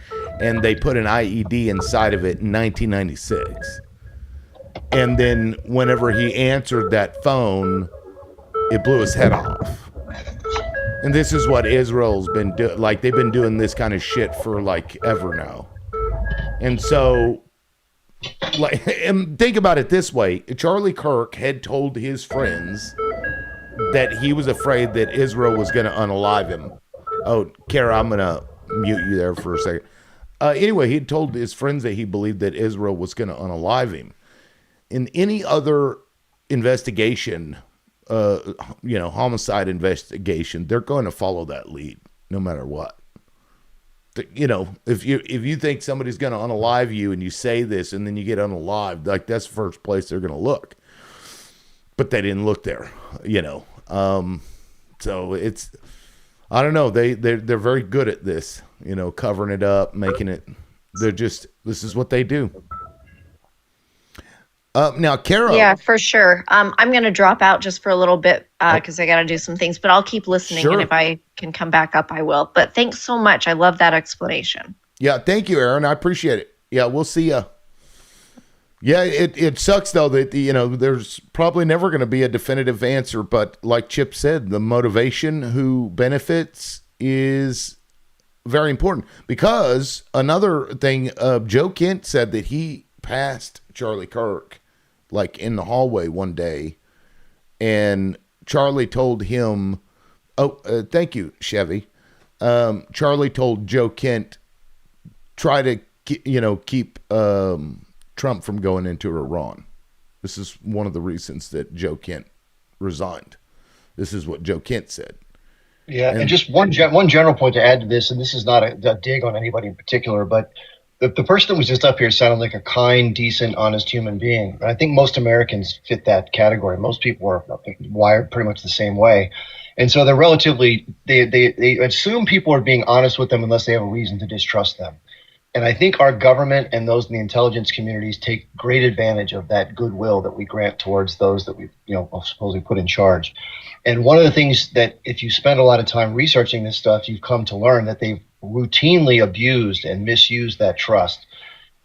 and they put an IED inside of it in 1996. And then whenever he answered that phone, it blew his head off. And this is what Israel's been doing. Like, they've been doing this kind of shit for like ever now. And so, like, and think about it this way. Charlie Kirk had told his friends that he was afraid that Israel was going to unalive him. Oh, Kara, I'm going to mute you there for a second. Anyway, he had told his friends that he believed that Israel was going to unalive him. In any other investigation, homicide investigation, they're going to follow that lead no matter what. If you think somebody's going to unalive you and you say this and then you get unalived, like, that's the first place they're going to look. But they didn't look there, So it's, I don't know. They're very good at this, covering it up, making it. This is what they do. Now, Kara. Yeah, for sure. I'm going to drop out just for a little bit because I got to do some things, but I'll keep listening. Sure. And if I can come back up, I will. But thanks so much. I love that explanation. Yeah, thank you, Aaron. I appreciate it. Yeah, we'll see ya. Yeah, it sucks, though, that, there's probably never going to be a definitive answer. But like Chip said, the motivation, who benefits, is very important. Because another thing, Joe Kent said that he passed Charlie Kirk, like, in the hallway one day, and Charlie told him Thank you, Chevy. Charlie told Joe Kent, try to keep Trump from going into Iran. This is one of the reasons that Joe Kent resigned. This is what Joe Kent said. Yeah, and just one general point to add to this, and this is not a dig on anybody in particular, but the person that was just up here sounded like a kind, decent, honest human being. And I think most Americans fit that category. Most people are wired pretty much the same way. And so they're relatively, they assume people are being honest with them unless they have a reason to distrust them. And I think our government and those in the intelligence communities take great advantage of that goodwill that we grant towards those that we, supposedly put in charge. And one of the things that if you spend a lot of time researching this stuff, you've come to learn that they've routinely abused and misused that trust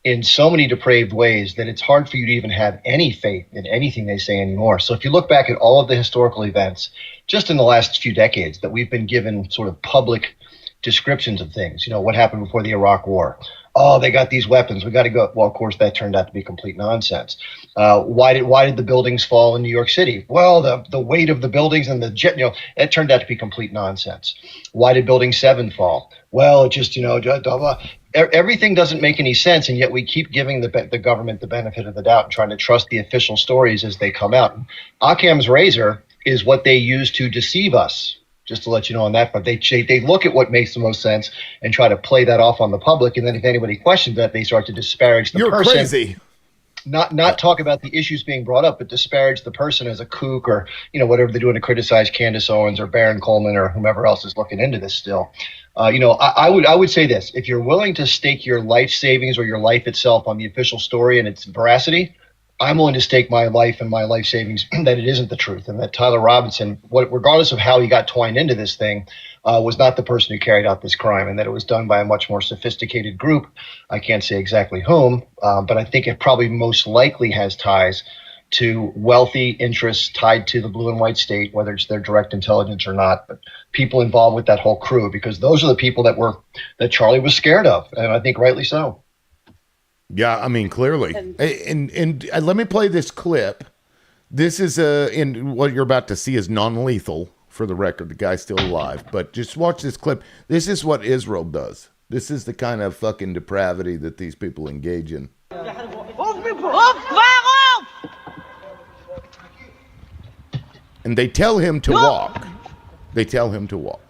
in so many depraved ways that it's hard for you to even have any faith in anything they say anymore. So if you look back at all of the historical events just in the last few decades that we've been given sort of public descriptions of things, what happened before the Iraq War. Oh, they got these weapons. We got to go. Well, of course, that turned out to be complete nonsense. Why did the buildings fall in New York City? Well, the weight of the buildings and the jet, it turned out to be complete nonsense. Why did Building 7 fall? Well, it just, everything doesn't make any sense, and yet we keep giving the government the benefit of the doubt and trying to trust the official stories as they come out. Occam's razor is what they use to deceive us. Just to let you know on that, but they look at what makes the most sense and try to play that off on the public, and then if anybody questions that, they start to disparage the person. You're crazy. Not talk about the issues being brought up, but disparage the person as a kook or whatever they're doing to criticize Candace Owens or Baron Coleman or whomever else is looking into this still. I would say this: if you're willing to stake your life savings or your life itself on the official story and its veracity, I'm willing to stake my life and my life savings that it isn't the truth, and that Tyler Robinson, regardless of how he got twined into this thing, was not the person who carried out this crime, and that it was done by a much more sophisticated group. I can't say exactly whom, but I think it probably most likely has ties to wealthy interests tied to the blue and white state, whether it's their direct intelligence or not, but people involved with that whole crew, because those are the people that Charlie was scared of, and I think rightly so. Yeah, I mean, clearly. And let me play this clip. This is what you're about to see is non-lethal, for the record. The guy's still alive. But just watch this clip. This is what Israel does. This is the kind of fucking depravity that these people engage in. And they tell him to walk. They tell him to walk.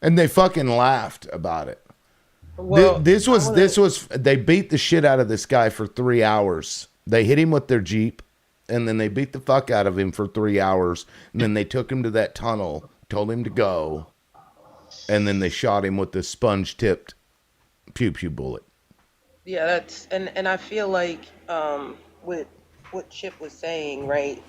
And they fucking laughed about it. Well, this was they beat the shit out of this guy for 3 hours. They hit him with their Jeep, and then they beat the fuck out of him for 3 hours, and then they took him to that tunnel, told him to go, and then they shot him with the sponge-tipped pew-pew bullet. Yeah, that's and I feel like with what Chip was saying, right?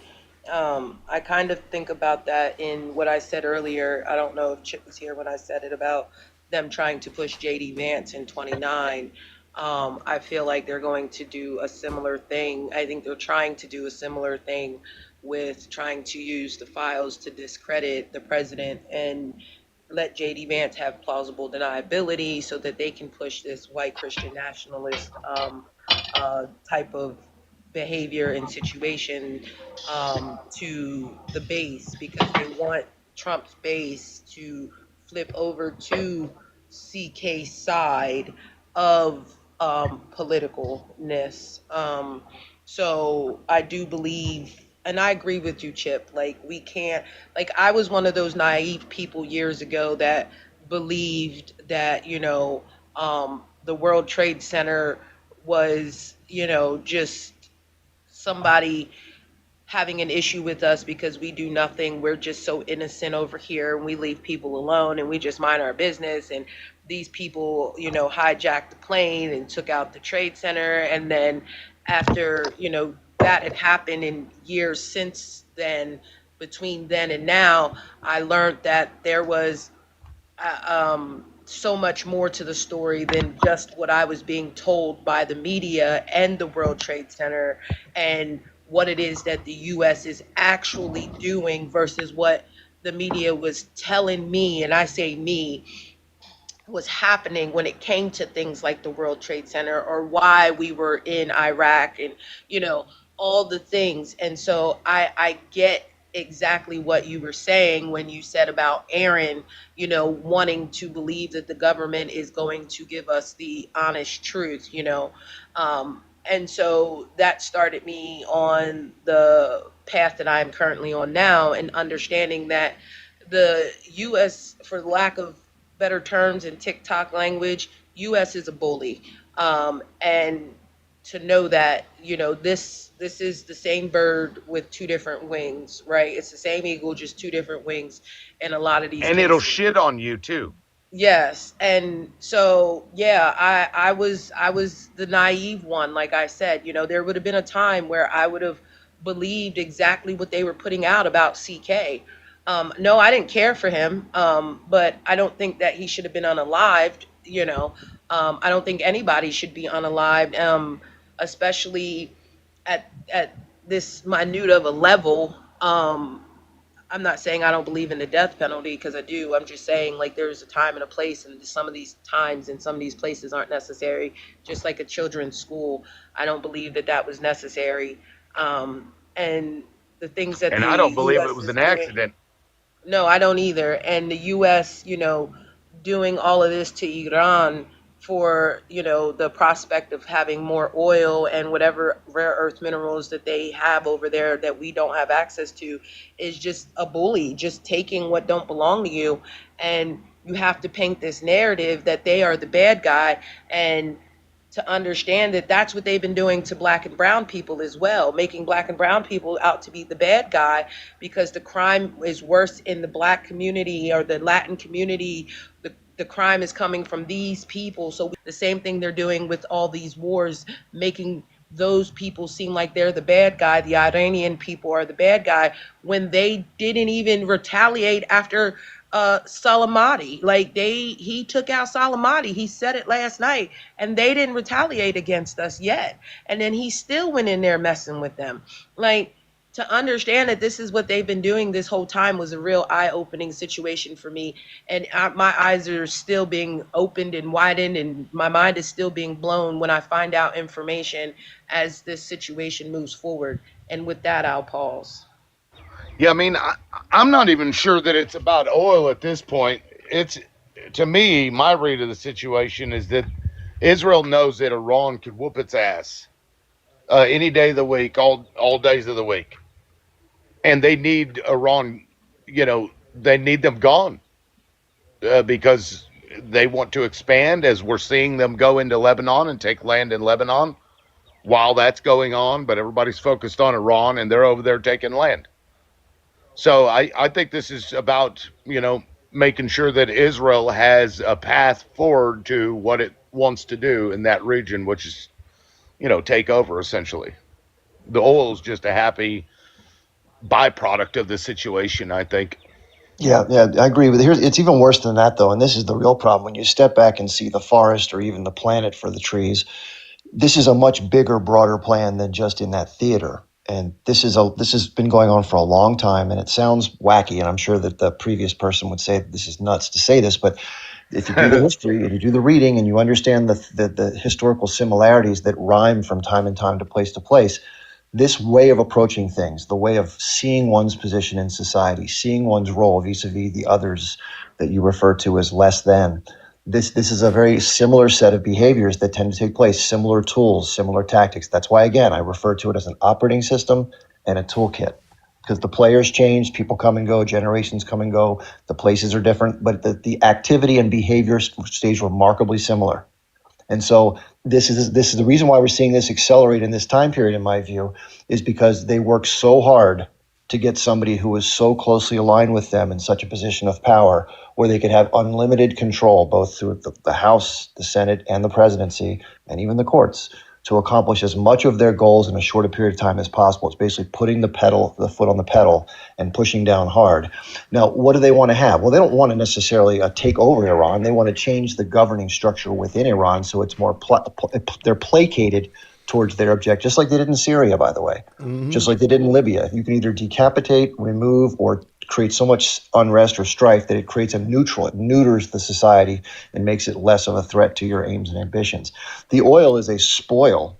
I kind of think about that in what I said earlier. I don't know if Chip was here when I said it about them trying to push J.D. Vance in 29. I feel like they're going to do a similar thing. I think they're trying to do a similar thing with trying to use the files to discredit the president and let J.D. Vance have plausible deniability so that they can push this white Christian nationalist type of behavior and situation to the base, because they want Trump's base to flip over to CK's side of politicalness. So I do believe, and I agree with you, Chip, like we can't, like I was one of those naive people years ago that believed that, the World Trade Center was, just somebody having an issue with us because we do nothing. We're just so innocent over here, and we leave people alone, and we just mind our business. And these people, hijacked the plane and took out the Trade Center. And then after, that had happened in years since then, between then and now, I learned that there was so much more to the story than just what I was being told by the media and the World Trade Center, and what it is that the US is actually doing versus what the media was telling me, and I say me, was happening when it came to things like the World Trade Center or why we were in Iraq and, you know, all the things. And so I get exactly what you were saying when you said about Aaron, you know, wanting to believe that the government is going to give us the honest truth, you know. And so that started me on the path that I'm currently on now, and understanding that the US, for lack of better terms in TikTok language, US is a bully. And to know that, you know, this is the same bird with two different wings, right? It's the same eagle, just two different wings in a lot of these And it'll cases. shit on you too. Yes. And so, yeah, I was the naive one. Like I said, you know, there would have been a time where I would have believed exactly what they were putting out about CK. No, I didn't care for him. But I don't think that he should have been unalived, you know. I don't think anybody should be unalived, especially at this minute of a level. I'm not saying I don't believe in the death penalty, because I do. I'm just saying, like, there's a time and a place, and some of these times and some of these places aren't necessary. Just like a children's school, I don't believe that that was necessary. And the things that And the I don't believe US it was is an doing, accident. no, I don't either. And the US, you know, doing all of this to Iran for, you know, the prospect of having more oil and whatever rare earth minerals that they have over there that we don't have access to, is just a bully, just taking what don't belong to you. And you have to paint this narrative that they are the bad guy, and to understand that that's what they've been doing to black and brown people as well, making black and brown people out to be the bad guy, because the crime is worse in the black community or the Latin community. The crime is coming from these people. So the same thing they're doing with all these wars, making those people seem like they're the bad guy. The Iranian people are the bad guy, when they didn't even retaliate after Soleimani. Like, he took out Soleimani. He said it last night, and they didn't retaliate against us yet. And then he still went in there messing with them. Like, to understand that this is what they've been doing this whole time was a real eye-opening situation for me. And my eyes are still being opened and widened, and my mind is still being blown when I find out information as this situation moves forward. And with that, I'll pause. Yeah, I mean, I'm not even sure that it's about oil at this point. It's, to me, my read of the situation is that Israel knows that Iran could whoop its ass any day of the week, all days of the week. And they need Iran, you know, they need them gone because they want to expand, as we're seeing them go into Lebanon and take land in Lebanon while that's going on. But everybody's focused on Iran, and they're over there taking land. So I think this is about, you know, making sure that Israel has a path forward to what it wants to do in that region, which is, you know, take over, essentially. The oil is just a happy byproduct of the situation, I think. Yeah, I agree with it. It's even worse than that, though, and this is the real problem. When you step back and see the forest or even the planet for the trees, this is a much bigger, broader plan than just in that theater. And this has been going on for a long time, and it sounds wacky, and I'm sure that the previous person would say this is nuts to say this, but if you do the history and you do the reading and you understand the historical similarities that rhyme from time and time to place, this way of approaching things, the way of seeing one's position in society, seeing one's role vis-a-vis the others that you refer to as less than, this is a very similar set of behaviors that tend to take place, similar tools, similar tactics. That's why, again, I refer to it as an operating system and a toolkit, because the players change, people come and go, generations come and go, the places are different, but the activity and behavior stays remarkably similar. And so this is the reason why we're seeing this accelerate in this time period, in my view, is because they worked so hard to get somebody who was so closely aligned with them in such a position of power, where they could have unlimited control, both through the House, the Senate, and the presidency, and even the courts, to accomplish as much of their goals in a shorter period of time as possible. It's basically putting the foot on the pedal and pushing down hard. Now, what do they want to have? Well, they don't want to necessarily take over Iran. They want to change the governing structure within Iran so it's more they're placated towards their objective, just like they did in Syria, by the way, just like they did in Libya. You can either decapitate, remove, or create so much unrest or strife that it creates a neutral. It neuters the society and makes it less of a threat to your aims and ambitions. The oil is a spoil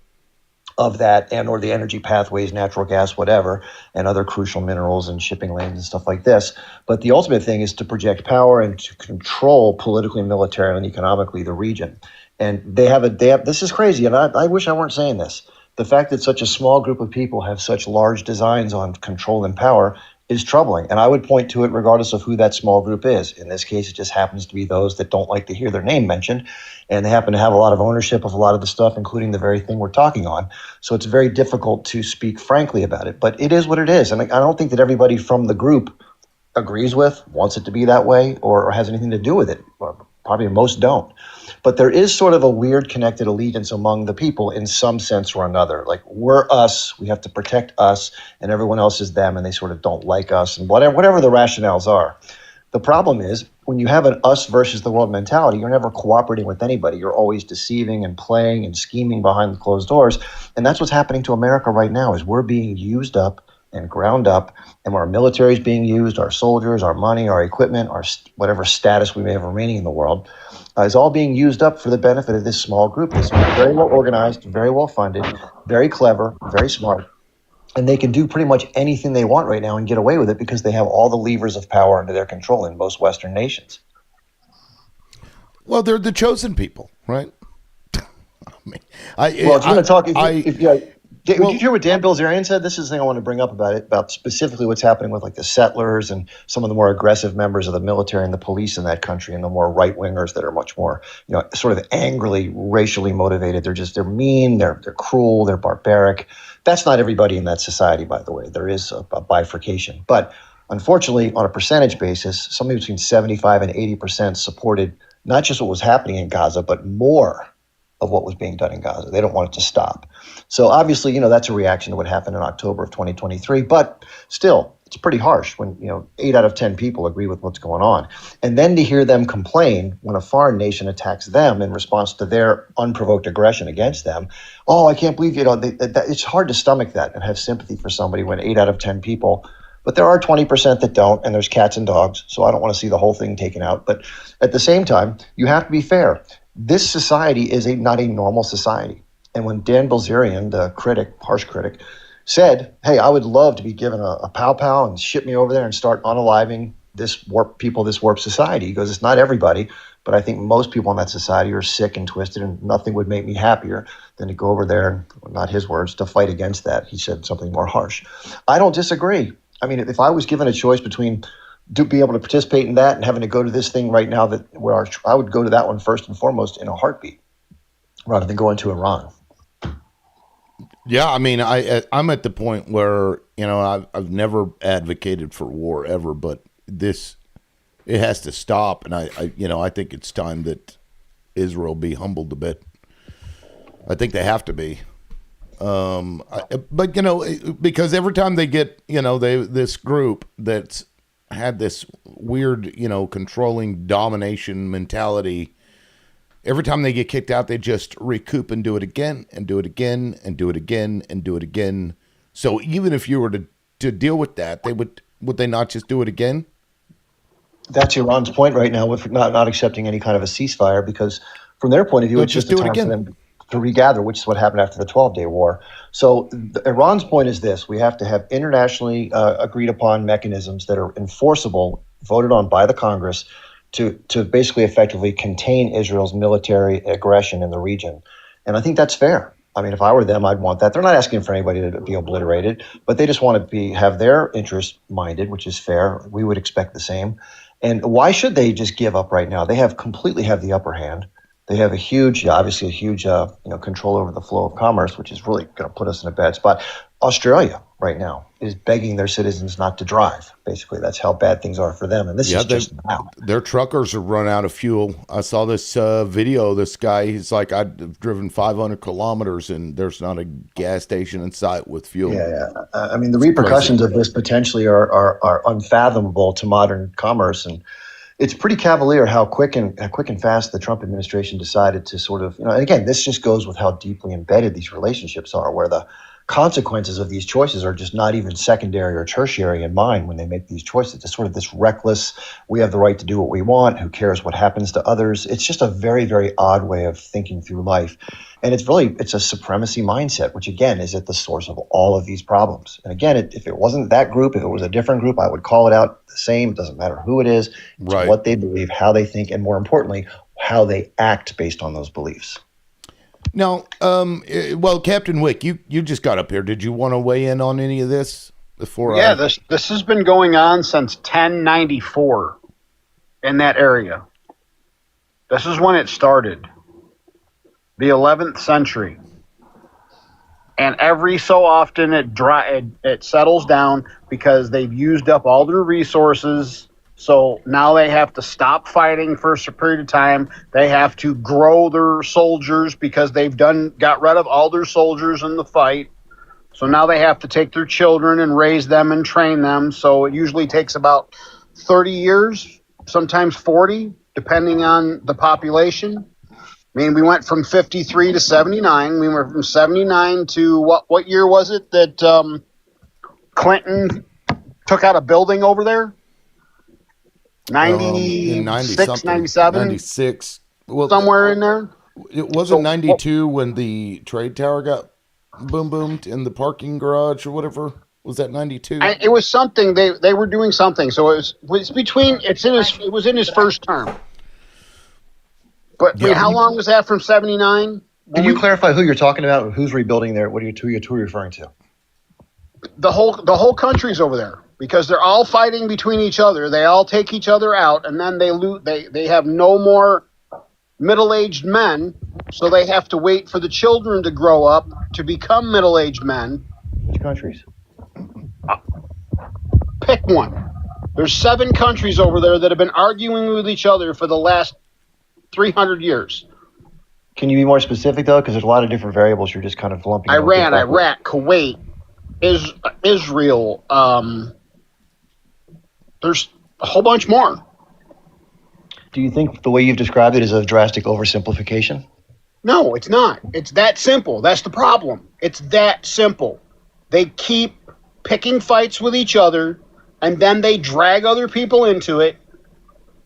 of that, and or the energy pathways, natural gas, whatever, and other crucial minerals and shipping lanes and stuff like this. But the ultimate thing is to project power and to control politically, militarily, and economically the region. And they have this is crazy, and I wish I weren't saying this. The fact that such a small group of people have such large designs on control and power is troubling. And I would point to it regardless of who that small group is. In this case, it just happens to be those that don't like to hear their name mentioned. And they happen to have a lot of ownership of a lot of the stuff, including the very thing we're talking on. So it's very difficult to speak frankly about it. But it is what it is. And I don't think that everybody from the group agrees with, wants it to be that way, or has anything to do with it. Probably most don't. But there is sort of a weird connected allegiance among the people in some sense or another. Like, we're us, we have to protect us, and everyone else is them, and they sort of don't like us, and whatever the rationales are. The problem is, when you have an us versus the world mentality, you're never cooperating with anybody. You're always deceiving and playing and scheming behind the closed doors. And that's what's happening to America right now, is we're being used up and ground up, and our military is being used, our soldiers, our money, our equipment, our whatever status we may have remaining in the world, is all being used up for the benefit of this small group that's very well organized, very well funded, very clever, very smart. And they can do pretty much anything they want right now and get away with it because they have all the levers of power under their control in most Western nations. Well, they're the chosen people, right? Do you want to talk? Did you hear what Dan Bilzerian said? This is the thing I want to bring up about it, about specifically what's happening with like the settlers and some of the more aggressive members of the military and the police in that country, and the more right wingers that are much more, sort of angrily, racially motivated. They're mean, they're cruel, they're barbaric. That's not everybody in that society, by the way. There is a bifurcation, but unfortunately, on a percentage basis, something between 75 and 80% supported not just what was happening in Gaza, but more of what was being done in Gaza. They don't want it to stop. So obviously, that's a reaction to what happened in October of 2023, but still, it's pretty harsh when, 8 out of 10 people agree with what's going on. And then to hear them complain when a foreign nation attacks them in response to their unprovoked aggression against them. Oh, I can't believe, it's hard to stomach that and have sympathy for somebody when 8 out of 10 people, but there are 20% that don't, and there's cats and dogs. So I don't want to see the whole thing taken out. But at the same time, you have to be fair. This society is not a normal society. And when Dan Bilzerian, the harsh critic, said, hey, I would love to be given a pow-pow and ship me over there and start unaliving this warped society. He goes, it's not everybody, but I think most people in that society are sick and twisted, and nothing would make me happier than to go over there and, not his words, to fight against that. He said something more harsh. I don't disagree. I mean, if I was given a choice between being able to participate in that and having to go to this thing right now, I would go to that one first and foremost in a heartbeat rather than going to Iran. Yeah, I mean, I'm at the point where, I've never advocated for war ever, but it has to stop. And I think it's time that Israel be humbled a bit. I think they have to be. But because every time they get, this group that's had this weird, controlling domination mentality, every time they get kicked out, they just recoup and do it again and do it again and do it again and do it again. So even if you were to deal with that, would they not just do it again? That's Iran's point right now with not accepting any kind of a ceasefire, because from their point of view, it's just a time for them to regather, which is what happened after the 12-day war. So Iran's point is this: we have to have internationally agreed upon mechanisms that are enforceable, voted on by the Congress, to basically effectively contain Israel's military aggression in the region. And I think that's fair. I mean, if I were them, I'd want that. They're not asking for anybody to be obliterated, but they just want to have their interests minded, which is fair. We would expect the same. And why should they just give up right now? They completely have the upper hand. They have a huge control over the flow of commerce, which is really going to put us in a bad spot. Australia right now is begging their citizens not to drive. Basically, that's how bad things are for them. And this is just now. Their truckers have run out of fuel. I saw this video. This guy, he's like, I've driven 500 kilometers and there's not a gas station in sight with fuel. Yeah. I mean, the repercussions of this potentially are unfathomable to modern commerce. And it's pretty cavalier how quick and fast the Trump administration decided to sort of, and again, this just goes with how deeply embedded these relationships are, where the consequences of these choices are just not even secondary or tertiary in mind when they make these choices. It's sort of this reckless, we have the right to do what we want, who cares what happens to others. It's just a very, very odd way of thinking through life. And it's a supremacy mindset, which again is at the source of all of these problems. And again, if it wasn't that group, if it was a different group, I would call it out the same. It doesn't matter who it is. It's Right. what they believe, how they think, and more importantly, how they act based on those beliefs. Now, well, Captain Wick, you just got up here. Did you want to weigh in on any of this before? Yeah, this has been going on since 1094 in that area. This is when it started, the 11th century. And every so often it settles down because they've used up all their resources. So now they have to stop fighting for a period of time. They have to grow their soldiers because they've got rid of all their soldiers in the fight. So now they have to take their children and raise them and train them. So it usually takes about 30 years, sometimes 40, depending on the population. I mean, we went from 53 to 79. We went from 79 to what year was it that Clinton took out a building over there? 96, 97? 96. Well, somewhere in there. It wasn't 92 when the trade tower got boomed in the parking garage or whatever. Was that 92? It was something. They were doing something. So it was in his first term. But I mean, how long was that from 79? Can you clarify who you're talking about? Who's rebuilding there? Who are you referring to? The whole country's over there because they're all fighting between each other. They all take each other out, and then they have no more middle-aged men, so they have to wait for the children to grow up to become middle-aged men. Which countries? Pick one. There's 7 countries over there that have been arguing with each other for the last 300 years. Can you be more specific, though? Because there's a lot of different variables you're just kind of lumping. Iran, Iraq, Kuwait, Israel. There's a whole bunch more. Do you think the way you've described it is a drastic oversimplification? No, it's not. It's that simple. That's the problem. It's that simple. They keep picking fights with each other, and then they drag other people into it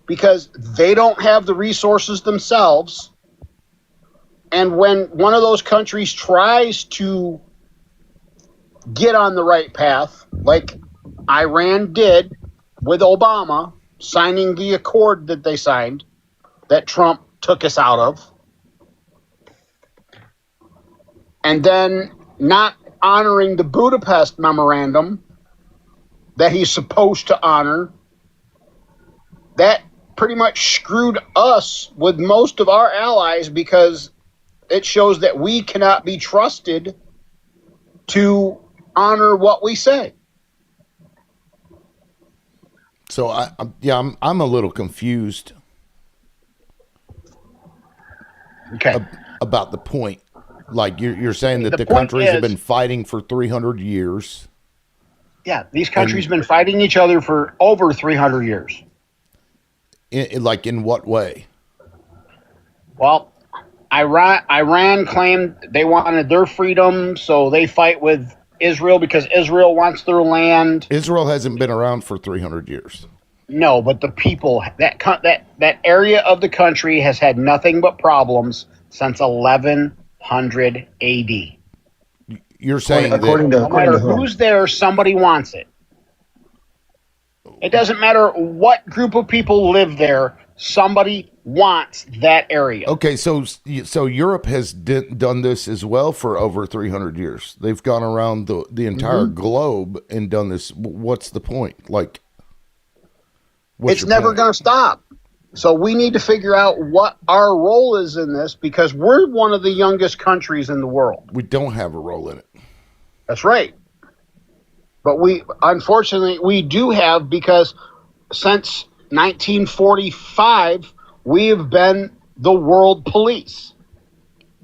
because they don't have the resources themselves. And when one of those countries tries to get on the right path, like Iran did with Obama, signing the accord that they signed, that Trump took us out of, and then not honoring the Budapest Memorandum that he's supposed to honor, that pretty much screwed us with most of our allies because it shows that we cannot be trusted to honor what we say. So I'm a little confused. Okay. About the point. Like you're saying that the countries have been fighting for 300 years. Yeah, these countries have been fighting each other for over 300 years. In what way? Well, Iran claimed they wanted their freedom, so they fight with Israel because Israel wants their land. Israel hasn't been around for 300 years. No, but the people, that area of the country has had nothing but problems since 1100 AD. You're saying no matter who's there, somebody wants it. It doesn't matter what group of people live there, somebody wants that area. Okay, so Europe has done this as well for over 300 years. They've gone around the entire globe and done this. What's the point? Like, it's never going to stop. So we need to figure out what our role is in this because we're one of the youngest countries in the world. We don't have a role in it. That's right. But unfortunately, we do have because since 1945, we have been the world police.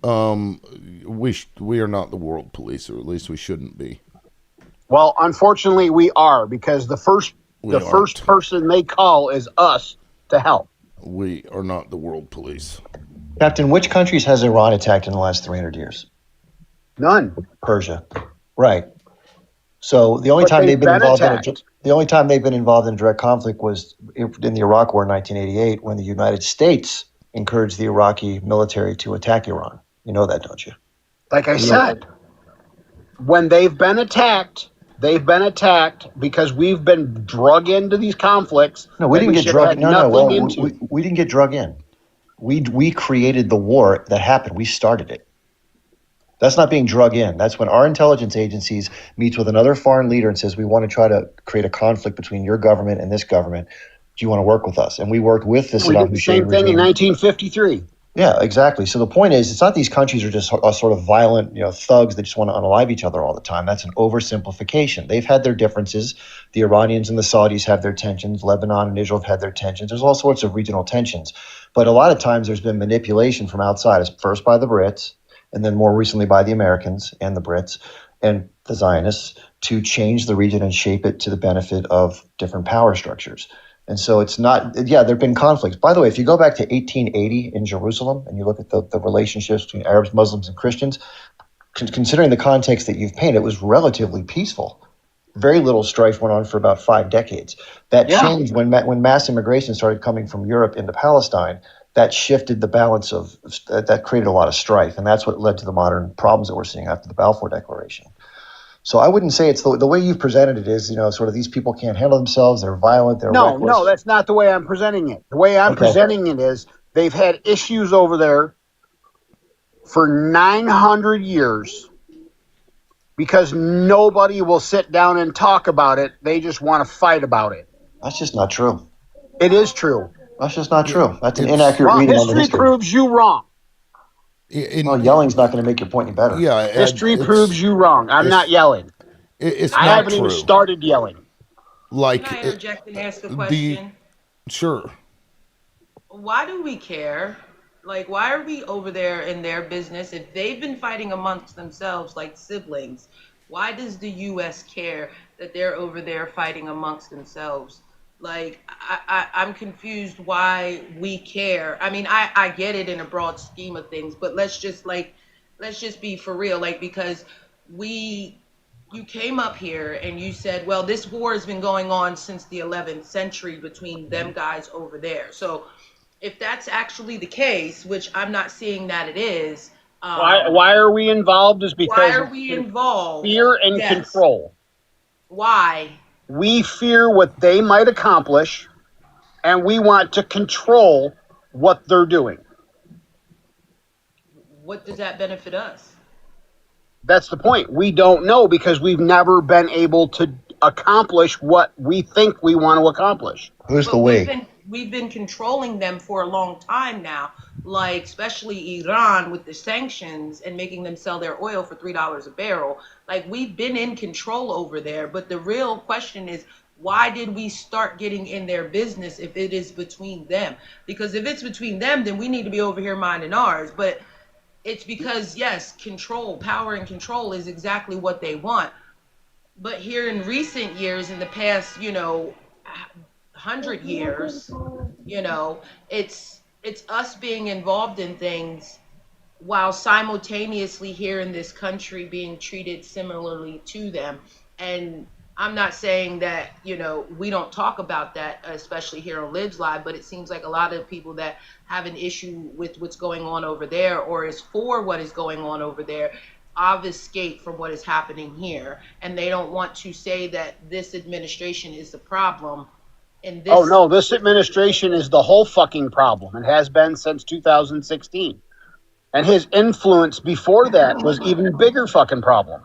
We are not the world police, or at least we shouldn't be. Well, unfortunately, we are because the first person they call is us to help. We are not the world police. Captain, which countries has Iran attacked in the last 300 years? None. Persia. Right. So the only But time they've been involved attacked. the only time they've been involved in direct conflict was in the Iraq War in 1988 when the United States encouraged the Iraqi military to attack Iran. You know that, don't you? Like I said, when they've been attacked because we've been drug into these conflicts. No, we that didn't get should drug. have No, nothing well, into. we didn't get drug in. We created the war that happened. We started it. That's not being drug in. That's when our intelligence agencies meets with another foreign leader and says, we want to try to create a conflict between your government and this government. Do you want to work with us? And we worked with the We Saddam did the same Hussein thing in regime. 1953. Yeah, exactly. So the point is, it's not these countries are just sort of violent, thugs that just want to unalive each other all the time. That's an oversimplification. They've had their differences. The Iranians and the Saudis have their tensions. Lebanon and Israel have had their tensions. There's all sorts of regional tensions. But a lot of times there's been manipulation from outside, first by the Brits, and then more recently by the Americans and the Brits and the Zionists to change the region and shape it to the benefit of different power structures. And so it's not, there have been conflicts. By the way, if you go back to 1880 in Jerusalem and you look at the relationships between Arabs, Muslims, and Christians, considering the context that you've painted, it was relatively peaceful. Very little strife went on for about 5 decades. That changed when mass immigration started coming from Europe into Palestine. That shifted the balance that created a lot of strife. And that's what led to the modern problems that we're seeing after the Balfour Declaration. So I wouldn't say it's the way you've presented it is, sort of these people can't handle themselves. They're violent. They're reckless. No, that's not the way I'm presenting it. The way I'm presenting it is they've had issues over there for 900 years because nobody will sit down and talk about it. They just want to fight about it. That's just not true. It is true. That's just not true. That's an inaccurate reading on the history. History proves you wrong. Yelling's not going to make your point any better. Yeah, history proves you wrong. I'm not yelling. I haven't even started yelling. Can I interject and ask a question? Sure. Why do we care? Like, why are we over there in their business? If they've been fighting amongst themselves like siblings, why does the U.S. care that they're over there fighting amongst themselves? Like, I'm confused why we care. I mean, I get it in a broad scheme of things, but let's just be for real. Like, because you came up here and you said, well, this war has been going on since the 11th century between them guys over there. So if that's actually the case, which I'm not seeing that it is. Why are we involved is because why are we involved? Fear and control. Why? We fear what they might accomplish, and we want to control what they're doing. What does that benefit us? That's the point. We don't know because we've never been able to accomplish what we think we want to accomplish. Who's the we? We've been controlling them for a long time now, like especially Iran with the sanctions and making them sell their oil for $3 a barrel. Like, we've been in control over there. But the real question is, why did we start getting in their business if it is between them? Because if it's between them, then we need to be over here minding ours. But it's because, yes, power and control is exactly what they want. But here in recent years, in the past, 100 years, it's us being involved in things while simultaneously here in this country being treated similarly to them. And I'm not saying that, we don't talk about that, especially here on Libs Live, but it seems like a lot of people that have an issue with what's going on over there or is for what is going on over there obfuscate from what is happening here. And they don't want to say that this administration is the problem. Oh, no, this administration is the whole fucking problem. It has been since 2016. And his influence before that was even bigger fucking problem.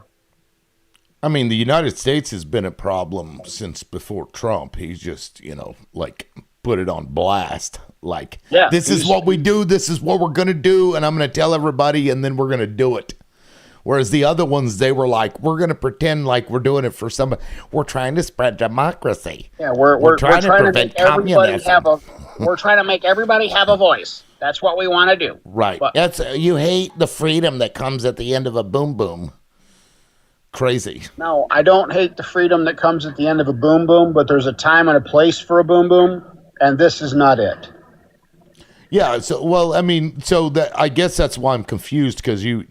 I mean, the United States has been a problem since before Trump. He's just, put it on blast. Like, this is what we do. This is what we're going to do. And I'm going to tell everybody, and then we're going to do it. Whereas the other ones, they were like, we're going to pretend like we're doing it for somebody. We're trying to spread democracy. Yeah, we're trying to prevent communism. We're trying to make everybody have a voice. That's what we want to do. Right. You hate the freedom that comes at the end of a boom boom. Crazy. No, I don't hate the freedom that comes at the end of a boom boom, but there's a time and a place for a boom boom. and this is not it. Yeah. So, well, I mean, so that I guess that's why I'm confused, because you,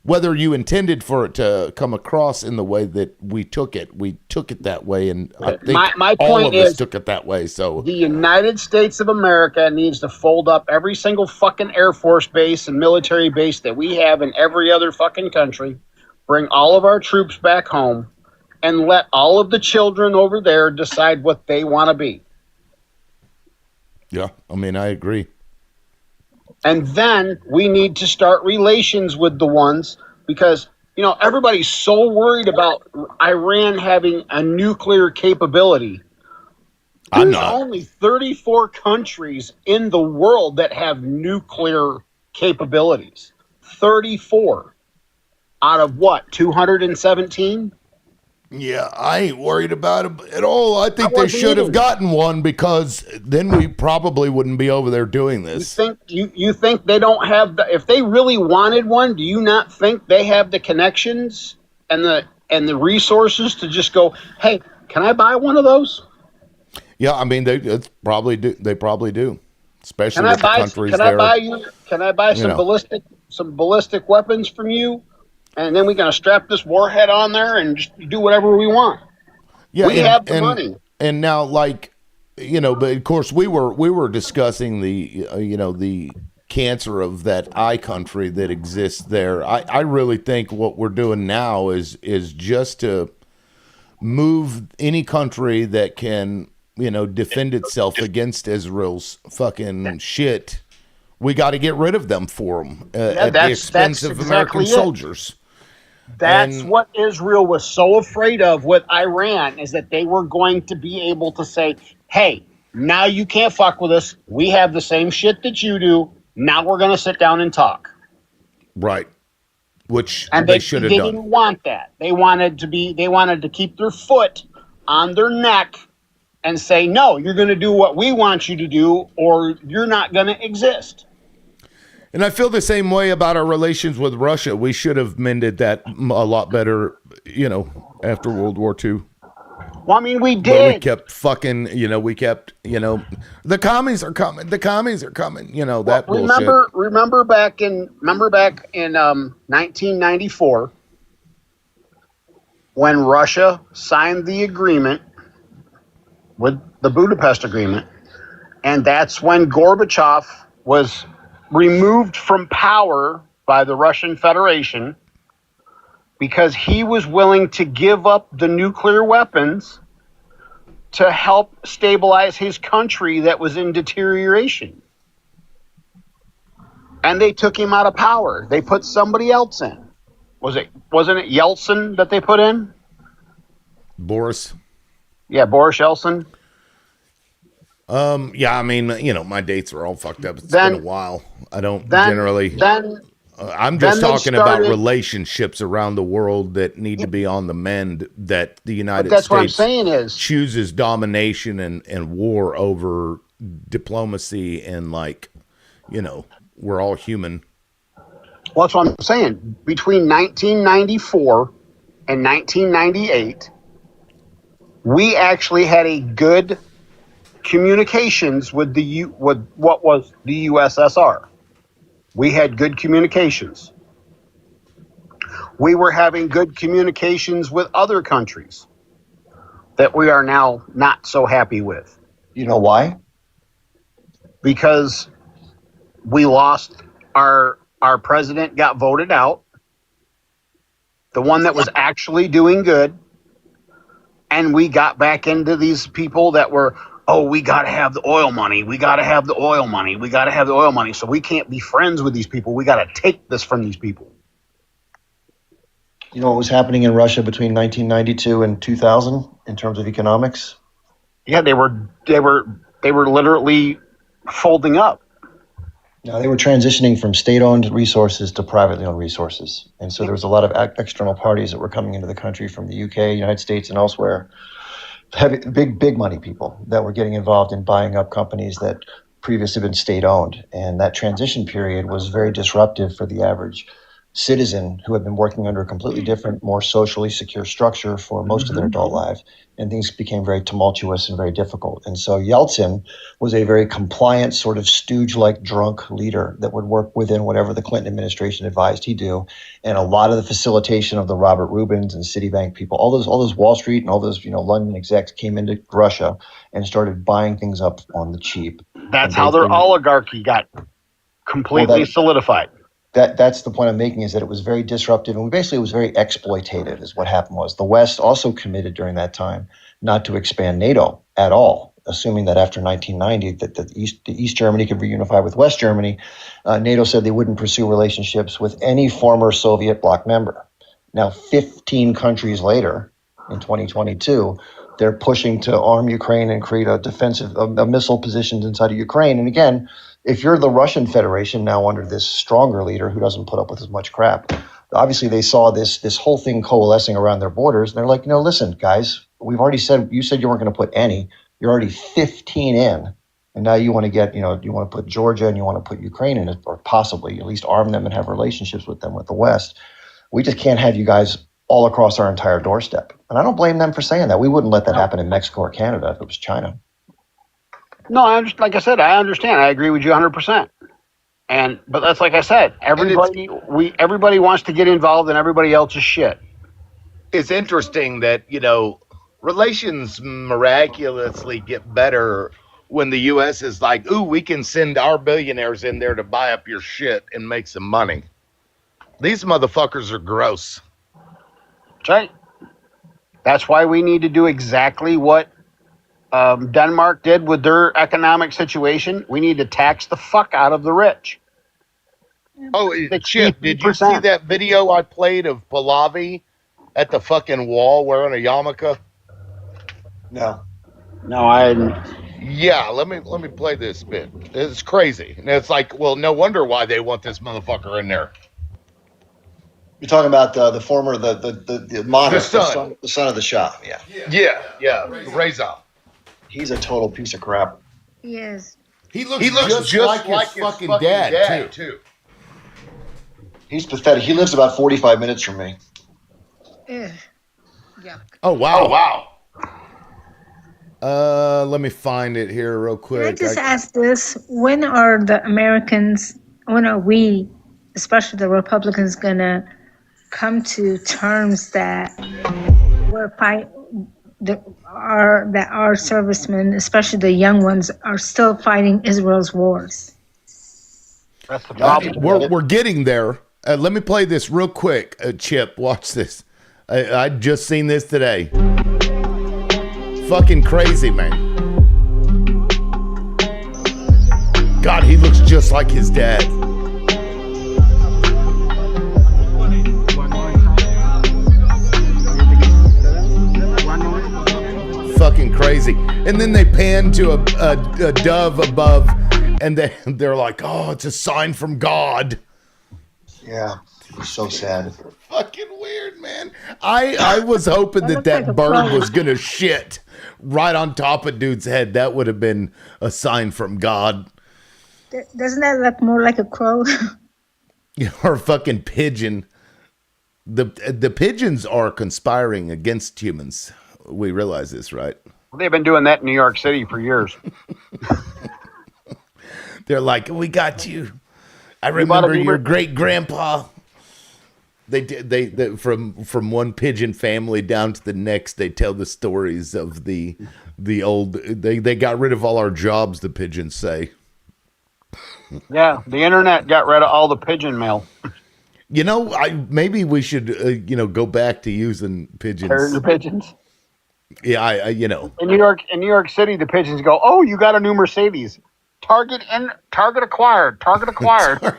whether you intended for it to come across in the way that we took it that way, and I think My all point of us is, took it that way. So the United States of America needs to fold up every single fucking Air Force base and military base that we have in every other fucking country, bring all of our troops back home, and let all of the children over there decide what they want to be. yeah, I mean, I agree. And then we need to start relations with the ones, because, you know, everybody's so worried about Iran having a nuclear capability. I'm There's not. only 34 countries in the world that have nuclear capabilities. 34 out of what, 217? Yeah, I ain't worried about it at all. I think I they should have wasn't either. gotten one, because then we probably wouldn't be over there doing this. You think they don't have the, if they really wanted one, do you not think they have the connections and the resources to just go, hey, can I buy one of those? Yeah, I mean, it's probably do. They probably do, especially Can I with the buy countries can there. I buy you can I buy you some know. ballistic weapons from you? And then we're gonna strap this warhead on there and just do whatever we want. Yeah, We have the money. And now, like, but of course we were discussing the the cancer of that eye country that exists there. I really think what we're doing now is just to move any country that can defend itself against Israel's fucking shit. We got to get rid of them for them at the expense of American exactly it. soldiers. That's And- what Israel was so afraid of with Iran, is that they were going to be able to say, hey, now you can't fuck with us. We have the same shit that you do. Now we're going to sit down and talk. Right. Which And they should have they done. didn't want that. They wanted to keep their foot on their neck and say, no, you're going to do what we want you to do, or you're not going to exist. And I feel the same way about our relations with Russia. We should have mended that a lot better, after World War II. Well, I mean, we But did. we kept fucking, the commies are coming. The commies are coming. That bullshit. Remember back in 1994 when Russia signed the agreement with the Budapest Agreement, and that's when Gorbachev was removed from power by the Russian Federation because he was willing to give up the nuclear weapons to help stabilize his country that was in deterioration. And they took him out of power. They put somebody else in. Wasn't it Yeltsin that they put in? Boris. Yeah, Boris Yeltsin. Yeah, I mean, my dates are all fucked up. It's been a while. I don't generally. I'm just talking about relationships around the world that need to be on the mend. That the United that's States what I'm saying is chooses domination and war over diplomacy, and we're all human. Well, that's what I'm saying. Between 1994 and 1998, we actually had a good communications with what was the USSR. We had good communications. We were having good communications with other countries that we are now not so happy with. You know why? Because we lost our president, got voted out, the one that was actually doing good, and we got back into these people that were, oh, we got to have the oil money. We got to have the oil money. We got to have the oil money. So we can't be friends with these people. We got to take this from these people. You know what was happening in Russia between 1992 and 2000 in terms of economics? Yeah, they were literally folding up. Now, they were transitioning from state-owned resources to privately owned resources. And so there was a lot of external parties that were coming into the country from the UK, United States, and elsewhere. Big money people that were getting involved in buying up companies that previously been state-owned. And that transition period was very disruptive for the average citizen who had been working under a completely different, more socially secure structure for most of their adult life. And things became very tumultuous and very difficult. And so Yeltsin was a very compliant, sort of stooge-like drunk leader that would work within whatever the Clinton administration advised he do. And a lot of the facilitation of the Robert Rubins and Citibank people, all those Wall Street and all those, London execs came into Russia and started buying things up on the cheap. That's how their oligarchy got completely solidified. That's the point I'm making, is that it was very disruptive, and basically it was very exploitative is what happened. Was the West also committed during that time not to expand NATO at all, assuming that after 1990 that East Germany could reunify with West Germany. NATO said they wouldn't pursue relationships with any former Soviet bloc member. Now, 15 countries later, in 2022, they're pushing to arm Ukraine and create a missile positions inside of Ukraine. And again, if you're the Russian Federation now under this stronger leader who doesn't put up with as much crap, obviously they saw this whole thing coalescing around their borders. And they're like, listen, guys, we've already said, you said you weren't going to put any. You're already 15 in. And now you want to get, you want to put Georgia and you want to put Ukraine in it, or possibly at least arm them and have relationships with them, with the West. We just can't have you guys all across our entire doorstep. And I don't blame them for saying that. We wouldn't let that happen in Mexico or Canada if it was China. No, like I said, I understand. I agree with you 100%. But that's like I said, everybody wants to get involved in everybody else's shit. It's interesting that, relations miraculously get better when the U.S. is like, ooh, we can send our billionaires in there to buy up your shit and make some money. These motherfuckers are gross. That's right. That's why we need to do exactly what Denmark did with their economic situation. We need to tax the fuck out of the rich. Oh, Chip, did you see that video I played of Pahlavi at the fucking wall wearing a yarmulke? No, I didn't. Yeah, let me play this bit. It's crazy. And it's like, well, no wonder why they want this motherfucker in there. You're talking about the former, the monarch, the son of the Shah. Yeah. Reza. He's a total piece of crap. Yes. He looks just like his fucking dad too. He's pathetic. He lives about 45 minutes from me. Yeah. Oh wow. Let me find it here real quick. Can I just ask this? When are we, especially the Republicans, gonna come to terms that our servicemen, especially the young ones, are still fighting Israel's wars? That's the problem. We're getting there. Let me play this real quick, Chip. Watch this. I just seen this today. Fucking crazy, man. God, he looks just like his dad. Fucking crazy. And then they pan to a dove above, and they're like, oh, it's a sign from God. Yeah, so sad. Fucking weird, man. I was hoping that bird was going to shit right on top of dude's head. That would have been a sign from God. Doesn't that look more like a crow? Or a fucking pigeon. The pigeons are conspiring against humans. We realize this, right? They've been doing that in New York City for years. They're like, we got you. I remember your great grandpa. They from one pigeon family down to the next, they tell the stories of the old. They got rid of all our jobs. The pigeons say. Yeah, the internet got rid of all the pigeon mail. Maybe we should go back to using pigeons. Carrier pigeons. Yeah, In New York City, the pigeons go, "Oh, you got a new Mercedes. Target acquired. Target acquired."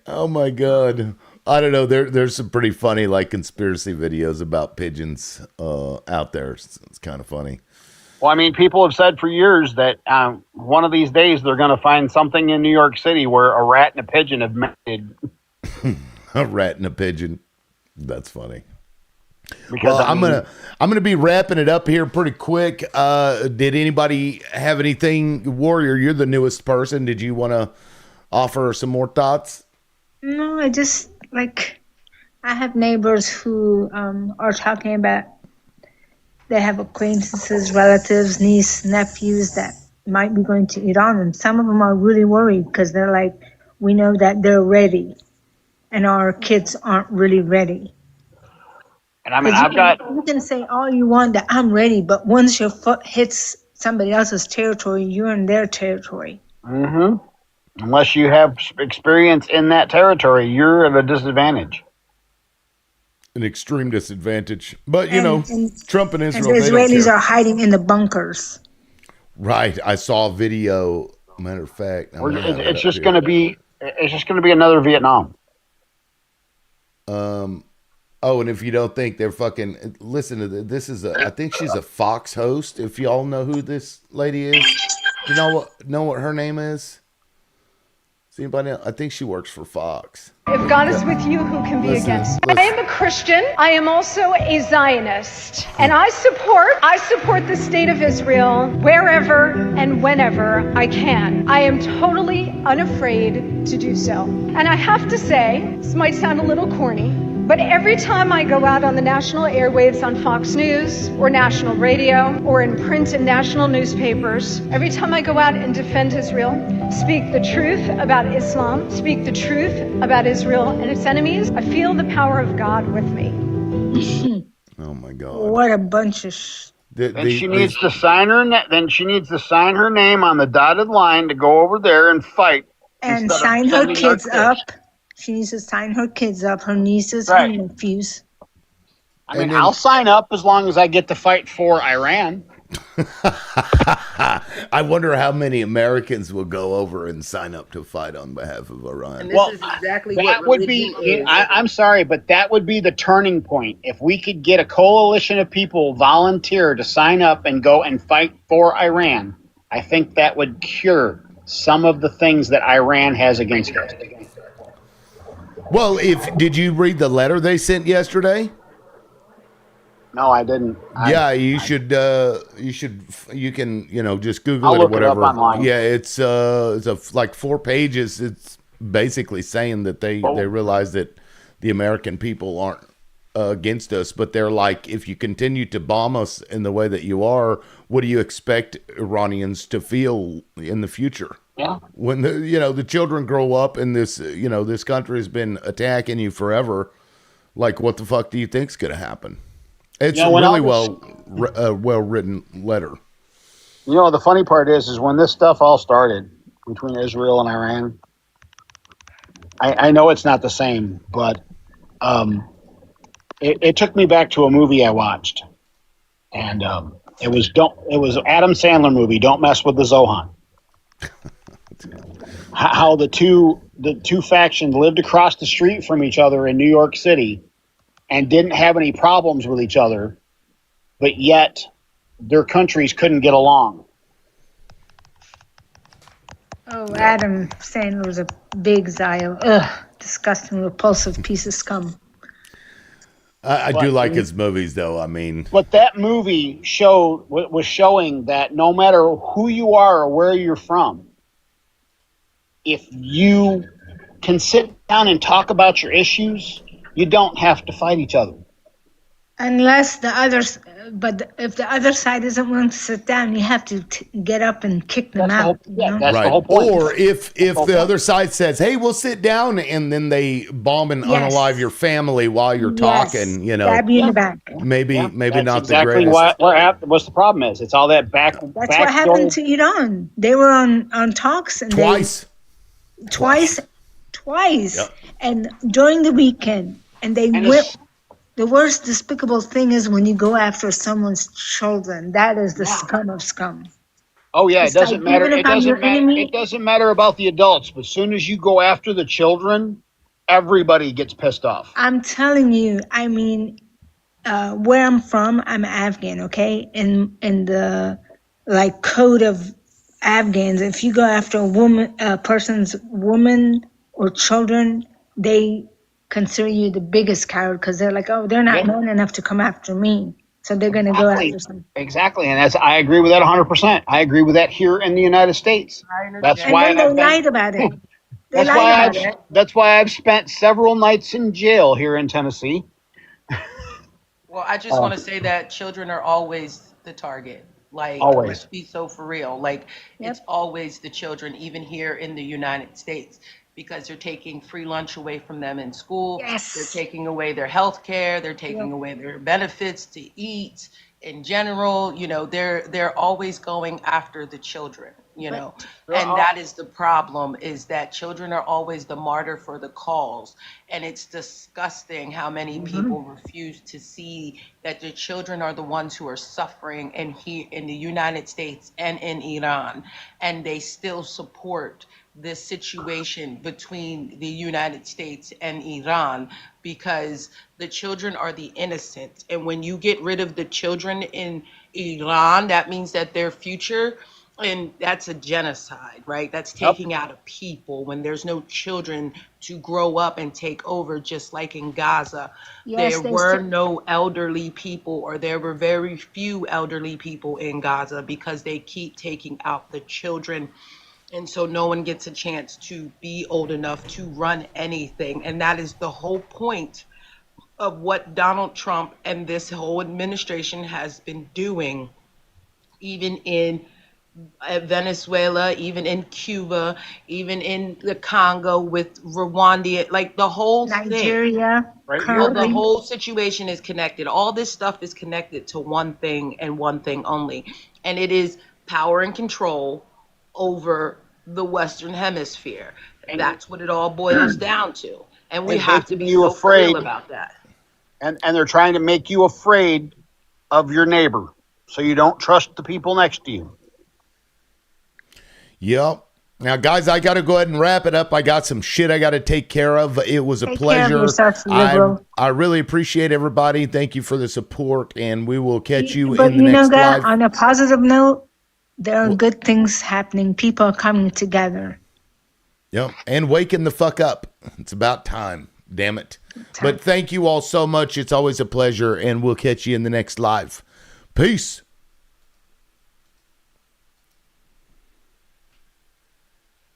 Oh my God. I don't know. There's some pretty funny conspiracy videos about pigeons out there. It's kind of funny. Well, I mean, people have said for years that one of these days they're going to find something in New York City where a rat and a pigeon have mated. A rat and a pigeon. That's funny. Because I'm gonna be wrapping it up here pretty quick. Did anybody have anything? Warrior, you're the newest person. Did you want to offer some more thoughts? No, I just like I have neighbors who are talking about they have acquaintances, relatives, niece, nephews that might be going to Iran, and some of them are really worried because they're like, we know that they're ready, and our kids aren't really ready. And I mean, 'Cause I've got you can say all you want that I'm ready, but once your foot hits somebody else's territory, you're in their territory. unless you have experience in that territory, you're at a disadvantage. An extreme disadvantage. But, And Trump and and Israel, the they don't Israelis care. are hiding in the bunkers. Right. I saw a video. Matter of fact, It's just going to be another Vietnam. Oh, and if you don't think they're fucking, listen to this. I think she's a Fox host. If y'all know who this lady is, do you know what her name is? Does anybody know? I think she works for Fox. If God is with you, who can be against you? I am a Christian. I am also a Zionist. And I support the state of Israel wherever and whenever I can. I am totally unafraid to do so. And I have to say, this might sound a little corny, but every time I go out on the national airwaves on Fox News or national radio or in print and national newspapers, every time I go out and defend Israel, speak the truth about Islam, speak the truth about Israel and its enemies, I feel the power of God with me. Oh my God! What a bunch of. Then she needs to sign her name on the dotted line to go over there and fight. And instead of sign her sending kids kids. up. She needs to sign her kids up, her nieces, her Right. nephews. I mean, I'll sign up as long as I get to fight for Iran. I wonder how many Americans will go over and sign up to fight on behalf of Iran. And this is exactly what That would be, religion is. I'm sorry, but that would be the turning point. If we could get a coalition of people volunteer to sign up and go and fight for Iran, I think that would cure some of the things that Iran has against us. Well, did you read the letter they sent yesterday? No, I didn't. You can just Google I'll it or look it up whatever. online. Yeah, it's like 4 pages. It's basically saying that they realize that the American people aren't against us, but they're like, if you continue to bomb us in the way that you are, what do you expect Iranians to feel in the future? Yeah. When the children grow up and this country has been attacking you forever, like what the fuck do you think's going to happen? It's a really well written letter. The funny part is when this stuff all started between Israel and Iran, I know it's not the same, but it took me back to a movie I watched, and it was Adam Sandler movie, Don't Mess with the Zohan. How the two factions lived across the street from each other in New York City and didn't have any problems with each other, but yet their countries couldn't get along. Oh, Adam Sandler was a big Zio. Ugh, disgusting, repulsive piece of scum. I do like his movies, though. I mean, But that movie was showing that no matter who you are or where you're from, if you can sit down and talk about your issues, you don't have to fight each other. Unless but if the other side isn't willing to sit down, you have to get up and kick them out. That's right. the whole point. Or if the other side says, "Hey, we'll sit down," and then they bomb and Yes. unalive your family while you're talking, Stab you in the back. maybe That's not exactly the greatest. what's the problem is. It's all that That's what happened to Iran. They were on talks and Twice. Twice. Yep. And during the weekend, and they whipped. The worst despicable thing is when you go after someone's children. That is the scum of scum. Oh yeah, It's it doesn't like, matter. even It if I'm your doesn't matter. enemy- It doesn't matter about the adults, but as soon as you go after the children, everybody gets pissed off. I'm telling you, I mean, where I'm from, I'm Afghan, okay? In the code of Afghans, if you go after a person's woman or children, they consider you the biggest coward because they're like, oh, they're not man enough to come after me, so they're gonna go after some. Exactly, and I agree with that 100%. I agree with that here in the United States. That's And why then they lied about it. They like that. That's why I've spent several nights in jail here in Tennessee. Well, I just want to say that children are always the target. Like, Always. let's be so for real. Like, it's always the children, even here in the United States, because they're taking free lunch away from them in school. Yes. They're taking away their health care. They're taking away their benefits to eat in general. You know, they're always going after the children, you know. And that is the problem, is that children are always the martyr for the cause. And it's disgusting how many people refuse to see that the children are the ones who are suffering in the United States and in Iran. And they still support this situation between the United States and Iran, because the children are the innocent. And when you get rid of the children in Iran, that means that their future, and that's a genocide, right? That's taking out a people when there's no children to grow up and take over, just like in Gaza. Yes, There were no elderly people, or there were very few elderly people in Gaza, because they keep taking out the children. And so no one gets a chance to be old enough to run anything. And that is the whole point of what Donald Trump and this whole administration has been doing, even in Venezuela, even in Cuba, even in the Congo with Rwanda, like the whole Nigeria, thing. Well, the whole situation is connected. All this stuff is connected to one thing and one thing only. And it is power and control over the Western Hemisphere. That's what it all boils down to. And we have to be so real about that. And they're trying to make you afraid of your neighbor, so you don't trust the people next to you. Yep. Now, guys, I got to go ahead and wrap it up. I got some shit I got to take care of. It was a pleasure. I really appreciate everybody. Thank you for the support, and we will catch you in the next live. On a positive note, there are good things happening. People are coming together. Yep. And waking the fuck up. It's about time. Damn it. But thank you all so much. It's always a pleasure, and we'll catch you in the next live. Peace.